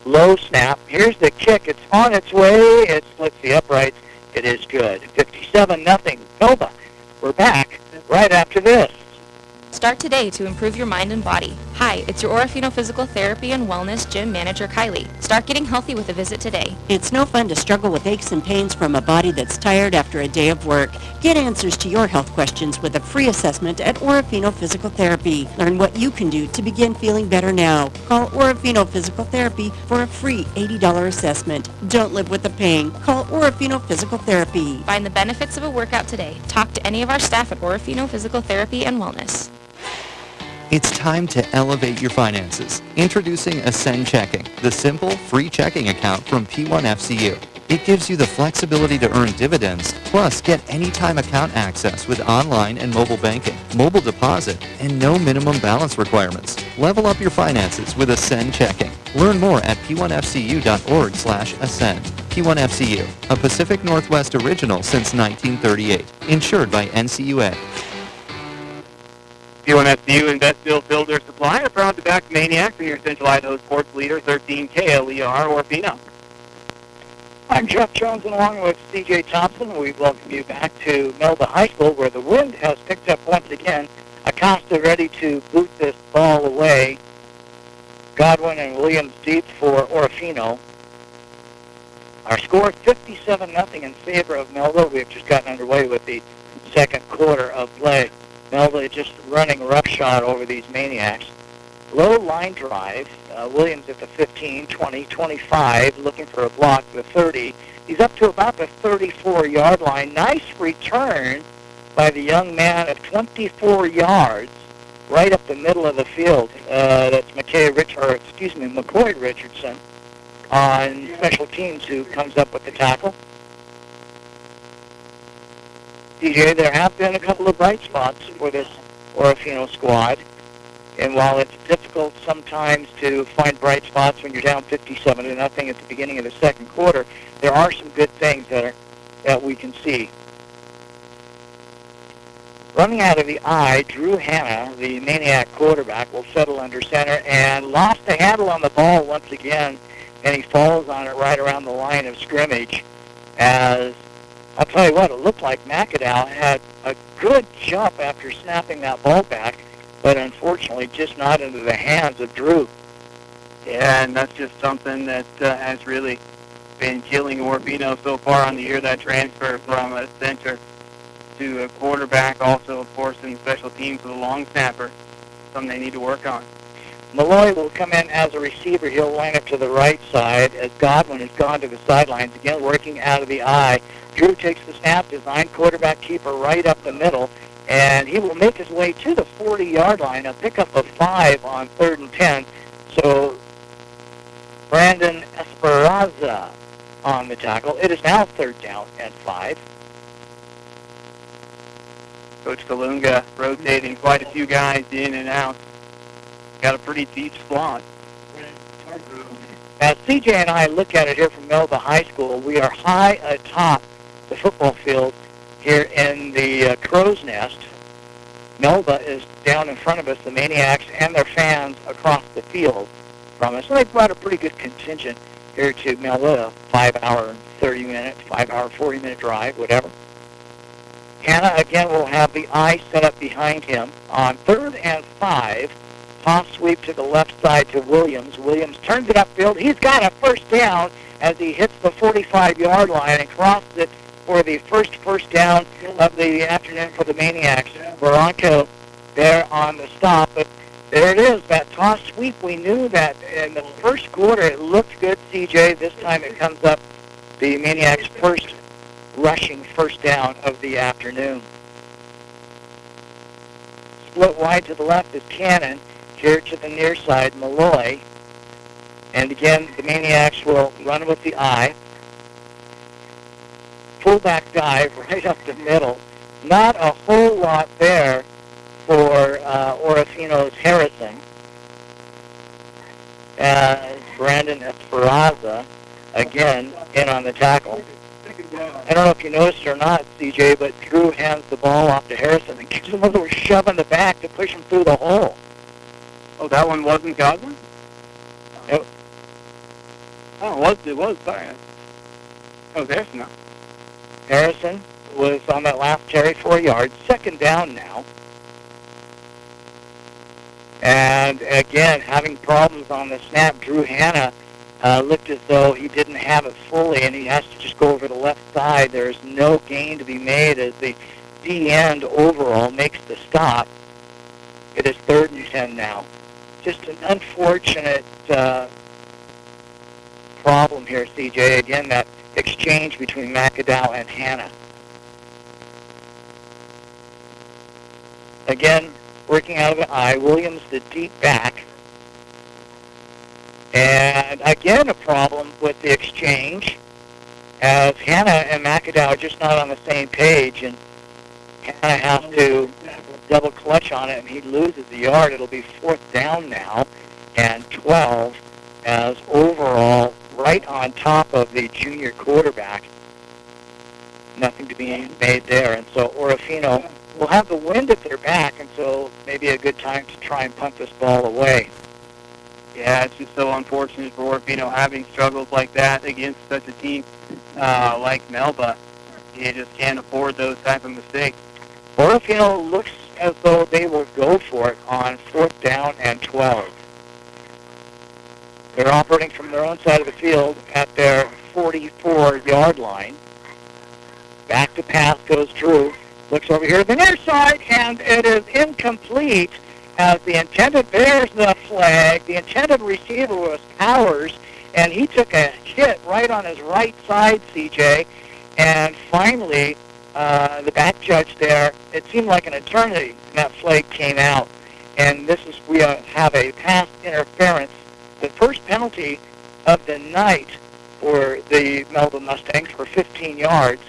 Low snap. Here's the kick. It's on its way. It splits the uprights. It is good. 57-0. Melba. We're back right after this. Start today to improve your mind and body. Hi, it's your Orofino Physical Therapy and Wellness Gym Manager, Kylie. Start getting healthy with a visit today. It's no fun to struggle with aches and pains from a body that's tired after a day of work. Get answers to your health questions with a free assessment at Orofino Physical Therapy. Learn what you can do to begin feeling better now. Call Orofino Physical Therapy for a free $80 assessment. Don't live with the pain. Call Orofino Physical Therapy. Find the benefits of a workout today. Talk to any of our staff at Orofino Physical Therapy and Wellness. It's time to elevate your finances. Introducing Ascend Checking, the simple, free checking account from P1FCU. It gives you the flexibility to earn dividends, plus get anytime account access with online and mobile banking, mobile deposit, and no minimum balance requirements. Level up your finances with Ascend Checking. Learn more at p1fcu.org/ascend. P1FCU, a Pacific Northwest original since 1938. Insured by NCUA. P1FCU and Best Builder Supply are proud to back Maniacs and your Central Idaho sports leader, 13 KLER Orofino. I'm Jeff Jones, and along with C.J. Thompson, we welcome you back to Melba High School, where the wind has picked up once again. Acosta ready to boot this ball away. Godwin and Williams deep for Orofino. Our score 57-0 in favor of Melba. We've just gotten underway with the second quarter of play. Melba just running roughshod over these Maniacs. Low line drive. Williams at the 15, 20, 25, looking for a block to the 30. He's up to about the 34-yard line. Nice return by the young man of 24 yards, right up the middle of the field. That's McCoy Richardson on special teams, who comes up with the tackle. DJ, there have been a couple of bright spots for this Orofino squad. And while it's difficult sometimes to find bright spots when you're down 57-0 at the beginning of the second quarter, there are some good things that we can see. Running out of the I, Drew Hanna, the Maniac quarterback, will settle under center and lost the handle on the ball once again, and he falls on it right around the line of scrimmage. As I'll tell you what, it looked like McAdow had a good jump after snapping that ball back, but unfortunately just not into the hands of Drew. Yeah, and that's just something that has really been killing Orofino so far on the year, that transfer from a center to a quarterback, also, of course, in special teams with a long snapper, something they need to work on. Malloy will come in as a receiver. He'll line up to the right side as Godwin has gone to the sidelines, again working out of the I. Drew takes the snap, designed quarterback keeper right up the middle, and he will make his way to the 40-yard line, a pickup of 5 on 3rd and 10. So Brandon Esperanza on the tackle. It is now 3rd down and 5. Coach Kalunga rotating quite a few guys in and out. Got a pretty deep squad. As CJ and I look at it here from Melba High School, we are high atop the football field here in the Crow's Nest. Melba is down in front of us, the Maniacs and their fans across the field from us. So they've brought a pretty good contingent here to Melba, a 5-hour, 30-minute, 5-hour, 40-minute drive, whatever. Hanna again will have the I set up behind him on 3rd and 5. Toss sweep to the left side to Williams. Williams turns it upfield. He's got a first down as he hits the 45-yard line and crosses it for the first down of the afternoon for the Maniacs. Veronco there on the stop, but there it is, that toss sweep. We knew that in the first quarter it looked good, CJ. This time it comes up the Maniacs' first rushing first down of the afternoon. Split wide to the left is Cannon. Here to the near side, Malloy. And again, the Maniacs will run with the eye. Fullback dive right up the middle. Not a whole lot there for Orofino's Harrison. As Brandon Esperanza, again, in on the tackle. I don't know if you noticed it or not, CJ, but Drew hands the ball off to Harrison and gives him a little shove in the back to push him through the hole. Oh, that one wasn't Godwin? Yep. Oh, it was, sorry. Oh, there's no. Harrison was on that last carry 4 yards. Second down now. And again, having problems on the snap, Drew Hanna looked as though he didn't have it fully, and he has to just go over the left side. There's no gain to be made as the D-end overall makes the stop. It is 3rd and 10 now. Just an unfortunate problem here, CJ. Again, that exchange between McAdow and Hanna. Again, working out of the eye, Williams the deep back. And again, a problem with the exchange, as Hanna and McAdow are just not on the same page, and Hanna has to double clutch on it, and he loses the yard. It'll be 4th down now, and 12, as overall, right on top of the junior quarterback. Nothing to be made there, and so Orofino will have the wind at their back, and so maybe a good time to try and punt this ball away. Yeah, it's just so unfortunate for Orofino having struggles like that against such a team like Melba. You just can't afford those type of mistakes. Orofino looks as though they will go for it on 4th down and 12. They're operating from their own side of the field at their 44-yard line. Back to pass goes Drew. Looks over here to the near side, and it is incomplete as the intended bears the flag. The intended receiver was Powers, and he took a hit right on his right side, CJ. And finally, the back judge there, it seemed like an eternity, and that flag came out. And we have a pass interference. The first penalty of the night for the Melba Mustangs for 15 yards,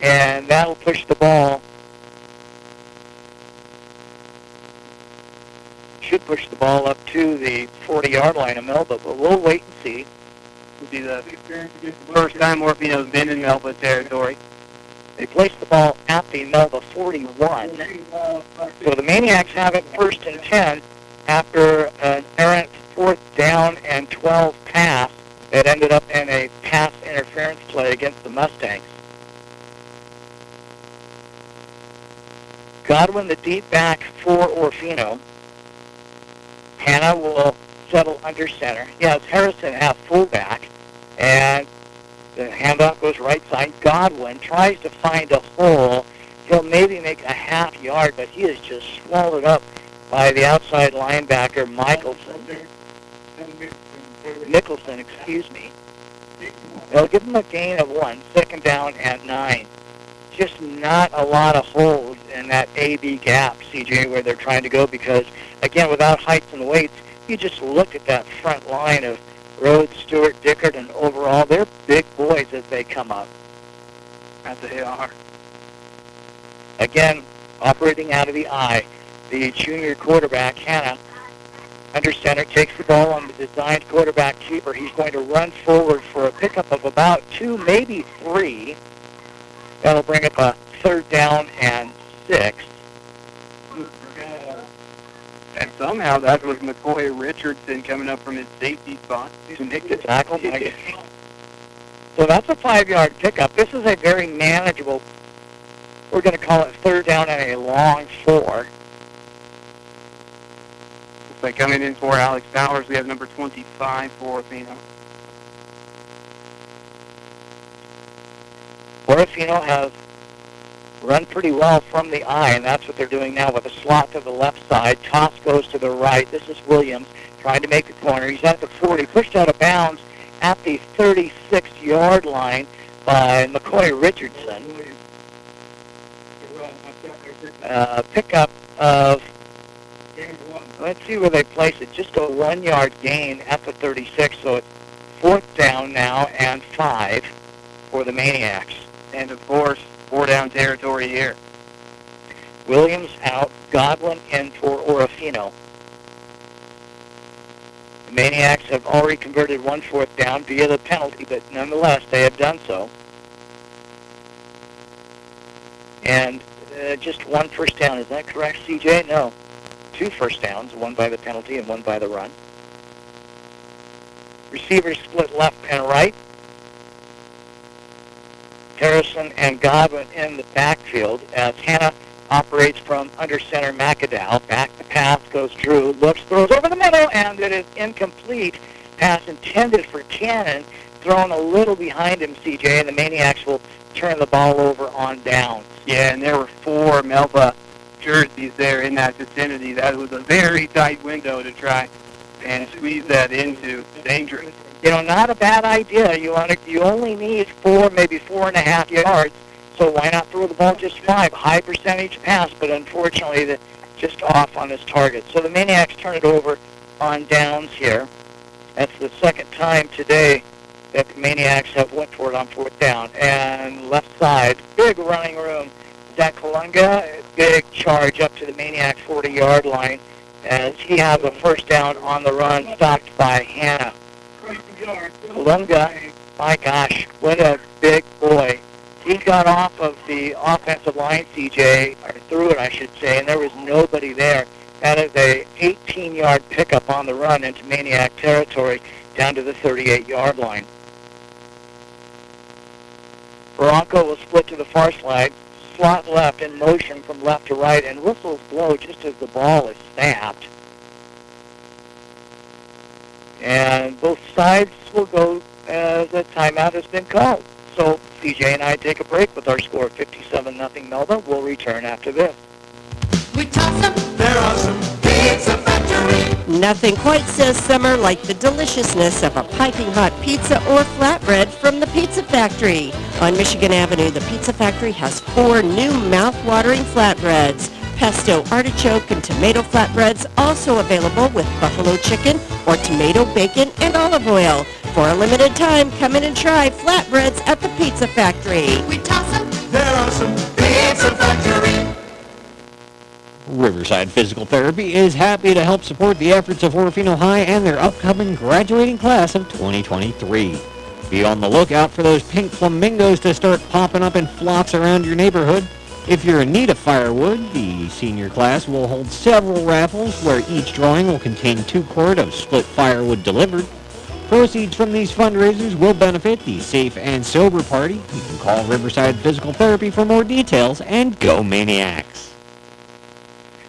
and that'll push the ball. Should push the ball up to the 40-yard line of Melba, but we'll wait and see. Will be the first time Orofino's been in Melba territory. They placed the ball at the Melba 41. So the Maniacs have it 1st and 10 after an errant 4th down and 12 pass that ended up in a pass interference play against the Mustangs. Godwin, the deep back for Orofino. Hanna will settle under center. Yes, Harrison at fullback, and the handoff goes right side. Godwin tries to find a hole. He'll maybe make a half yard, but he is just swallowed up by the outside linebacker, Nicholson, excuse me. They'll give him a gain of 1, 2nd down and 9. Just not a lot of holes in that A-B gap, CJ, where they're trying to go, because, again, without heights and weights, you just look at that front line of Rhodes, Stewart, Dickert, and overall, they're big boys as they come up. As they are. Again, operating out of the eye, the junior quarterback, Hanna, under center, takes the ball on the designed quarterback keeper. He's going to run forward for a pickup of about 2, maybe 3. That'll bring up a 3rd down and 6. And somehow that was McCoy Richardson coming up from his safety spot to make the tackle. So that's a 5-yard pickup. This is a very manageable, we're going to call it 3rd down and a long 4. Looks like coming in for Alex Bowers, we have number 25 for Orofino. Orofino has run pretty well from the eye, and that's what they're doing now with a slot to the left side. Toss goes to the right. This is Williams trying to make the corner. He's at the 40, pushed out of bounds at the 36-yard line by McCoy Richardson. Pickup of Let's see where they place it. Just a 1-yard gain at the 36, so it's 4th down now and 5 for the Maniacs. And, of course, 4-down territory here. Williams out, Godwin in for Orofino. The Maniacs have already converted 1 4th down via the penalty, but nonetheless, they have done so. And just 1 first down. Is that correct, CJ? No. 2 first downs, 1 by the penalty and 1 by the run. Receivers split left and right. Harrison and Godwin in the backfield as Hannah operates from under center McAdow. Back the pass goes Drew, looks, throws over the middle, and it is incomplete. Pass intended for Cannon, thrown a little behind him, CJ, and the Maniacs will turn the ball over on downs. Yeah, and there were 4 Melba jerseys there in that vicinity. That was a very tight window to try and squeeze that into. Dangerous. You know, not a bad idea. You only need 4, maybe 4.5 yards. So why not throw the ball just 5? High percentage pass, but unfortunately just off on his target. So the Maniacs turn it over on downs here. That's the second time today that the Maniacs have went for it on 4th down. And left side, big running room. Zach Kalunga, big charge up to the Maniacs 40-yard line as he has a first down on the run, stopped by Hannah. Kalunga, my gosh, what a big boy. He got off of the offensive line, CJ, or through it, I should say, and there was nobody there. That is a 18-yard pickup on the run into Maniac territory down to the 38-yard line. Bronco will split to the far side, slot left in motion from left to right, and whistles blow just as the ball is snapped. And both sides will go as a timeout has been called. So CJ and I take a break with our score 57-0 Melba. We'll return after this. We toss them, they're awesome. Pizza Factory. Nothing quite says summer like the deliciousness of a piping hot pizza or flatbread from the Pizza Factory. On Michigan Avenue, the Pizza Factory has 4 new mouth-watering flatbreads. Pesto, artichoke, and tomato flatbreads also available with buffalo chicken or tomato, bacon, and olive oil. For a limited time, come in and try flatbreads at the Pizza Factory. We toss them, they're awesome. Pizza Factory. Riverside Physical Therapy is happy to help support the efforts of Orofino High and their upcoming graduating class of 2023. Be on the lookout for those pink flamingos to start popping up in flocks around your neighborhood. If you're in need of firewood, the senior class will hold several raffles where each drawing will contain 2 quart of split firewood delivered. Proceeds from these fundraisers will benefit the Safe and Sober Party. You can call Riverside Physical Therapy for more details, and go Maniacs.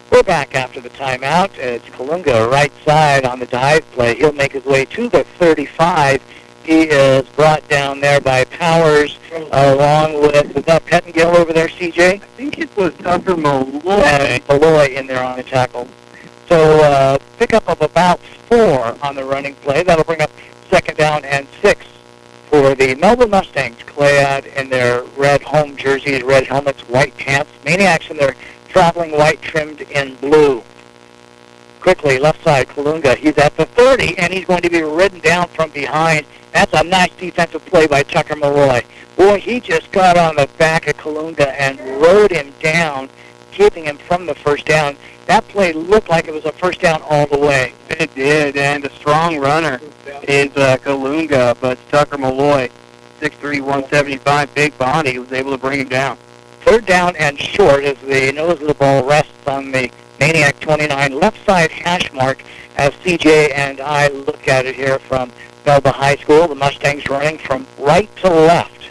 We're back after the timeout. It's Kalunga right side on the dive play. He'll make his way to the 35. He is brought down there by Powers along with, is that Pettingill over there, CJ? I think it was Tucker Malloy. And Malloy in there on the tackle. So pickup of about 4 on the running play. That'll bring up 2nd down and 6 for the Melba Mustangs, clad in their red home jerseys, red helmets, white pants. Maniacs in their traveling white trimmed in blue. Quickly, left side, Kalunga. He's at the 30, and he's going to be ridden down from behind. That's a nice defensive play by Tucker Malloy. Boy, he just got on the back of Kalunga and rode him down, keeping him from the first down. That play looked like it was a first down all the way. It did, and a strong runner is Kalunga, but Tucker Malloy, 6'3", 175, big body, was able to bring him down. 3rd down and short as the nose of the ball rests on the Maniac 29 left side hash mark as CJ and I look at it here from Melba High School. The Mustangs running from right to left.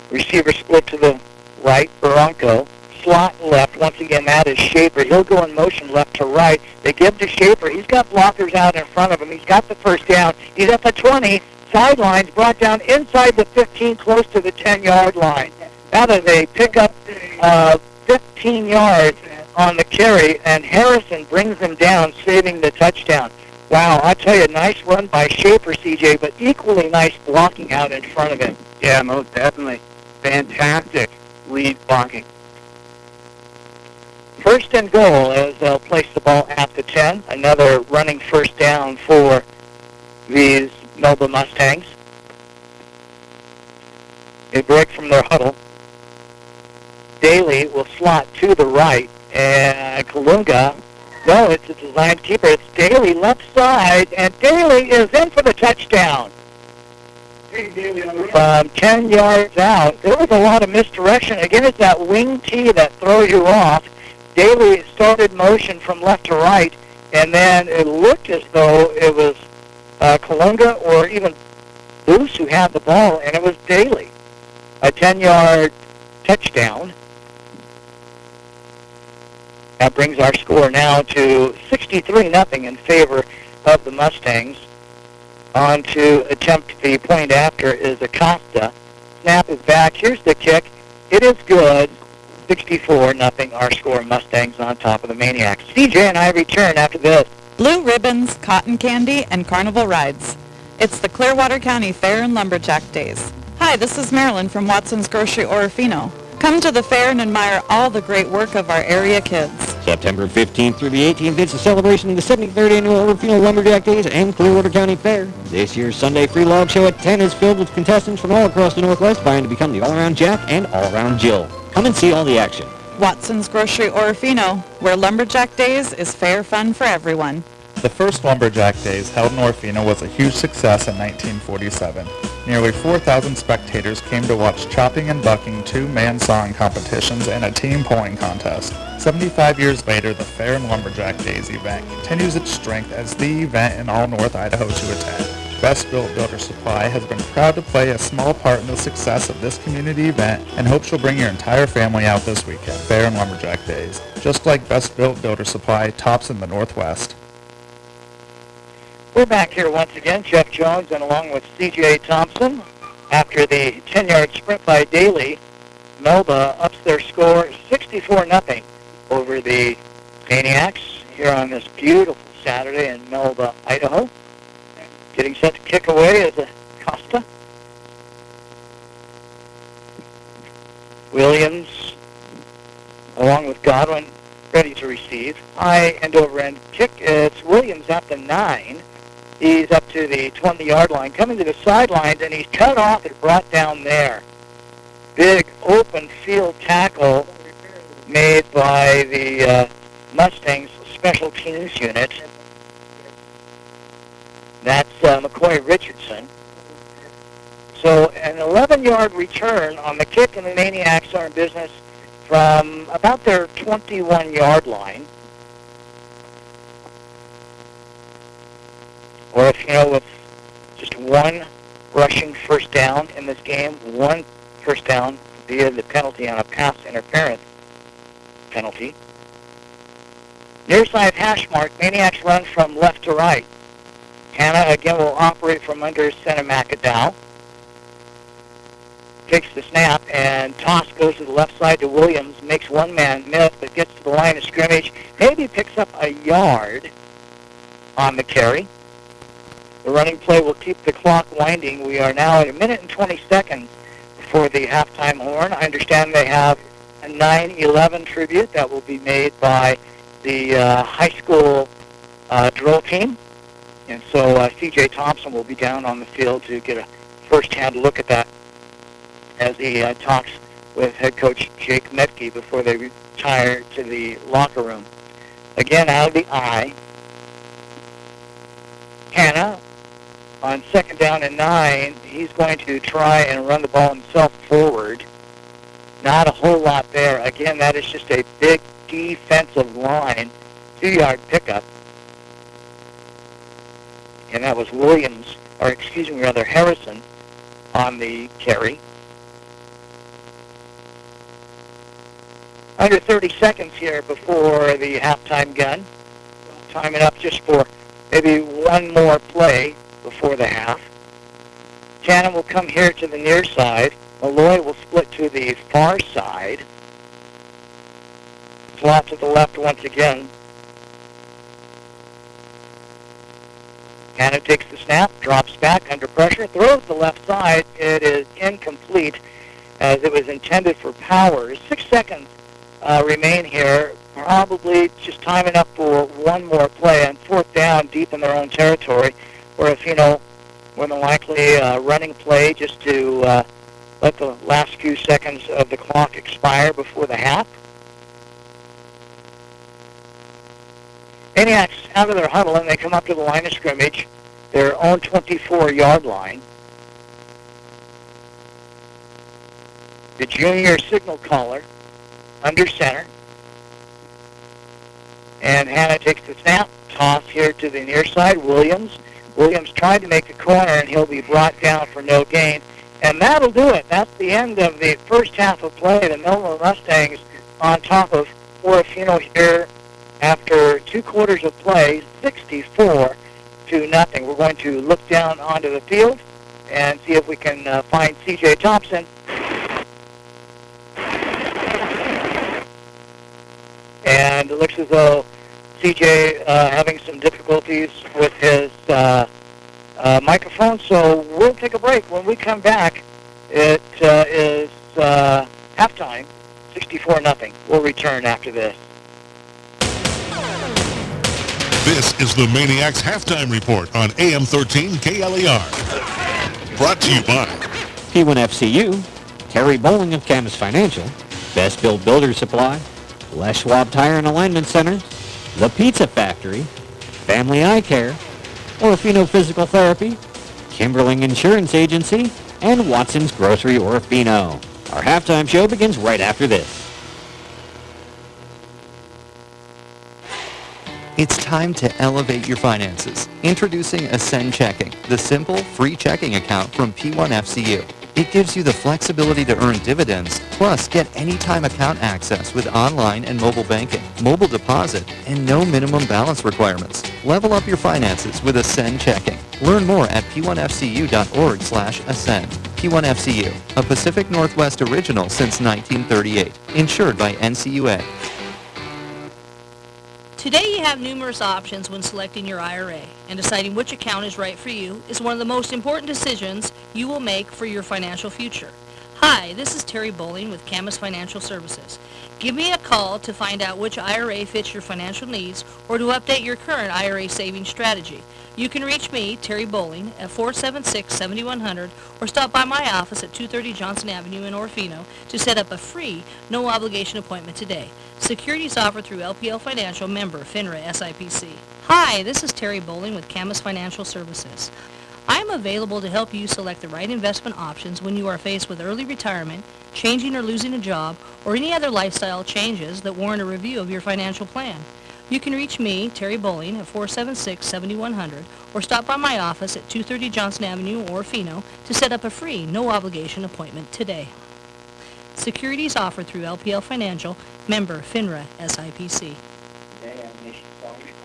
Receiver split to the right, Bronco. Slot left. Once again, that is Schaefer. He'll go in motion left to right. They give to Schaefer. He's got blockers out in front of him. He's got the first down. He's at the 20. Sidelines brought down inside the 15, close to the 10-yard line. That is a pickup of 15 yards on the carry, and Harrison brings him down, saving the touchdown. Wow, I tell you, nice run by Schaefer, CJ, but equally nice blocking out in front of him. Yeah, most definitely. Fantastic lead blocking. First and goal as they'll place the ball at the 10. Another running first down for these Melba Mustangs. A break from their huddle. Daly will slot to the right, and Kalunga, no, it's a designed keeper. It's Daly left side, and Daly is in for the touchdown. From 10 yards out, there was a lot of misdirection. Again, it's that wing tee that throws you off. Daly started motion from left to right, and then it looked as though it was Kalunga or even Luce who had the ball, and it was Daly. A 10-yard touchdown. That brings our score now to 63-0 in favor of the Mustangs. On to attempt the point after is Acosta. Snap is back. Here's the kick. It is good. 64-0 our score. Mustangs on top of the Maniacs. CJ and I return after this. Blue ribbons, cotton candy, and carnival rides. It's the Clearwater County Fair and Lumberjack Days. Hi, this is Marilyn from Watson's Grocery Orofino. Come to the fair and admire all the great work of our area kids. September 15th through the 18th, it's a celebration of the 73rd Annual Orofino Lumberjack Days and Clearwater County Fair. This year's Sunday Free Log Show at 10 is filled with contestants from all across the Northwest vying to become the all-around Jack and all-around Jill. Come and see all the action. Watson's Grocery Orofino, where Lumberjack Days is fair fun for everyone. The first Lumberjack Days held in Orofino was a huge success in 1947. Nearly 4,000 spectators came to watch chopping and bucking, two-man sawing competitions, and a team pulling contest. 75 years later, the Fair and Lumberjack Days event continues its strength as the event in all North Idaho to attend. Best Built Builder Supply has been proud to play a small part in the success of this community event and hopes you'll bring your entire family out this weekend. Fair and Lumberjack Days. Just like Best Built Builder Supply, tops in the Northwest. We're back here once again, Jeff Jones and along with C.J. Thompson. After the 10-yard sprint by Daly, Melba ups their score 64-0 over the Maniacs here on this beautiful Saturday in Melba, Idaho. Getting set to kick away is Acosta. Williams, along with Godwin, ready to receive. High end over end kick. It's Williams at the 9. He's up to the 20-yard line, coming to the sidelines, and he's cut off and brought down there. Big open field tackle made by the Mustangs special teams unit. That's McCoy Richardson. So an 11-yard return on the kick, and the Maniacs are in business from about their 21-yard line. Or if you know, with just one rushing first down in this game, one first down via the penalty on a pass interference penalty. Near side hash mark, Maniacs run from left to right. Hannah again will operate from under center McAdow. Takes the snap, and toss goes to the left side to Williams, makes one man miss, but gets to the line of scrimmage, maybe picks up a yard on the carry. The running play will keep the clock winding. We are now at 1 minute and 20 seconds before the halftime horn. I understand they have a 9/11 tribute that will be made by the high school drill team. And so C.J. Thompson will be down on the field to get a first-hand look at that as he talks with head coach Jake Metke before they retire to the locker room. Again, out of the eye. Hannah, on second down and 9, he's going to try and run the ball himself forward. Not a whole lot there. Again, that is just a big defensive line, 2-yard pickup. And that was Harrison on the carry. Under 30 seconds here before the halftime gun. Timing up just for maybe one more play before the half. Cannon will come here to the near side. Malloy will split to the far side. Slot to the left once again. Cannon takes the snap, drops back under pressure, throws the left side. It is incomplete as it was intended for Powers. 6 seconds remain here. probably just timing up for one more play and fourth down deep in their own territory. Orofino, more than likely running play just to let the last few seconds of the clock expire before the half. Maniacs out of their huddle, and they come up to the line of scrimmage, their own 24-yard line. The junior signal caller under center. And Hannah takes the snap, toss here to the near side. Williams tried to make the corner, and he'll be brought down for no gain. And that'll do it. That's the end of the first half of play. The Melba Mustangs on top of Orofino here after 2 quarters of play, 64-0. We're going to look down onto the field and see if we can find C.J. Thompson. And it looks as though C.J. having some difficulties with his microphone, so we'll take a break. When we come back, it is halftime, 64-0. We'll return after this. This is the Maniacs Halftime Report on AM 13 KLER. Brought to you by P1FCU, Terry Bowling of Camas Financial, Best Built Builder Supply, Les Schwab Tire and Alignment Center, The Pizza Factory, Family Eye Care, Orofino Physical Therapy, Kimberling Insurance Agency, and Watson's Grocery Orofino. Our halftime show begins right after this. It's time to elevate your finances. Introducing Ascend Checking, the simple, free checking account from P1FCU. It gives you the flexibility to earn dividends, plus get anytime account access with online and mobile banking, mobile deposit, and no minimum balance requirements. Level up your finances with Ascend Checking. Learn more at p1fcu.org/ascend. P1FCU, a Pacific Northwest original since 1938. Insured by NCUA. Today you have numerous options when selecting your IRA, and deciding which account is right for you is one of the most important decisions you will make for your financial future. Hi, this is Terry Bowling with Camas Financial Services. Give me a call to find out which IRA fits your financial needs or to update your current IRA savings strategy. You can reach me, Terry Bowling, at 476-7100 or stop by my office at 230 Johnson Avenue in Orofino to set up a free, no-obligation appointment today. Securities offered through LPL Financial, member FINRA SIPC. Hi, this is Terry Bowling with Camas Financial Services. I am available to help you select the right investment options when you are faced with early retirement, changing or losing a job, or any other lifestyle changes that warrant a review of your financial plan. You can reach me, Terry Bowling, at 476-7100 or stop by my office at 230 Johnson Avenue, Orofino, to set up a free, no-obligation appointment today. Securities offered through LPL Financial, member FINRA SIPC.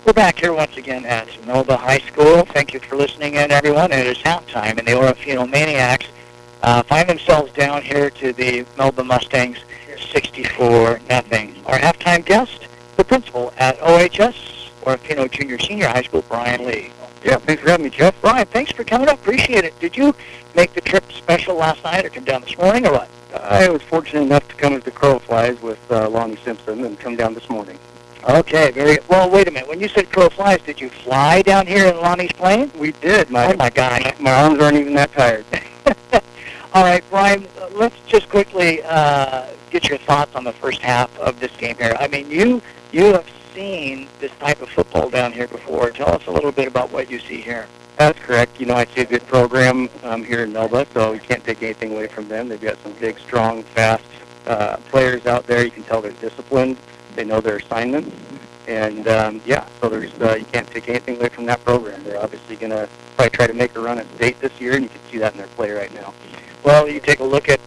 We're back here once again at Melba High School. Thank you for listening in, everyone. It is halftime, and the Orofino Maniacs find themselves down here to the Melba Mustangs, 64-0. Our halftime guest, the principal at OHS, Orofino Junior Senior High School, Brian Lee. Yeah, thanks for having me, Jeff. Brian, thanks for coming up. Appreciate it. Did you make the trip special last night or come down this morning or what? I was fortunate enough to come as the crow flies with Lonnie Simpson and come down this morning. Okay, very well. Wait a minute. When you said crow flies, did you fly down here in Lonnie's plane? We did. Oh my gosh, my arms aren't even that tired. All right, Brian. Let's just quickly get your thoughts on the first half of this game here. I mean, you have seen this type of football down here before. Tell us a little bit about what you see here. That's correct. You know, I see a good program here in Melba, so you can't take anything away from them. They've got some big, strong, fast players out there. You can tell they're disciplined. They know their assignments. And, so there's you can't take anything away from that program. They're obviously going to probably try to make a run at state this year, and you can see that in their play right now. Well, you take a look at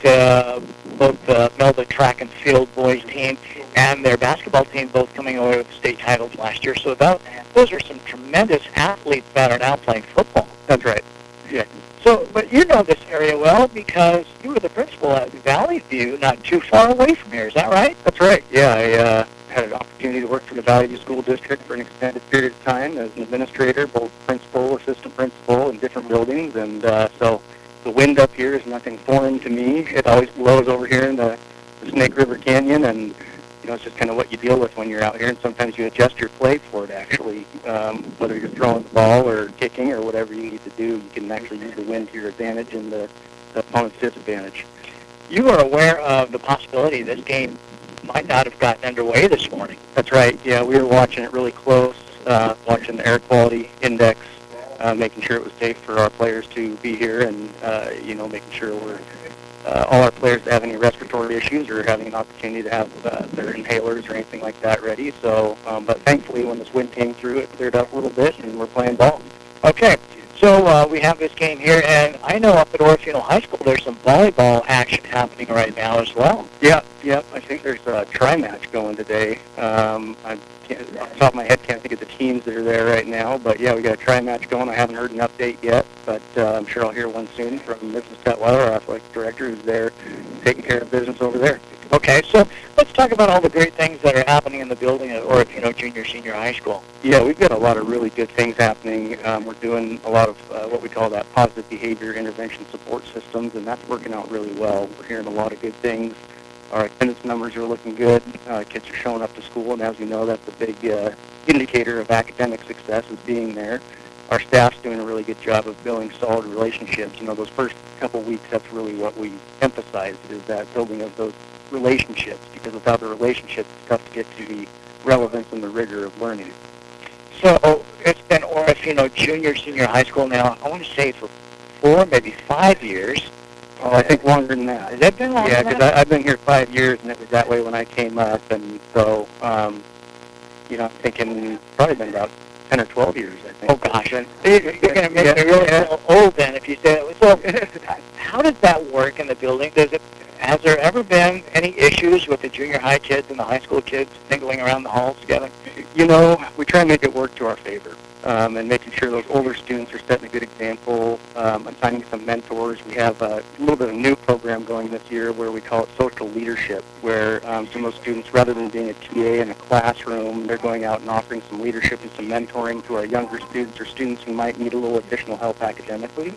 both the Melba track and field boys team and their basketball team, both coming away with state titles last year. So those are some tremendous athletes that are now playing football. That's right. Yeah. So, but you know this area well because you were the principal at Valley View, not too far away from here. Is that right? That's right. Yeah, I had an opportunity to work for the Valley View School District for an extended period of time as an administrator, both principal, assistant principal, in different buildings, and so the wind up here is nothing foreign to me. It always blows over here in the Snake River Canyon, and it's just kind of what you deal with when you're out here, and sometimes you adjust your play for it, actually. Whether you're throwing the ball or kicking or whatever you need to do, you can actually use the wind to your advantage and the opponent's disadvantage. You were aware of the possibility this game might not have gotten underway this morning. That's right. Yeah, we were watching it really close, watching the air quality index, making sure it was safe for our players to be here, and making sure all our players that have any respiratory issues or having an opportunity to have their inhalers or anything like that ready. So, but thankfully, when this wind came through, it cleared up a little bit, and we're playing ball. Okay. So we have this game here, and I know up at Orofino High School there's some volleyball action happening right now as well. Yep. I think there's a tri-match going today. I can't, off the top of my head, can't think of the teams that are there right now. But yeah, we got a tri-match going. I haven't heard an update yet, but I'm sure I'll hear one soon from Mrs. Tetweiler, our athletic director, who's there taking care of business over there. Okay, so let's talk about all the great things that are happening in the building at Orofino Junior Senior High School. Yeah, we've got a lot of really good things happening. We're doing a lot of what we call that positive behavior intervention support systems, and that's working out really well. We're hearing a lot of good things. Our attendance numbers are looking good. Kids are showing up to school, and as we know, that's a big indicator of academic success is being there. Our staff's doing a really good job of building solid relationships. Those first couple weeks, that's really what we emphasize, is that building of those relationships, because without the relationships, it's tough to get to the relevance and the rigor of learning. So it's been Orofino Junior Senior High School now, I want to say for 4, maybe 5 years. Oh, I think longer than that. Has that been longer than that? Yeah, because I've been here 5 years, and it was that way when I came up, and so, I'm thinking probably been about 10 or 12 years, I think. Oh, gosh. And you're going to make me really feel old then if you say it. So how does that work in the building? Has there ever been any issues with the junior high kids and the high school kids mingling around the halls together? We try and make it work to our favor, and making sure those older students are setting a good example, assigning some mentors. We have a little bit of a new program going this year where we call it social leadership, where some of those students, rather than being a TA in a classroom, they're going out and offering some leadership and some mentoring to our younger students or students who might need a little additional help academically.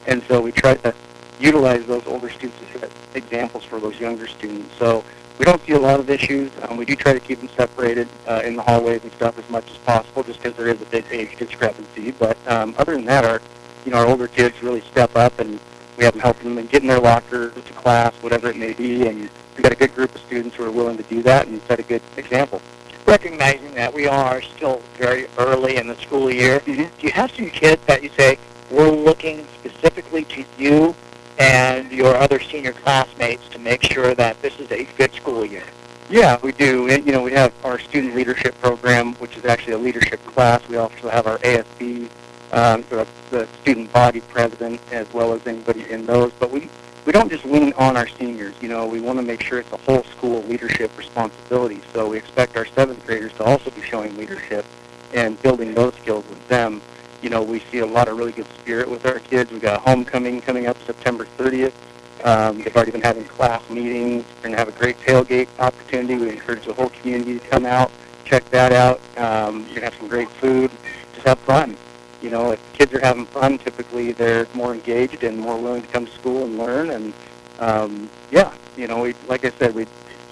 And so we try to utilize those older students to set examples for those younger students. So we don't see a lot of issues. We do try to keep them separated in the hallways and stuff as much as possible, just because there is a big age discrepancy. But other than that, our older kids really step up, and we have them helping them and get in their locker to class, whatever it may be. And we've got a good group of students who are willing to do that and set a good example. Recognizing that we are still very early in the school year, do you have some kids that you say, we're looking specifically to you and your other senior classmates to make sure that this is a good school year? Yeah, we do. And, we have our student leadership program, which is actually a leadership class. We also have our ASB, so the student body president, as well as anybody in those. But we don't just lean on our seniors. We want to make sure it's a whole school leadership responsibility. So we expect our 7th graders to also be showing leadership and building those skills with them. We see a lot of really good spirit with our kids. We've got a homecoming coming up September 30th. They've already been having class meetings. We're going to have a great tailgate opportunity. We encourage the whole community to come out, check that out. You're going to have some great food. Just have fun. If kids are having fun, typically they're more engaged and more willing to come to school and learn. And, like I said, we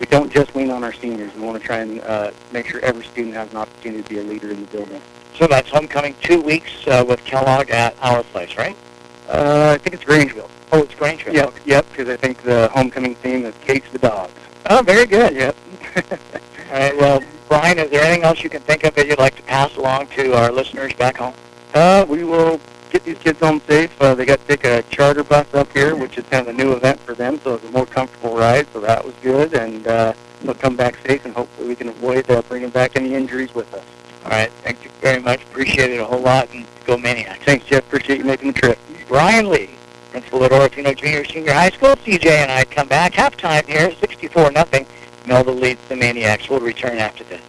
don't just lean on our seniors. We want to try and make sure every student has an opportunity to be a leader in the building. So that's homecoming 2 weeks with Kellogg at our place, right? I think it's Grangeville. Oh, it's Grangeville. Yep, because I think the homecoming theme is Kate's the Dogs. Oh, very good. Yep. All right, well, Brian, is there anything else you can think of that you'd like to pass along to our listeners back home? We will get these kids home safe. They got to take a charter bus up here, which is kind of a new event for them, so it's a more comfortable ride, so that was good. And they'll come back safe, and hopefully we can avoid bringing back any injuries with us. All right, thank you very much. Appreciate it a whole lot, and go Maniacs. Thanks, Jeff. Appreciate you making the trip. Brian Lee, principal at Orofino Junior Senior High School. CJ and I come back. Halftime here, 64-0. Melba leads the Maniacs. We'll return after this.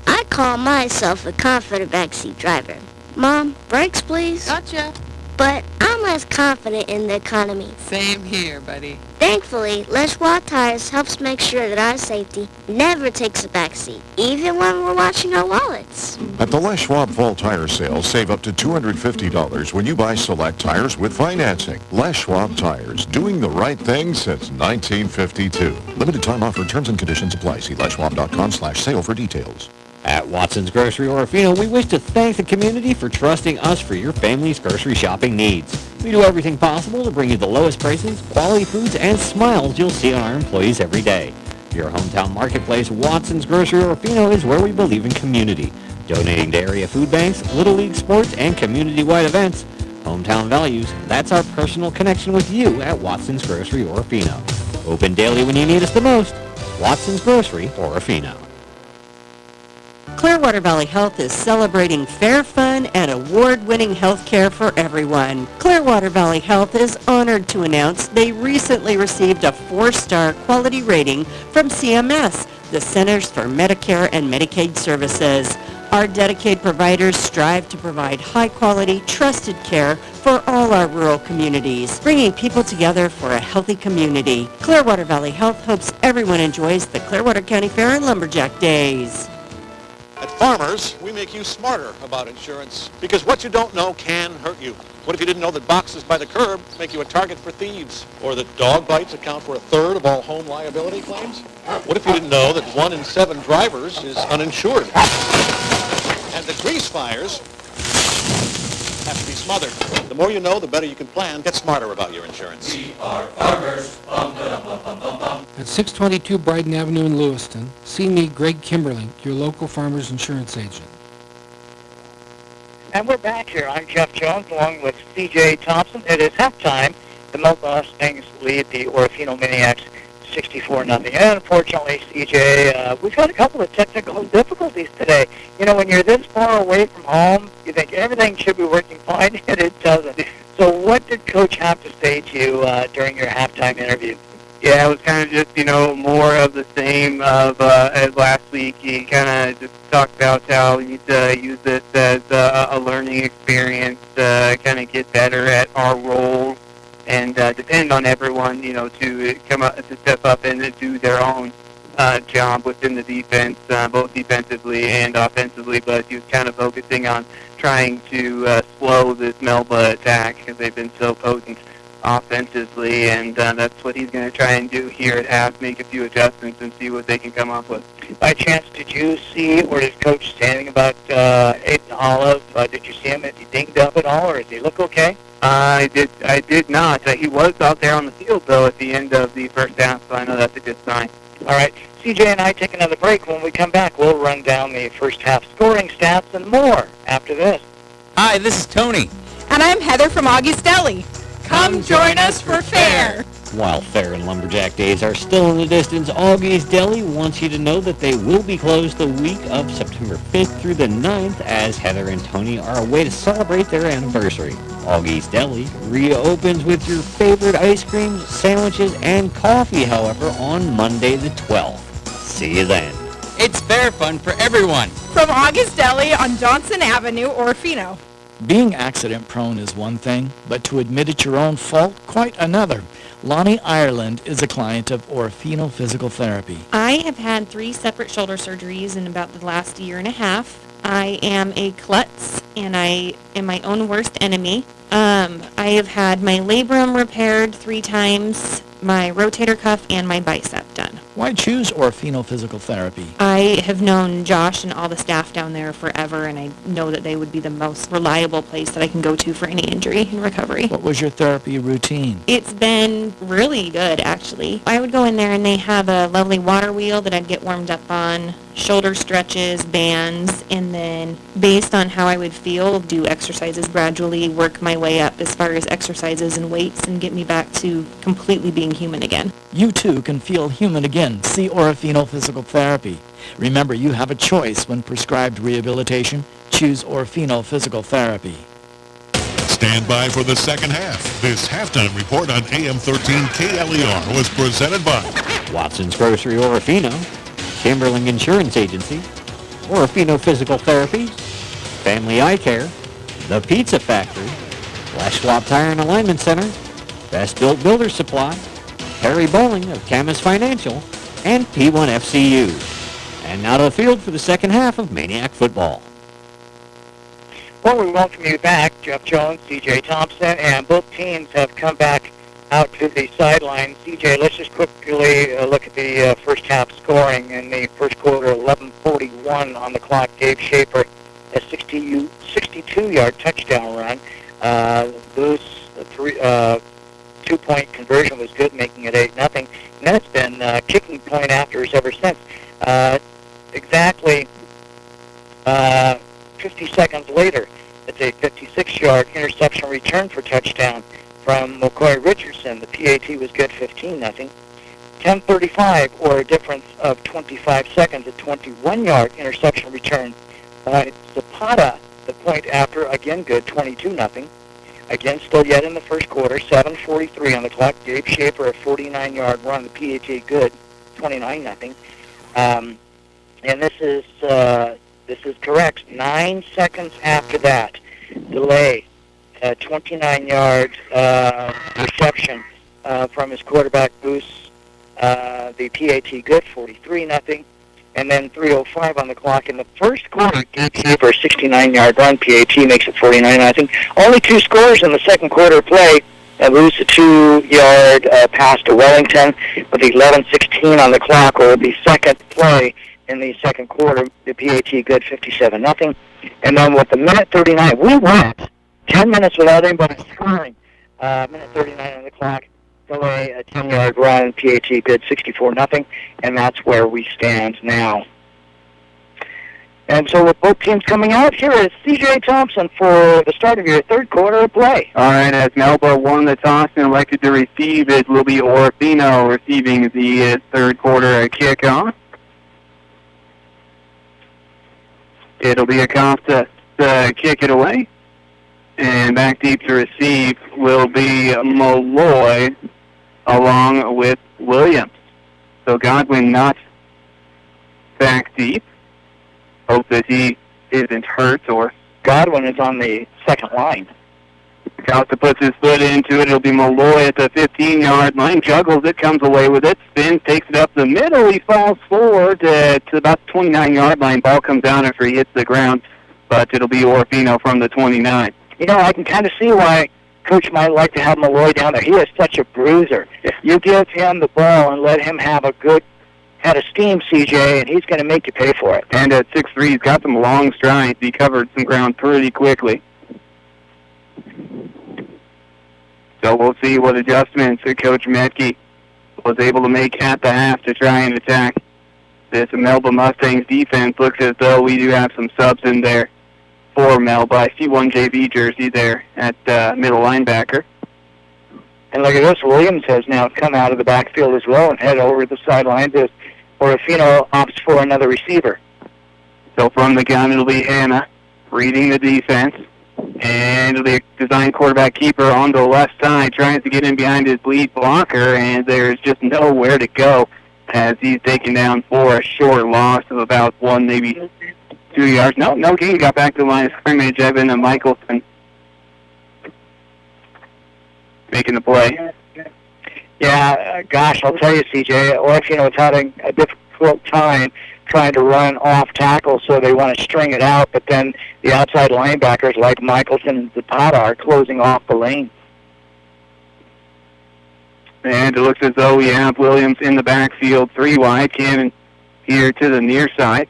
I call myself a confident backseat driver. Mom, brakes, please. Gotcha. But I'm less confident in the economy. Same here, buddy. Thankfully, Les Schwab tires helps make sure that our safety never takes a backseat, even when we're watching our wallet. wallets. At the Les Schwab Fall Tire Sale, save up to $250 when you buy select tires with financing. Les Schwab Tires, doing the right thing since 1952. Limited time offer, terms and conditions apply. See leschwab.com/sale for details. At Watson's Grocery Orofino, we wish to thank the community for trusting us for your family's grocery shopping needs. We do everything possible to bring you the lowest prices, quality foods, and smiles you'll see on our employees every day. Your hometown marketplace, Watson's Grocery Orofino, is where we believe in community. Donating to area food banks, Little League sports, and community-wide events. Hometown values, that's our personal connection with you at Watson's Grocery Orofino. Open daily when you need us the most. Watson's Grocery Orofino. Clearwater Valley Health is celebrating fair, fun, and award-winning health care for everyone. Clearwater Valley Health is honored to announce they recently received a 4-star quality rating from CMS, the Centers for Medicare and Medicaid Services. Our dedicated providers strive to provide high-quality, trusted care for all our rural communities, bringing people together for a healthy community. Clearwater Valley Health hopes everyone enjoys the Clearwater County Fair and Lumberjack Days. At Farmers, we make you smarter about insurance because what you don't know can hurt you. What if you didn't know that boxes by the curb make you a target for thieves? Or that dog bites account for 1/3 of all home liability claims? What if you didn't know that 1 in 7 drivers is uninsured? And that grease fires have to be smothered. The more you know, the better you can plan. Get smarter about your insurance. We are Farmers. At 622 Bryden Avenue in Lewiston, see me, Greg Kimberling, your local farmer's insurance agent. And we're back here. I'm Jeff Jones along with CJ Thompson. It is halftime. The Melba Mustangs lead the Orofino Maniacs 64-0. And unfortunately, CJ, we've had a couple of technical difficulties today. You know, when you're this far away from home, you think everything should be working fine, and it doesn't. So what did Coach have to say to you during your halftime interview? Yeah, it was kind of just, more of the same of as last week. He kind of just talked about how we need to use this as a learning experience to kind of get better at our roles and depend on everyone, to come up, to step up and do their own job within the defense, both defensively and offensively. But he was kind of focusing on trying to slow this Melba attack because they've been so potent offensively, and that's what he's going to try and do here at half, make a few adjustments and see what they can come up with. By chance, did you see, or did Coach say anything about Aiden Olive? Did you see him? Is he dinged up at all, or does he look okay? I did not. He was out there on the field, though, at the end of the first half, so I know that's a good sign. All right. CJ and I take another break. When we come back, we'll run down the first half scoring stats and more after this. Hi, this is Tony. And I'm Heather from Augie's Deli. Come join us for fair. While Fair and Lumberjack Days are still in the distance, Augie's Deli wants you to know that they will be closed the week of September 5th through the 9th as Heather and Tony are away to celebrate their anniversary. Augie's Deli reopens with your favorite ice creams, sandwiches, and coffee, however, on Monday the 12th. See you then. It's fair fun for everyone. From Augie's Deli on Johnson Avenue, Orofino. Being accident-prone is one thing, but to admit it's your own fault, quite another. Lonnie Ireland is a client of Orofino Physical Therapy. I have had 3 separate shoulder surgeries in about the last year and a half. I am a klutz, and I am my own worst enemy. I have had my labrum repaired 3 times, my rotator cuff, and my bicep done. Why choose Orofino Physical Therapy? I have known Josh and all the staff down there forever, and I know that they would be the most reliable place that I can go to for any injury and recovery. What was your therapy routine? It's been really good, actually. I would go in there, and they have a lovely water wheel that I'd get warmed up on, shoulder stretches, bands, and then based on how I would feel, do exercises gradually, work my way up as far as exercises and weights, and get me back to completely being human again. You too can feel human again. See Orofino Physical Therapy. Remember, you have a choice when prescribed rehabilitation. Choose Orofino Physical Therapy. Stand by for the second half. This halftime report on AM 13 KLER was presented by Watson's Grocery Orofino, Kimberling Insurance Agency, Orofino Physical Therapy, Family Eye Care, The Pizza Factory, Les Schwab Tire and Alignment Center, Best Built Builders Supply, Harry Bowling of Camas Financial, and P1FCU. And now to the field for the second half of Maniac Football. Well, we welcome you back, Jeff Jones, C.J. Thompson, and both teams have come back out to the sideline. C.J., let's just quickly look at the first half scoring. In the first quarter, 11:41 on the clock. Gabe Schaefer, a 62-yard touchdown run. Those two-point conversion was good, making it 8-0. And then it's been kicking point afters ever since. Exactly 50 seconds later, it's a 56-yard interception return for touchdown from McCoy Richardson. The PAT was good, 15-0. 10:35, or a difference of 25 seconds, a 21-yard interception return by Zapata. The point after, again good, 22-0. Again, still yet in the first quarter, 7:43 on the clock. Gabe Schaefer, a 49-yard run. The PAT good, 29-0. And this is correct. 9 seconds after that, delay, 29-yard reception from his quarterback Goose. The PAT good, 43-0. And then 3:05 on the clock in the first quarter. Gabe Schaefer, 69-yard run. PAT makes it 49-0. Only 2 scores in the second quarter play. Lose a 2-yard pass to Wellington with 11:16 on the clock, or the second play in the second quarter. The PAT good, 57-0. And then with the minute 39, we went 10 minutes without anybody scoring. Minute 39 on the clock. Delay, a 10-yard run. PAT good, 64-0. And that's where we stand now. And so with both teams coming out, here is C.J. Thompson for the start of your third quarter of play. All right, as Melba won the toss and elected to receive, it will be Orofino receiving the third quarter kickoff. It'll be a cough to kick it away. And back deep to receive will be Malloy along with Williams. So Godwin not back deep. Hope that he isn't hurt, or Godwin is on the second line. Costa puts his foot into it. It'll be Malloy at the 15-yard line. Juggles it, comes away with it, spins, takes it up the middle. He falls forward to about the 29-yard line. Ball comes down after he hits the ground, but it'll be Orofino from the 29. You know, I can kind of see why Coach might like to have Malloy down there. He is such a bruiser. You give him the ball and let him have a good head of steam, CJ, and he's going to make you pay for it. And at 6'3", he's got some long strides. He covered some ground pretty quickly. So we'll see what adjustments Coach Metke was able to make at the half to try and attack this Melba Mustangs defense. Looks as though we do have some subs in there for Melba. I see one JV jersey there at middle linebacker. And look at this, Williams has now come out of the backfield as well and head over the sideline as Orofino opts for another receiver. So from the gun, it'll be Hannah reading the defense. And it'll be a design quarterback keeper on the left side, trying to get in behind his lead blocker, and there's just nowhere to go as he's taken down for a short loss of about 1, maybe 2 yards. No gain. Got back to the line of scrimmage. Evan and Michelson making the play. Yeah, gosh, I'll tell you, CJ, Orofino was having a difficult time trying to run off tackle, so they want to string it out, but then the outside linebackers like Michelson and Zapata are closing off the lane. And it looks as though we have Williams in the backfield, 3 wide, Cannon here to the near side.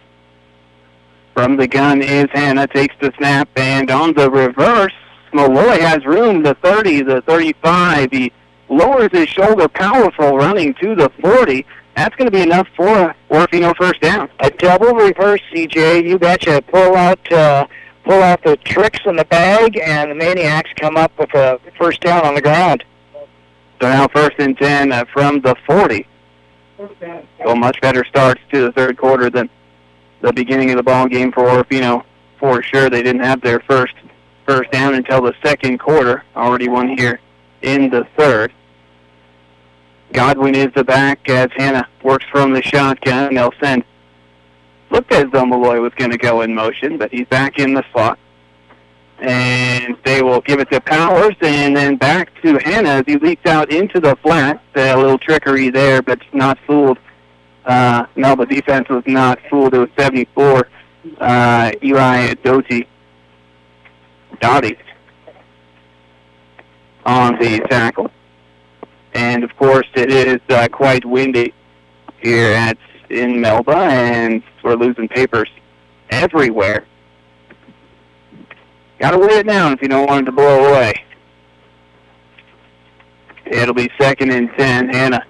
From the gun is Hannah, takes the snap, and on the reverse, Malloy has room, the 30, the 35. He lowers his shoulder, powerful, running to the 40. That's going to be enough for Orofino first down. A double reverse, CJ. You betcha. Pull out the tricks in the bag, and the Maniacs come up with a first down on the ground. So now 1st and 10 from the 40. So much better starts to the third quarter than the beginning of the ball game for Orofino. For sure, they didn't have their first down until the second quarter. Already one here in the third. Godwin is the back as Hannah works from the shotgun. They'll send. Looked as though Malloy was going to go in motion, but he's back in the slot. And they will give it to Powers, and then back to Hannah as he leaks out into the flat. A little trickery there, but not fooled Melba defense was not fooled. It was 74. Eli Dottie on the tackle. And, of course, it is quite windy here in Melba, and we're losing papers everywhere. Got to weigh it down if you don't want it to blow away. It'll be 2nd and 10. Hannah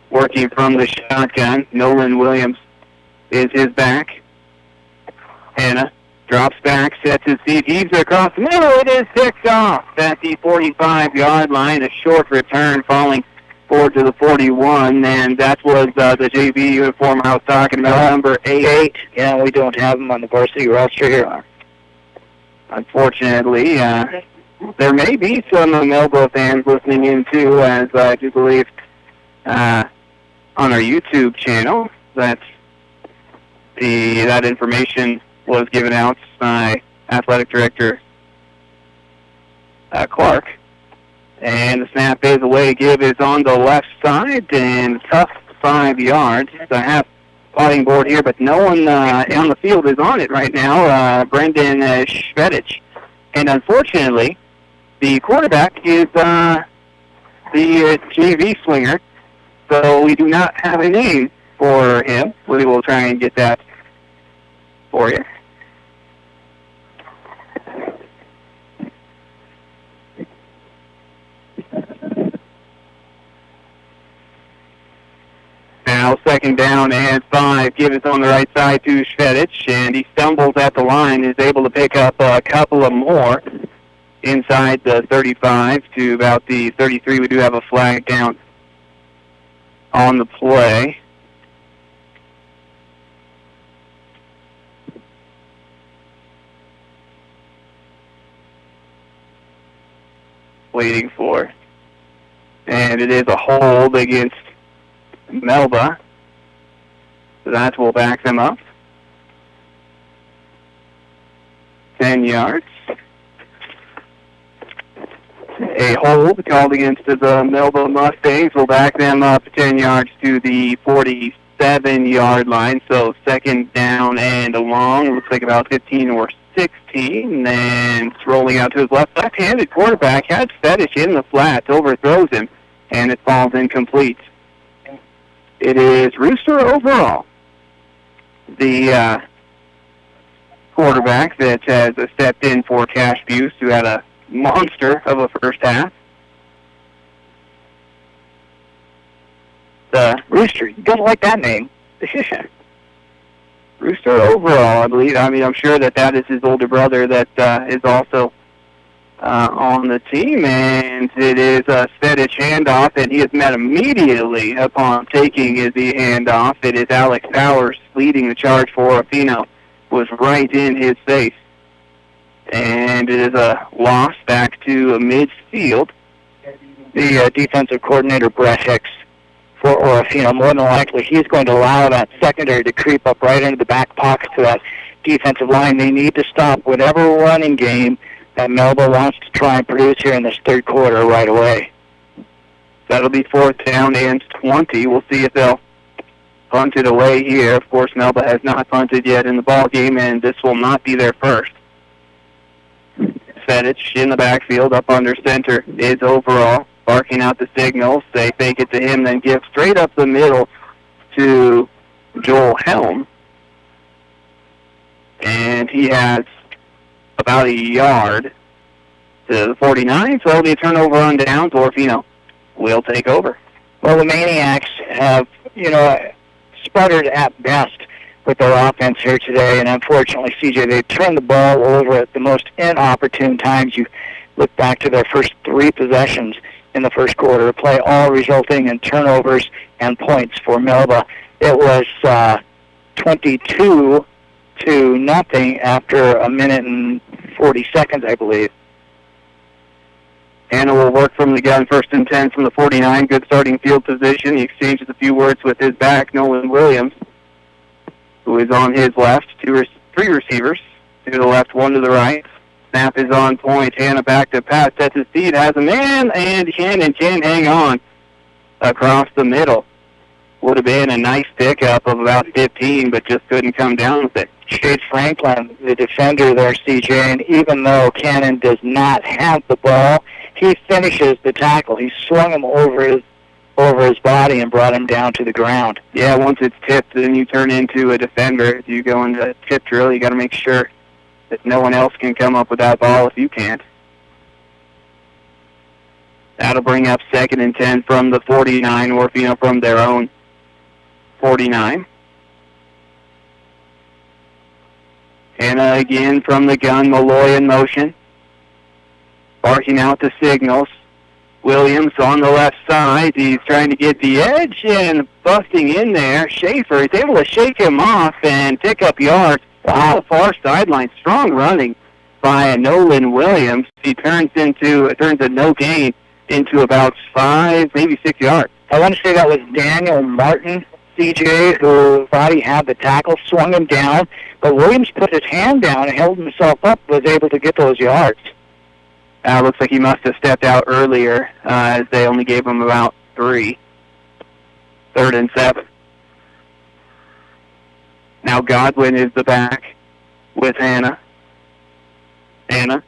working from the shotgun. Nolan Williams is his back. Hannah drops back, sets his feet, heaves it across the middle. It is picked off at the 45-yard line. A short return falling forward to the 41, and that was the JV uniform I was talking about, number 8. Yeah, we don't have them on the varsity roster here. Unfortunately, there may be some Melba fans listening in too, as I do believe on our YouTube channel that information was given out by Athletic Director Clark. And the snap is away. Give is on the left side, and tough 5 yards. I have plotting board here, but no one on the field is on it right now. Brendan Shvedich. And unfortunately, the quarterback is the JV swinger, so we do not have a name for him. We will try and get that for you. Now 2nd down and 5. Give it on the right side to Shvedich, and he stumbles at the line, is able to pick up a couple of more inside the 35 to about the 33. We do have a flag down on the play. Waiting for. And it is a hold against Melba. So that will back them up. 10 yards. A hold called against the Melba Mustangs will back them up 10 yards to the 47-yard line. So 2nd down and long. Looks like about 15 or 16. And it's rolling out to his left-handed quarterback. Has Fetish in the flats, overthrows him, and it falls incomplete. It is Rooster overall, the quarterback that has stepped in for Cash Buse, who had a monster of a first half. Rooster, you don't like that name. Rooster overall, I believe. I mean, I'm sure that is his older brother that is also on the team, and it is a Fetish handoff, and he is met immediately upon taking the handoff. It is Alex Powers leading the charge for Orofino, was right in his face. And it is a loss back to midfield. The defensive coordinator, Brett Hicks, for Orofino, more than likely he's going to allow that secondary to creep up right into the back pocket to that defensive line. They need to stop whatever running game that Melba wants to try and produce here in this third quarter right away. That'll be 4th down and 20. We'll see if they'll punt it away here. Of course, Melba has not punted yet in the ball game, and this will not be their first. Fetich in the backfield, up under center, is overall, barking out the signals. They fake it to him, then give straight up the middle to Joel Helm. And he has about a yard to the 49, so it'll be a turnover on downs. Orofino will take over. Well, the Maniacs have, sputtered at best with their offense here today, and unfortunately, CJ, they turned the ball over at the most inopportune times. You look back to their first 3 possessions in the first quarter of play, all resulting in turnovers and points for Melba. It was 22-0 after a minute and 40 seconds, I believe. Anna will work from the gun, 1st and 10 from the 49. Good starting field position. He exchanges a few words with his back, Nolan Williams, who is on his left. 3 receivers, 2 to the left, 1 to the right. Snap is on point. Hannah back to pass, sets his feet, has a man, and Shannon can hang on across the middle. would have been a nice pickup of about 15, but just couldn't come down with it. Chase Franklin, the defender there, CJ, and even though Cannon does not have the ball, he finishes the tackle. He swung him over his body and brought him down to the ground. Yeah, once it's tipped, then you turn into a defender. If you go into a tip drill, you got to make sure that no one else can come up with that ball if you can't. That'll bring up 2nd and 10 from the 49, Orofino from their own 49. And again from the gun, Malloy in motion. Barking out the signals. Williams on the left side. He's trying to get the edge and busting in there. Schaefer is able to shake him off and pick up yards. Wow, far sideline. Strong running by Nolan Williams. He turns a no gain into about 5, maybe 6 yards. I want to say that was Daniel Martin, CJ, who thought he had the tackle, swung him down, but Williams put his hand down and held himself up, was able to get those yards. Looks like he must have stepped out earlier, as they only gave him about 3. 3rd and 7. Now Godwin is the back with Hanna. Hanna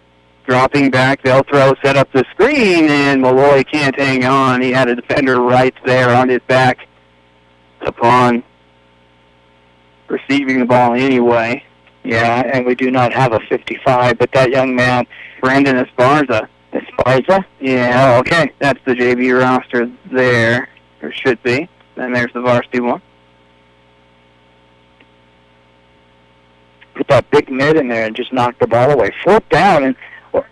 dropping back. They'll throw, set up the screen, and Malloy can't hang on. He had a defender right there on his back upon receiving the ball anyway. Yeah, and we do not have a 55, but that young man, Brandon Esparza. Esparza? Yeah, oh, okay. That's the JV roster there, or should be. Then there's the varsity one. Put that big mid in there and just knock the ball away. 4th down, and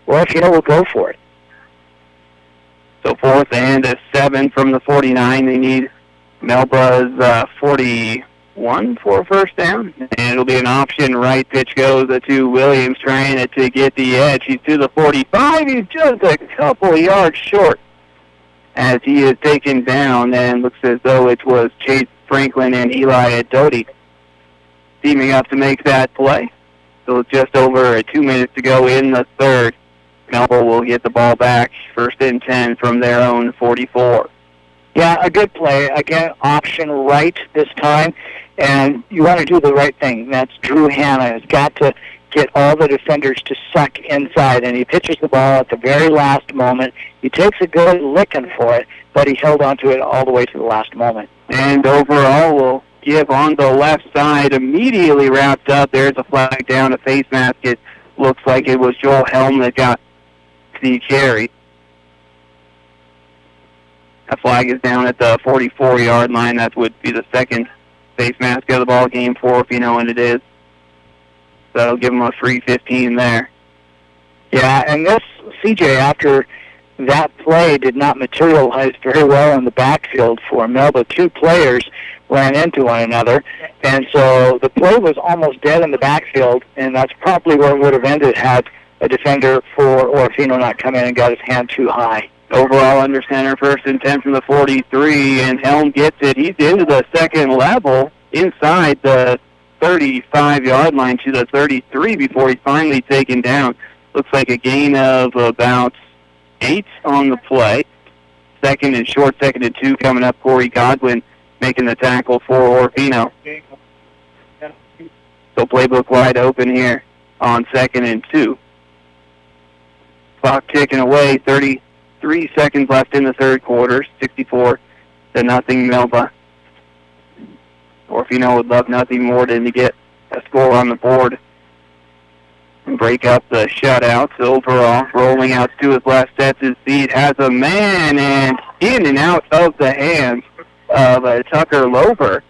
Orofino will go for it. So 4th and 7 from the 49. They need Melba's 41 for a first down. And it'll be an option right. Pitch goes to Williams trying to get the edge. He's to the 45. He's just a couple yards short as he is taken down, and looks as though it was Chase Franklin and Eli Doty teaming up to make that play. So just over 2 minutes to go in the 3rd. Melba will get the ball back. 1st and 10 from their own 44. Yeah, a good play. Again, option right this time. And you want to do the right thing. That's Drew Hanna has got to get all the defenders to suck inside. And he pitches the ball at the very last moment. He takes a good licking for it, but he held on to it all the way to the last moment. And overall, we'll give on the left side, immediately wrapped up. There's a flag down, a face mask. It looks like it was Joel Helm that got the carry. That flag is down at the 44-yard line. That would be the 2nd face mask of the ball game for Orofino, and it is. So that'll give them a free 15 there. Yeah, and this, CJ, after that play did not materialize very well in the backfield for Melba. 2 players ran into one another, and so the play was almost dead in the backfield, and that's probably where it would have ended had a defender for Orofino not come in and got his hand too high. Overall under center, 1st and 10 from the 43, and Helm gets it. He's into the 2nd level, inside the 35-yard line to the 33 before he's finally taken down. Looks like a gain of about 8 on the play. 2nd and short, 2nd and 2 coming up. Corey Godwin making the tackle for Orofino. So playbook wide open here on 2nd and 2. Clock ticking away, 33 seconds left in the 3rd quarter, 64-0 Melba. Orofino would love nothing more than to get a score on the board and break up the shutouts. Overall, rolling out to his left, sets his feet, has a man, and in and out of the hands of Tucker Lover,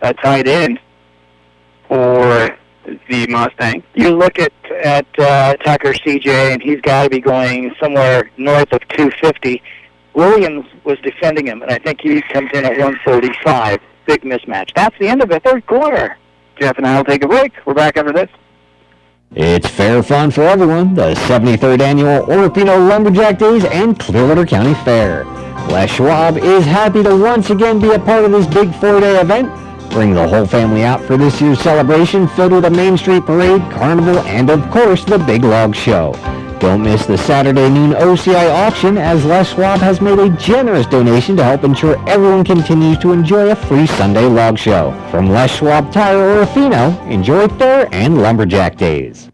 a tight end for the Mustang. You look at Tucker, CJ, and he's got to be going somewhere north of 250. Williams was defending him, and I think he comes in at 135. Big mismatch. That's the end of the 3rd quarter. Jeff and I will take a break. We're back after this. It's fair fun for everyone. The 73rd Annual Orofino Lumberjack Days and Clearwater County Fair. Les Schwab is happy to once again be a part of this big 4-day event. Bring the whole family out for this year's celebration filled with a Main Street Parade, Carnival, and of course the Big Log Show. Don't miss the Saturday noon OCI auction, as Les Schwab has made a generous donation to help ensure everyone continues to enjoy a free Sunday log show. From Les Schwab Tire Orofino, enjoy Fair and Lumberjack Days.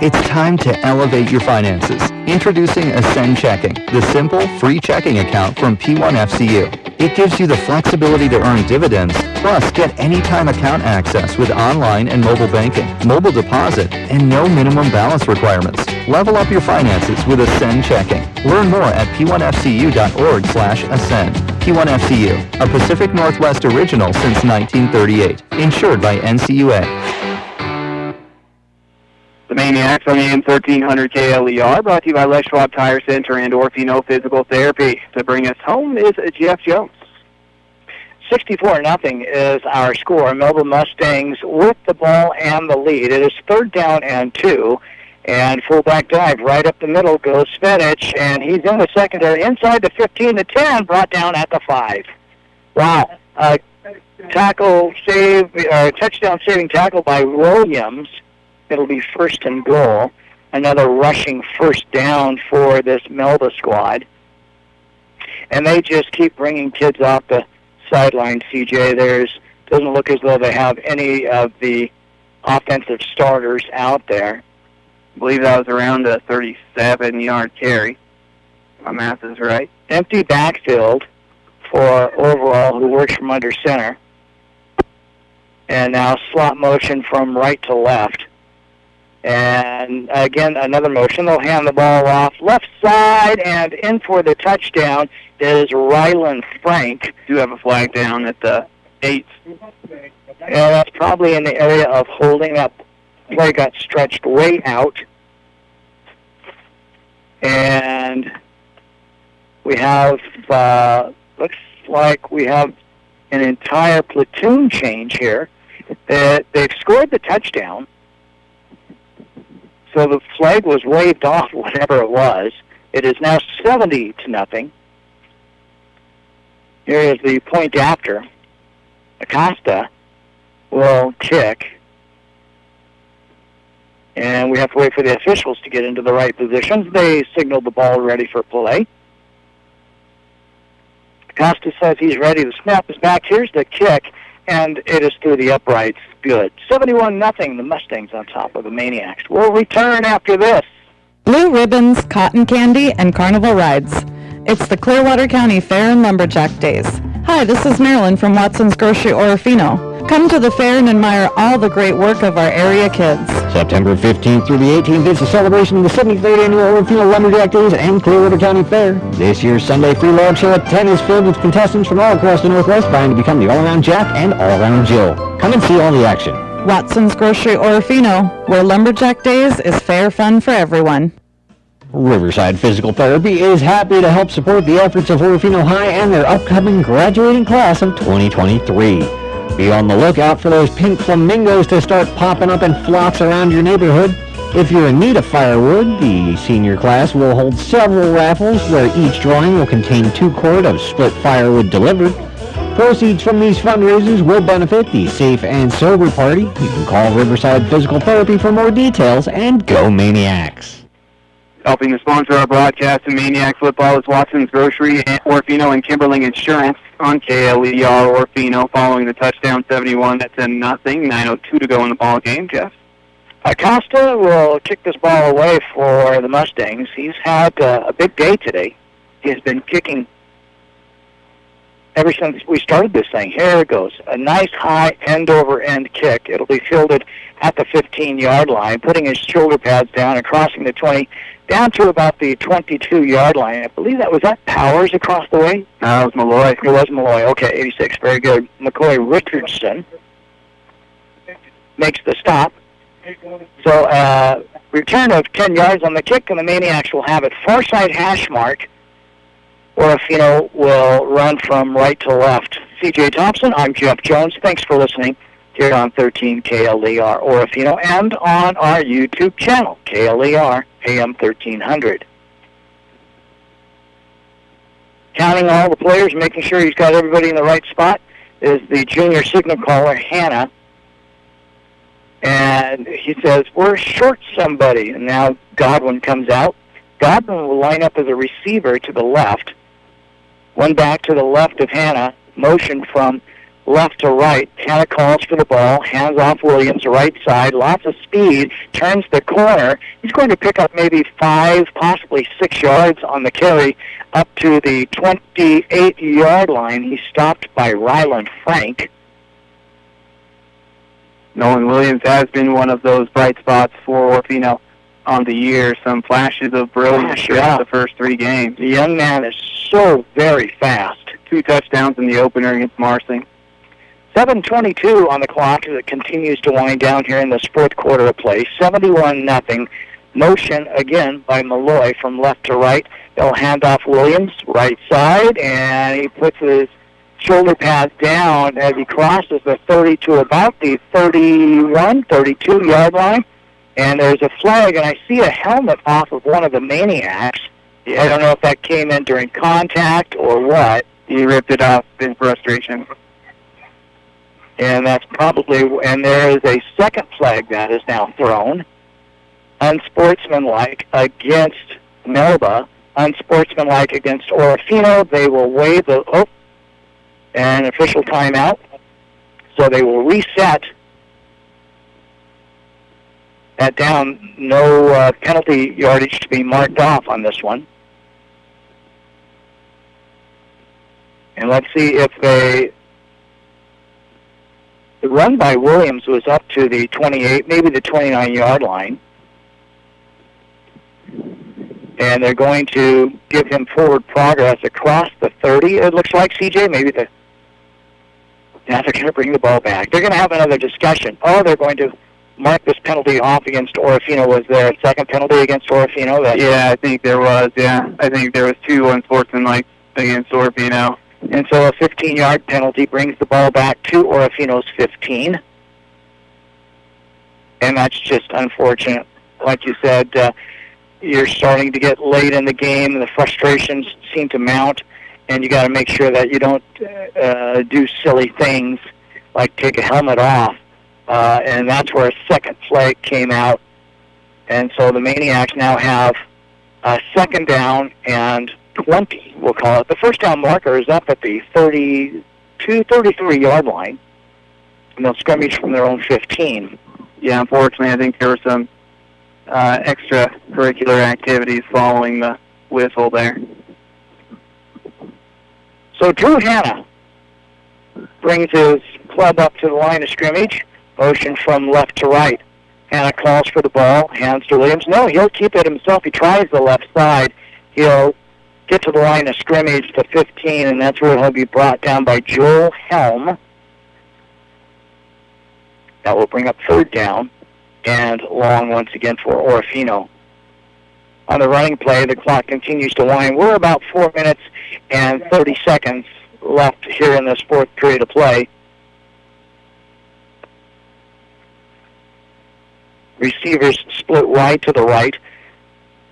It's time to elevate your finances. Introducing Ascend Checking, the simple, free checking account from P1FCU. It gives you the flexibility to earn dividends, plus get anytime account access with online and mobile banking, mobile deposit, and no minimum balance requirements. Level up your finances with Ascend Checking. Learn more at p1fcu.org/ascend. P1FCU, a Pacific Northwest original since 1938. Insured by NCUA. The Maniacs on AM 1300 KLER, brought to you by Les Schwab Tire Center and Orofino Physical Therapy. To bring us home is Jeff Jones. 64-0 is our score. Melba Mustangs with the ball and the lead. It is 3rd down and 2. And fullback dive right up the middle goes Svenich, and he's in the secondary inside the 15 to 10, brought down at the 5. Wow. Tackle save, touchdown saving tackle by Williams. It'll be 1st and goal. Another rushing 1st down for this Melba squad. And they just keep bringing kids off the sideline, CJ. Doesn't look as though they have any of the offensive starters out there. I believe that was around a 37-yard carry. My math is right. Empty backfield for Overall, who works from under center. And now slot motion from right to left. And again, another motion. They'll hand the ball off left side, and in for the touchdown is Rylan Frank. Do have a flag down at the 8. And that's probably in the area of holding. That play got stretched way out. And we have, looks like we have an entire platoon change here. They've scored the touchdown. So the flag was waved off, whatever it was. It is now 70-0. Here is the point after. Acosta will kick. And we have to wait for the officials to get into the right positions. They signaled the ball ready for play. Acosta says he's ready to snap his back. Here's the kick, and it is through the uprights. Good. 71-0, the Mustangs on top of the Maniacs. We'll return after this. Blue ribbons, cotton candy, and carnival rides. It's the Clearwater County Fair and Lumberjack Days. Hi, this is Marilyn from Watson's Grocery Orofino. Come to the fair and admire all the great work of our area kids. September 15th through the 18th is a celebration of the 73rd Annual Orofino Lumberjack Days and Clearwater County Fair. This year's Sunday free log show at 10 is filled with contestants from all across the Northwest vying to become the all-around Jack and all-around Jill. Come and see all the action. Watson's Grocery Orofino, where Lumberjack Days is fair fun for everyone. Riverside Physical Therapy is happy to help support the efforts of Orofino High and their upcoming graduating class of 2023. Be on the lookout for those pink flamingos to start popping up in flocks around your neighborhood. If you're in need of firewood, the senior class will hold several raffles where each drawing will contain 2 cord of split firewood delivered. Proceeds from these fundraisers will benefit the Safe and Sober Party. You can call Riverside Physical Therapy for more details, and go Maniacs! Helping to sponsor our broadcast of Maniac Football is Watson's Grocery, Orofino, and Kimberling Insurance on KLER Orofino following the touchdown 71. That's 10-0. 9:02 to go in the ball game. Jeff? Acosta will kick this ball away for the Mustangs. He's had a big day today. He has been kicking ever since we started this thing. Here it goes. A nice high end-over-end kick. It'll be fielded at the 15-yard line, putting his shoulder pads down and crossing the 20, down to about the 22-yard line. I believe that was Powers across the way? No, it was Malloy. It was Malloy. Okay, 86. Very good. McCoy Richardson makes the stop. So, return of 10 yards on the kick, and the Maniacs will have it. Far side hash mark. Orofino will run from right to left. CJ Thompson, I'm Jeff Jones. Thanks for listening here on 13 KLER Orofino and on our YouTube channel, KLER AM 1300. Counting all the players, making sure he's got everybody in the right spot, is the junior signal caller, Hannah. And he says, we're short somebody. And now Godwin comes out. Godwin will line up as a receiver to the left. One back to the left of Hannah. Motion from left to right. Hannah calls for the ball. Hands off Williams, right side. Lots of speed. Turns the corner. He's going to pick up maybe 5, possibly 6 yards on the carry up to the 28-yard line. He's stopped by Ryland Frank. Nolan Williams has been one of those bright spots for Orofino on the year. Some flashes of brilliance throughout the first 3 games. The young man is so very fast. 2 touchdowns in the opener against Marsing. 7:22 on the clock as it continues to wind down here in this fourth quarter of play. 71-0. Motion again by Malloy from left to right. They'll hand off Williams, right side, and he puts his shoulder pads down as he crosses the 30 to about the 31, 32-yard line. And there's a flag, and I see a helmet off of one of the Maniacs. I don't know if that came in during contact or what. He ripped it off in frustration. And that's probably, and there is a second flag that is now thrown. Unsportsmanlike against Melba. Unsportsmanlike against Orofino. They will waive an official timeout. So they will reset that down. No penalty yardage to be marked off on this one. And let's see if the run by Williams was up to the 28, maybe the 29-yard line. And they're going to give him forward progress across the 30, it looks like, CJ. Maybe they're going to bring the ball back. They're going to have another discussion. Oh, they're going to mark this penalty off against Orofino. Was there a second penalty against Orofino? Yeah, I think there was, yeah. I think there was 2 unsportsmanlike against Orofino. And so a 15-yard penalty brings the ball back to Orofino's 15. And that's just unfortunate. Like you said, you're starting to get late in the game, and the frustrations seem to mount, and you got to make sure that you don't do silly things like take a helmet off. And that's where a second flag came out. And so the Maniacs now have a second down and 20, we'll call it. The first down marker is up at the 32, 33-yard line, and they'll scrimmage from their own 15. Yeah, unfortunately, I think there were some extracurricular activities following the whistle there. So Drew Hanna brings his club up to the line of scrimmage, motion from left to right. Hanna calls for the ball, hands to Williams. No, he'll keep it himself. He tries the left side. He'll get to the line of scrimmage, the 15, and that's where he'll be brought down by Joel Helm. That will bring up third down and long once again for Orofino. On the running play, the clock continues to wind. We're about 4 minutes and 30 seconds left here in this fourth period of play. Receivers split wide to the right.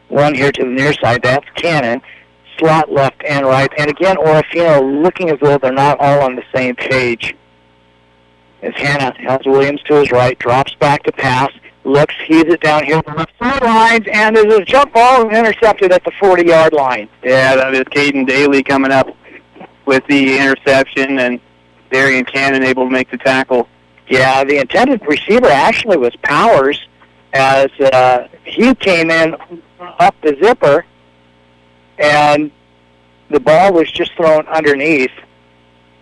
One here to the near side, that's Cannon. Slot left and right. And again, Orofino looking as though they're not all on the same page. As Hanna has Williams to his right, drops back to pass, looks, heaves it down here to the left sidelines, and there's a jump ball intercepted at the 40-yard line. Yeah, that is Caden Daly coming up with the interception, and Darian Cannon able to make the tackle. Yeah, the intended receiver actually was Powers, as he came in up the zipper, and the ball was just thrown underneath,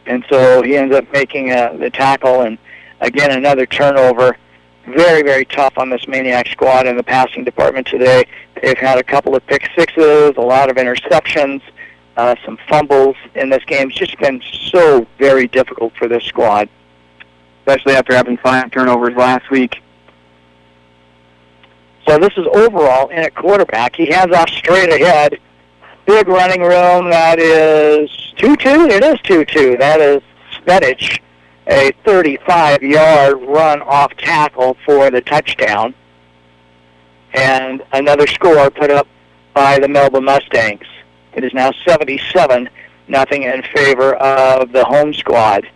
and so he ends up making the tackle, and again another turnover. Very, very tough on this Maniac squad in the passing department today. They've had a couple of pick sixes, a lot of interceptions, some fumbles in this game. It's just been so very difficult for this squad. Especially after having 5 turnovers last week. So this is overall in at quarterback. He hands off straight ahead. Big running room. That is 2-2. It is 2-2. That is Svedich, a 35-yard run off tackle for the touchdown. And another score put up by the Melba Mustangs. It is now 77-0 in favor of the home squad.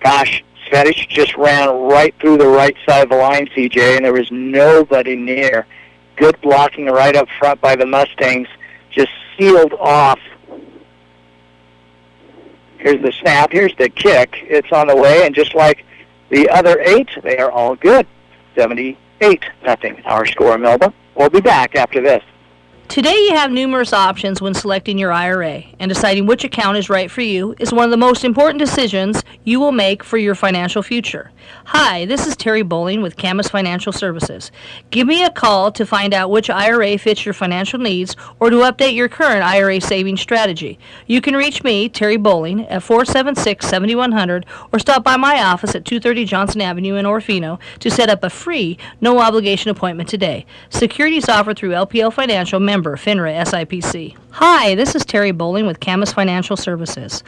Gosh, advantage. Just ran right through the right side of the line, CJ, and there was nobody near. Good blocking right up front by the Mustangs. Just sealed off. Here's the snap. Here's the kick. It's on the way, and just like the other 8, they are all good. 78-0, our score, Melba. We'll be back after this. Today you have numerous options when selecting your IRA, and deciding which account is right for you is one of the most important decisions you will make for your financial future. Hi, this is Terry Bowling with Camas Financial Services. Give me a call to find out which IRA fits your financial needs or to update your current IRA savings strategy. You can reach me, Terry Bowling, at 476-7100 or stop by my office at 230 Johnson Avenue in Orofino to set up a free, no-obligation appointment today. Securities offered through LPL Financial, member FINRA SIPC. Hi, this is Terry Bowling with Camas Financial Services.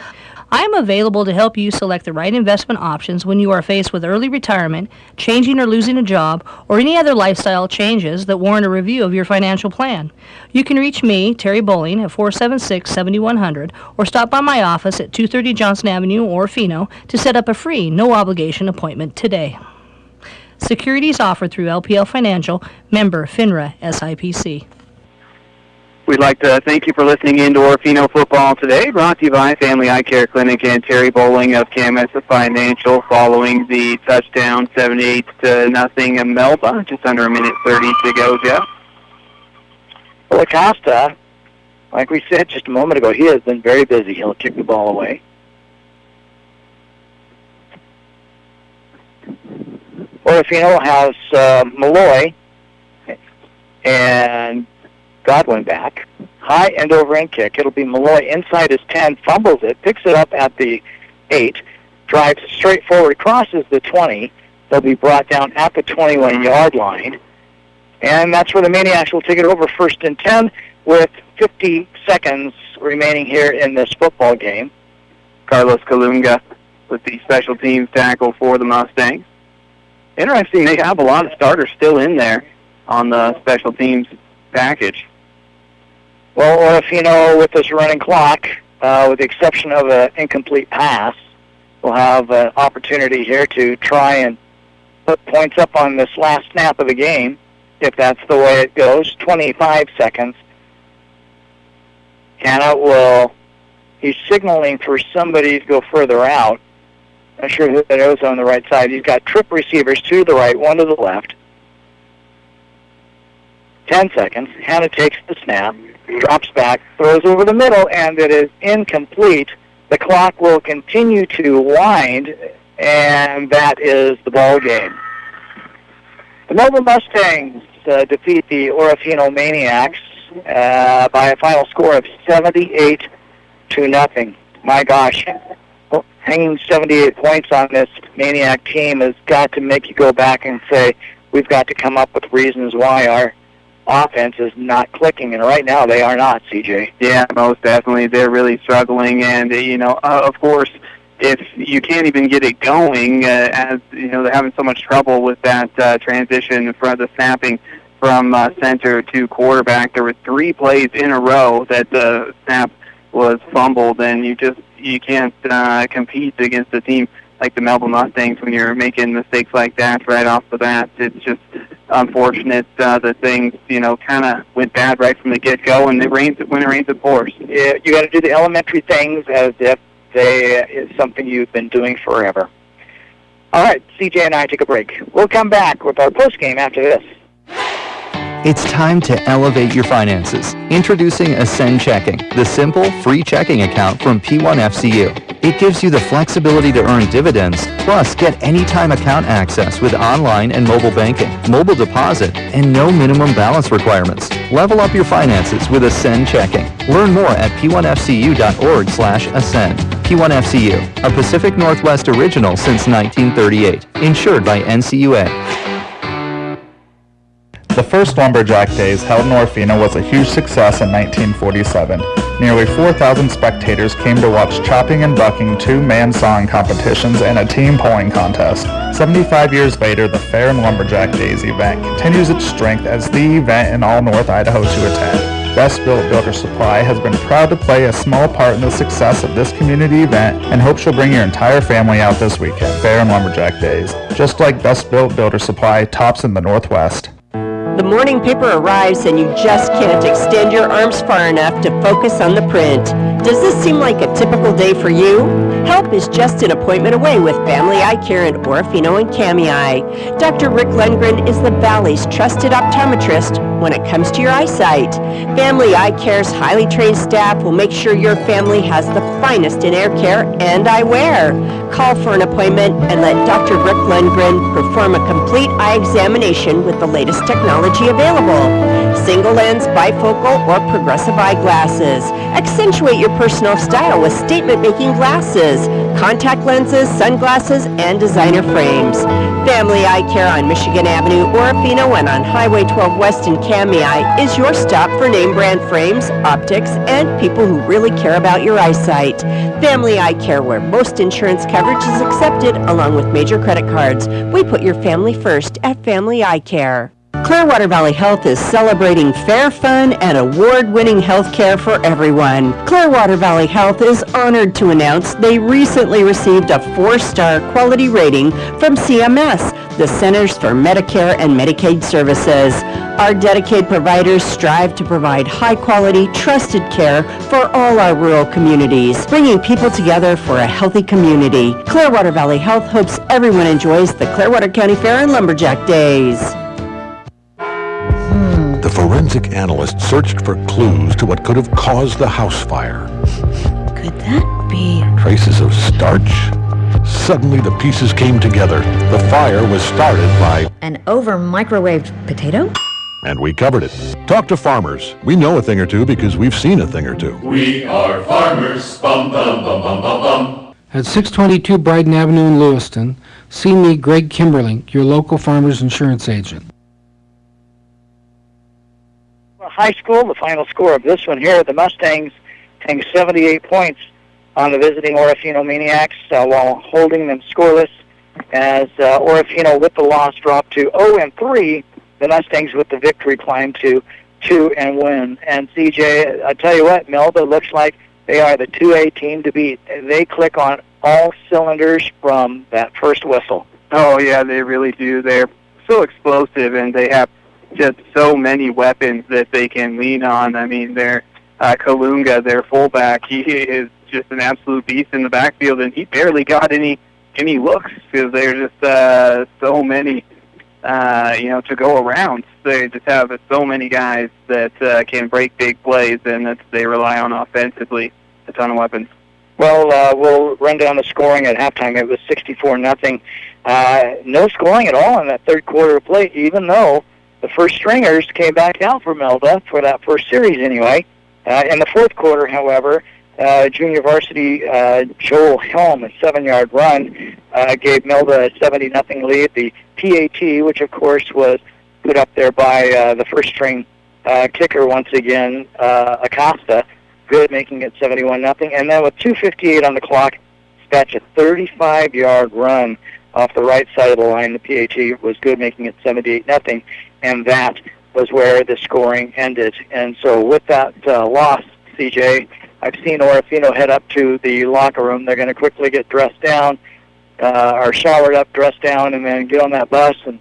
I am available to help you select the right investment options when you are faced with early retirement, changing or losing a job, or any other lifestyle changes that warrant a review of your financial plan. You can reach me, Terry Bowling, at 476-7100 or stop by my office at 230 Johnson Avenue or Orofino to set up a free, no-obligation appointment today. Securities offered through LPL Financial, member FINRA SIPC. We'd like to thank you for listening in to Orofino Football today, brought to you by Family Eye Care Clinic and Terry Bowling of Camas Financial, following the touchdown 78-0 in Melba. Just under a minute 30 to go, Jeff. Well, Acosta, like we said just a moment ago, he has been very busy. He'll kick the ball away. Orofino has Malloy and Godwin back. High end over end kick. It'll be Malloy inside his 10, fumbles it, picks it up at the 8, drives straight forward, crosses the 20. They'll be brought down at the 21-yard line. And that's where the Maniacs will take it over, 1st and 10, with 50 seconds remaining here in this football game. Carlos Kalunga with the special teams tackle for the Mustangs. Interesting, they have a lot of starters still in there on the special teams package. Well, Orofino, with this running clock, with the exception of an incomplete pass, will have an opportunity here to try and put points up on this last snap of the game, if that's the way it goes. 25 seconds. Hanna he's signaling for somebody to go further out. Not sure who that is on the right side. He's got trip receivers, 2 to the right, 1 to the left. 10 seconds. Hanna takes the snap, drops back, throws over the middle, and it is incomplete. The clock will continue to wind, and that is the ball game. The Melba Mustangs defeat the Orofino Maniacs by a final score of 78-0. My gosh, hanging 78 points on this Maniac team has got to make you go back and say, we've got to come up with reasons why our offense is not clicking, and right now they are not, CJ. Yeah, most definitely. They're really struggling, and, of course, if you can't even get it going, as, they're having so much trouble with that transition from the snapping from center to quarterback. There were 3 plays in a row that the snap was fumbled, and you can't compete against a team like the Melba Mustangs when you're making mistakes like that right off the bat. It's just unfortunate that things, kind of went bad right from the get-go, and when it rains, it pours. Yeah, you got to do the elementary things as if it's something you've been doing forever. All right, CJ and I take a break. We'll come back with our post-game after this. It's time to elevate your finances. Introducing Ascend Checking, the simple, free checking account from P1FCU. It gives you the flexibility to earn dividends, plus get anytime account access with online and mobile banking, mobile deposit, and no minimum balance requirements. Level up your finances with Ascend Checking. Learn more at p1fcu.org/ascend. P1FCU, a Pacific Northwest original since 1938. Insured by NCUA. The first Lumberjack Days held in Orofino was a huge success in 1947. Nearly 4,000 spectators came to watch chopping and bucking, 2-man sawing competitions, and a team pulling contest. 75 years later, the Fair and Lumberjack Days event continues its strength as the event in all North Idaho to attend. Best Built Builder Supply has been proud to play a small part in the success of this community event and hopes you'll bring your entire family out this weekend, Fair and Lumberjack Days, just like Best Built Builder Supply tops in the Northwest. The morning paper arrives and you just can't extend your arms far enough to focus on the print. Does this seem like a typical day for you? Help is just an appointment away with Family Eye Care in Orofino and Kamei. Dr. Rick Lundgren is the Valley's trusted optometrist when it comes to your eyesight. Family Eye Care's highly trained staff will make sure your family has the finest in air care and eyewear. Call for an appointment and let Dr. Rick Lundgren perform a complete eye examination with the latest technology available. Single lens, bifocal, or progressive eyeglasses. Accentuate your personal style with statement-making glasses, contact lenses, sunglasses, and designer frames. Family Eye Care on Michigan Avenue, Orofino, and on Highway 12 West in Kamei is your stop for name brand frames, optics, and people who really care about your eyesight. Family Eye Care, where most insurance coverage is accepted along with major credit cards. We put your family first at Family Eye Care. Clearwater Valley Health is celebrating fair, fun, and award-winning health care for everyone. Clearwater Valley Health is honored to announce they recently received a 4-star quality rating from CMS, the Centers for Medicare and Medicaid Services. Our dedicated providers strive to provide high-quality, trusted care for all our rural communities, bringing people together for a healthy community. Clearwater Valley Health hopes everyone enjoys the Clearwater County Fair and Lumberjack Days. The forensic analyst searched for clues to what could have caused the house fire. Could that be? Traces of starch? Suddenly the pieces came together. The fire was started by An over-microwaved potato? and we covered it. Talk to farmers. We know a thing or two because we've seen a thing or two. We are farmers. Bum, bum, bum, bum, bum, bum. At 622 Bryden Avenue in Lewiston, see me, Greg Kimberling, your local farmer's insurance agent. High school, the final score of this one here, the Mustangs taking 78 points on the visiting Orofino Maniacs while holding them scoreless as Orofino with the loss dropped to 0-3. The Mustangs with the victory climbed to 2-1. And CJ, I tell you what, Melba looks like they are the 2A team to beat. They click on all cylinders from that first whistle. Oh, yeah, they really do. They're so explosive, and they have just so many weapons that they can lean on. I mean, their Kalunga, their fullback, he is just an absolute beast in the backfield, and he barely got any looks because there's just so many, to go around. They just have so many guys that can break big plays, and that they rely on offensively. A ton of weapons. Well, we'll run down the scoring at halftime. It was 64-0. No scoring at all in that third quarter of play, even though the first stringers came back out for Melba for that first series anyway. In the fourth quarter, however, junior varsity Joel Helm, a 7-yard run, gave Melba a 70-0 lead. The PAT, which of course was put up there by the first string kicker once again, Acosta, good, making it 71-0. And then with 2:58 on the clock, dispatch a 35-yard run off the right side of the line. The PAT was good, making it 78-0. And that was where the scoring ended. And so with that loss, CJ, I've seen Orofino head up to the locker room. They're going to quickly get dressed down, or showered up, dressed down, and then get on that bus. And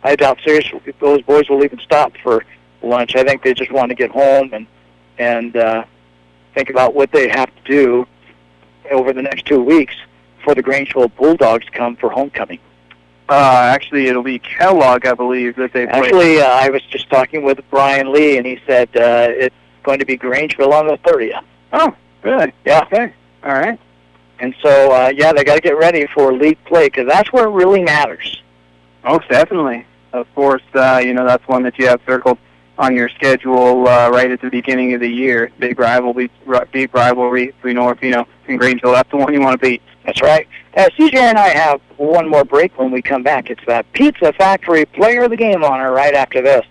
I doubt seriously if those boys will even stop for lunch. I think they just want to get home and think about what they have to do over the next 2 weeks for the Grangeville Bulldogs come for homecoming. Actually, it'll be Kellogg, I believe, that they play. Actually, I was just talking with Brian Lee, and he said it's going to be Grangeville on the 30th. Oh, good. Yeah. Okay. All right. And so, they got to get ready for league play, because that's where it really matters. Oh, definitely. Of course, that's one that you have circled on your schedule right at the beginning of the year. Big rivalry between Orofino and Grangeville. That's the one you want to beat. That's right. CJ and I have one more break when we come back. It's that Pizza Factory Player of the Game honor right after this.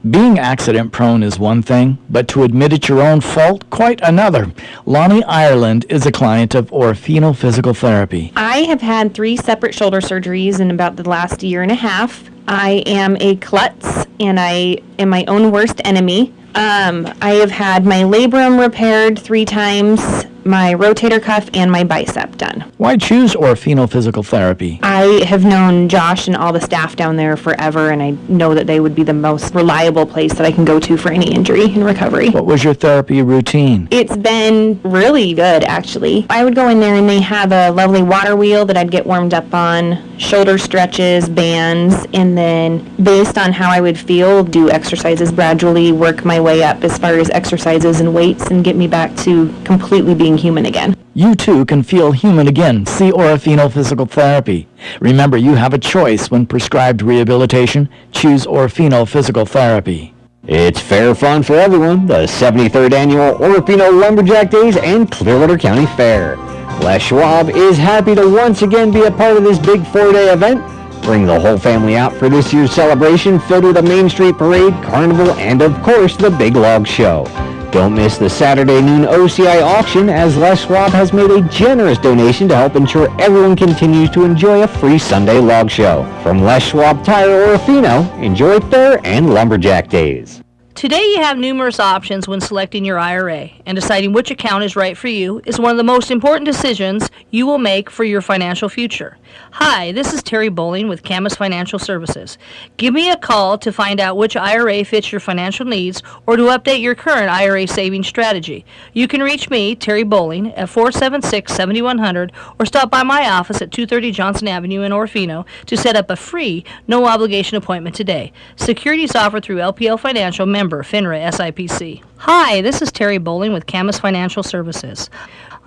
Being accident-prone is one thing, but to admit it's your own fault, quite another. Lonnie Ireland is a client of Orofino Physical Therapy. I have had 3 separate shoulder surgeries in about the last year and a half. I am a klutz, and I am my own worst enemy. I have had my labrum repaired 3 times, my rotator cuff, and my bicep done. Why choose Orofino Physical Therapy? I have known Josh and all the staff down there forever, and I know that they would be the most reliable place that I can go to for any injury and recovery. What was your therapy routine? It's been really good, actually. I would go in there and they have a lovely water wheel that I'd get warmed up on, shoulder stretches, bands, and then based on how I would feel, do exercises gradually, work my way up as far as exercises and weights, and get me back to completely being human again. You too can feel human again. See Orofino Physical Therapy. Remember, you have a choice when prescribed rehabilitation. Choose Orofino Physical Therapy. It's fair fun for everyone, the 73rd Annual Orofino Lumberjack Days and Clearwater County Fair. Les Schwab is happy to once again be a part of this big 4-day event. Bring the whole family out for this year's celebration filled with a Main Street Parade, Carnival, and of course the Big Log Show. Don't miss the Saturday noon OCI auction, as Les Schwab has made a generous donation to help ensure everyone continues to enjoy a free Sunday log show. From Les Schwab Tire Orofino, enjoy Fair and Lumberjack Days. Today you have numerous options when selecting your IRA, and deciding which account is right for you is one of the most important decisions you will make for your financial future. Hi, this is Terry Bowling with Camas Financial Services. Give me a call to find out which IRA fits your financial needs or to update your current IRA savings strategy. You can reach me, Terry Bowling, at 476-7100 or stop by my office at 230 Johnson Avenue in Orofino to set up a free, no-obligation appointment today. Securities offered through LPL Financial, member FINRA SIPC. Hi, this is Terry Bowling with Camas Financial Services.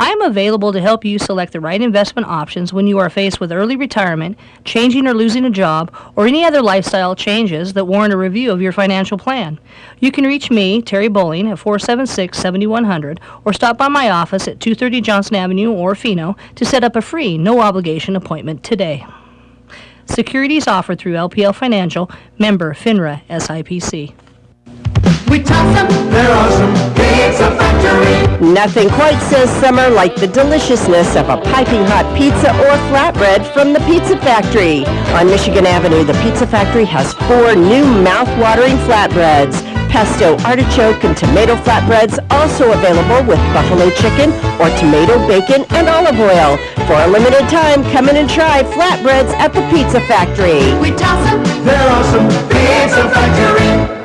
I am available to help you select the right investment options when you are faced with early retirement, changing or losing a job, or any other lifestyle changes that warrant a review of your financial plan. You can reach me, Terry Bowling, at 476-7100 or stop by my office at 230 Johnson Avenue, Orofino, to set up a free, no-obligation appointment today. Securities offered through LPL Financial, member FINRA SIPC. We toss them, they're awesome. Pizza Factory. Nothing quite says summer like the deliciousness of a piping hot pizza or flatbread from the Pizza Factory. On Michigan Avenue, the Pizza Factory has 4 new mouth-watering flatbreads. Pesto, artichoke, and tomato flatbreads also available with buffalo chicken or tomato, bacon, and olive oil. For a limited time, come in and try flatbreads at the Pizza Factory. We toss them, they're awesome. Pizza Factory.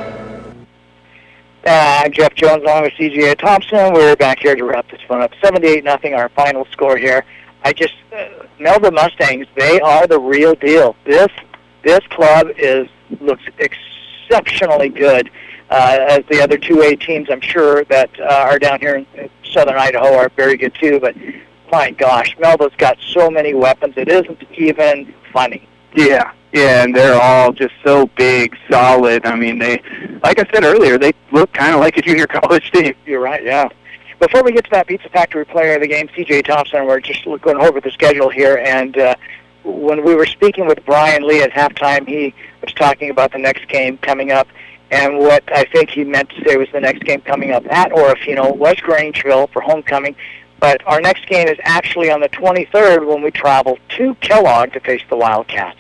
I'm Jeff Jones along with CJ Thompson. We're back here to wrap this one up. 78-0, our final score here. Melba Mustangs, they are the real deal. This club looks exceptionally good. As the other 2A teams, I'm sure, that are down here in southern Idaho are very good too. But my gosh, Melba's got so many weapons, it isn't even funny. Yeah, and they're all just so big, solid. I mean, they, like I said earlier, they look kind of like a junior college team. You're right, yeah. Before we get to that Pizza Factory player of the game, CJ Thompson, we're just going over the schedule here, and when we were speaking with Brian Lee at halftime, he was talking about the next game coming up, and what I think he meant to say was the next game coming up at Orofino was Grangeville for homecoming, but our next game is actually on the 23rd when we travel to Kellogg to face the Wildcats.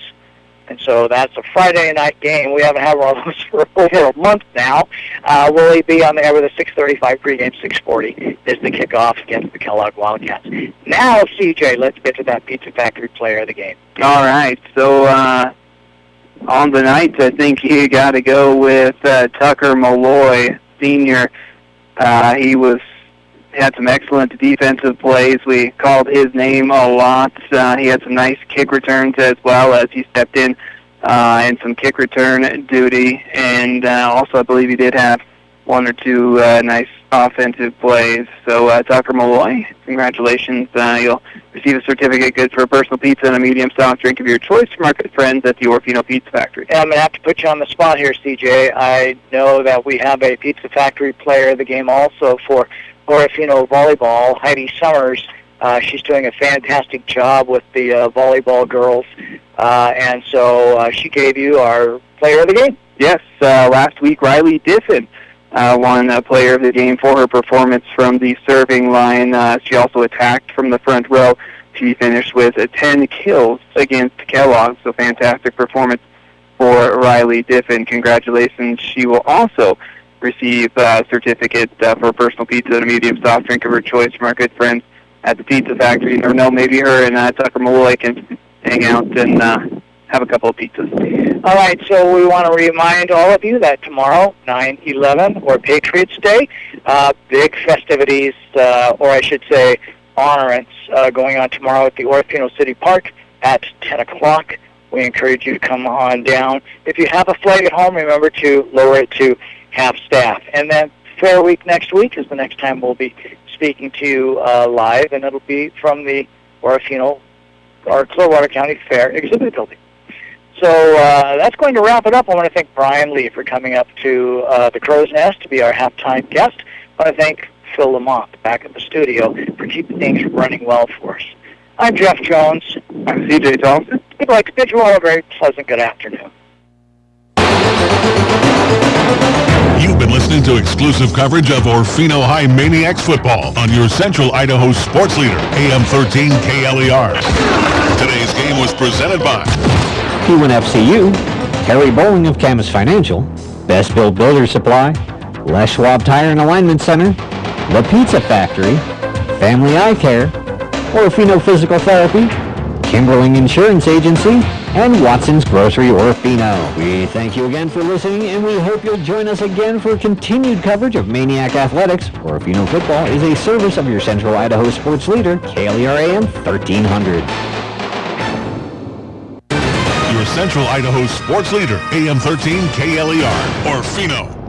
And so that's a Friday night game. We haven't had one of those for over a month now. Will he be on the air with a 6:35 pregame, 6:40 is the kickoff against the Kellogg Wildcats. Now, CJ, let's get to that Pizza Factory player of the game. All right, so on the night, I think you got to go with Tucker Malloy, senior. He had some excellent defensive plays. We called his name a lot. He had some nice kick returns as well as he stepped in some kick return duty. And also I believe he did have 1 or 2 nice offensive plays. So Tucker Malloy, congratulations. You'll receive a certificate good for a personal pizza and a medium soft drink of your choice from our good friends at the Orofino Pizza Factory. Yeah, I'm going to have to put you on the spot here, CJ. I know that we have a Pizza Factory player of the game also for Orofino volleyball, Heidi Summers. She's doing a fantastic job with the volleyball girls, and so she gave you our player of the game. Yes, last week Riley Diffin won player of the game for her performance from the serving line. She also attacked from the front row. She finished with 10 kills against Kellogg, so fantastic performance for Riley Diffin. Congratulations. She will also receive certificates for a personal pizza and a medium soft drink of her choice from our good friends at the Pizza Factory. You never know, maybe her and Tucker Malloy can hang out and have a couple of pizzas. All right, so we want to remind all of you that tomorrow, 9/11, or Patriots Day, big festivities, or I should say honorance, going on tomorrow at the Orofino City Park at 10 o'clock. We encourage you to come on down. If you have a flag at home, remember to lower it to half staff. And then Fair Week next week is the next time we'll be speaking to you live, and it'll be from the Orofino, or Clearwater County Fair exhibit building. So that's going to wrap it up. I want to thank Brian Lee for coming up to the Crow's Nest to be our halftime guest. I want to thank Phil Lamont back at the studio for keeping things running well for us. I'm Jeff Jones. I'm CJ Thompson. We'd like to bid you all a very pleasant good afternoon. You've been listening to exclusive coverage of Orofino High Maniacs football on your Central Idaho sports leader, AM13 KLER. Today's game was presented by P1FCU, Harry Bowling of Camas Financial, Best Built Builder Supply, Les Schwab Tire and Alignment Center, The Pizza Factory, Family Eye Care, Orofino Physical Therapy, Kimberling Insurance Agency, and Watson's Grocery Orofino. We thank you again for listening, and we hope you'll join us again for continued coverage of Maniac Athletics. Orofino football is a service of your Central Idaho sports leader, KLER AM 1300. your Central Idaho sports leader, AM13 KLER, Orofino.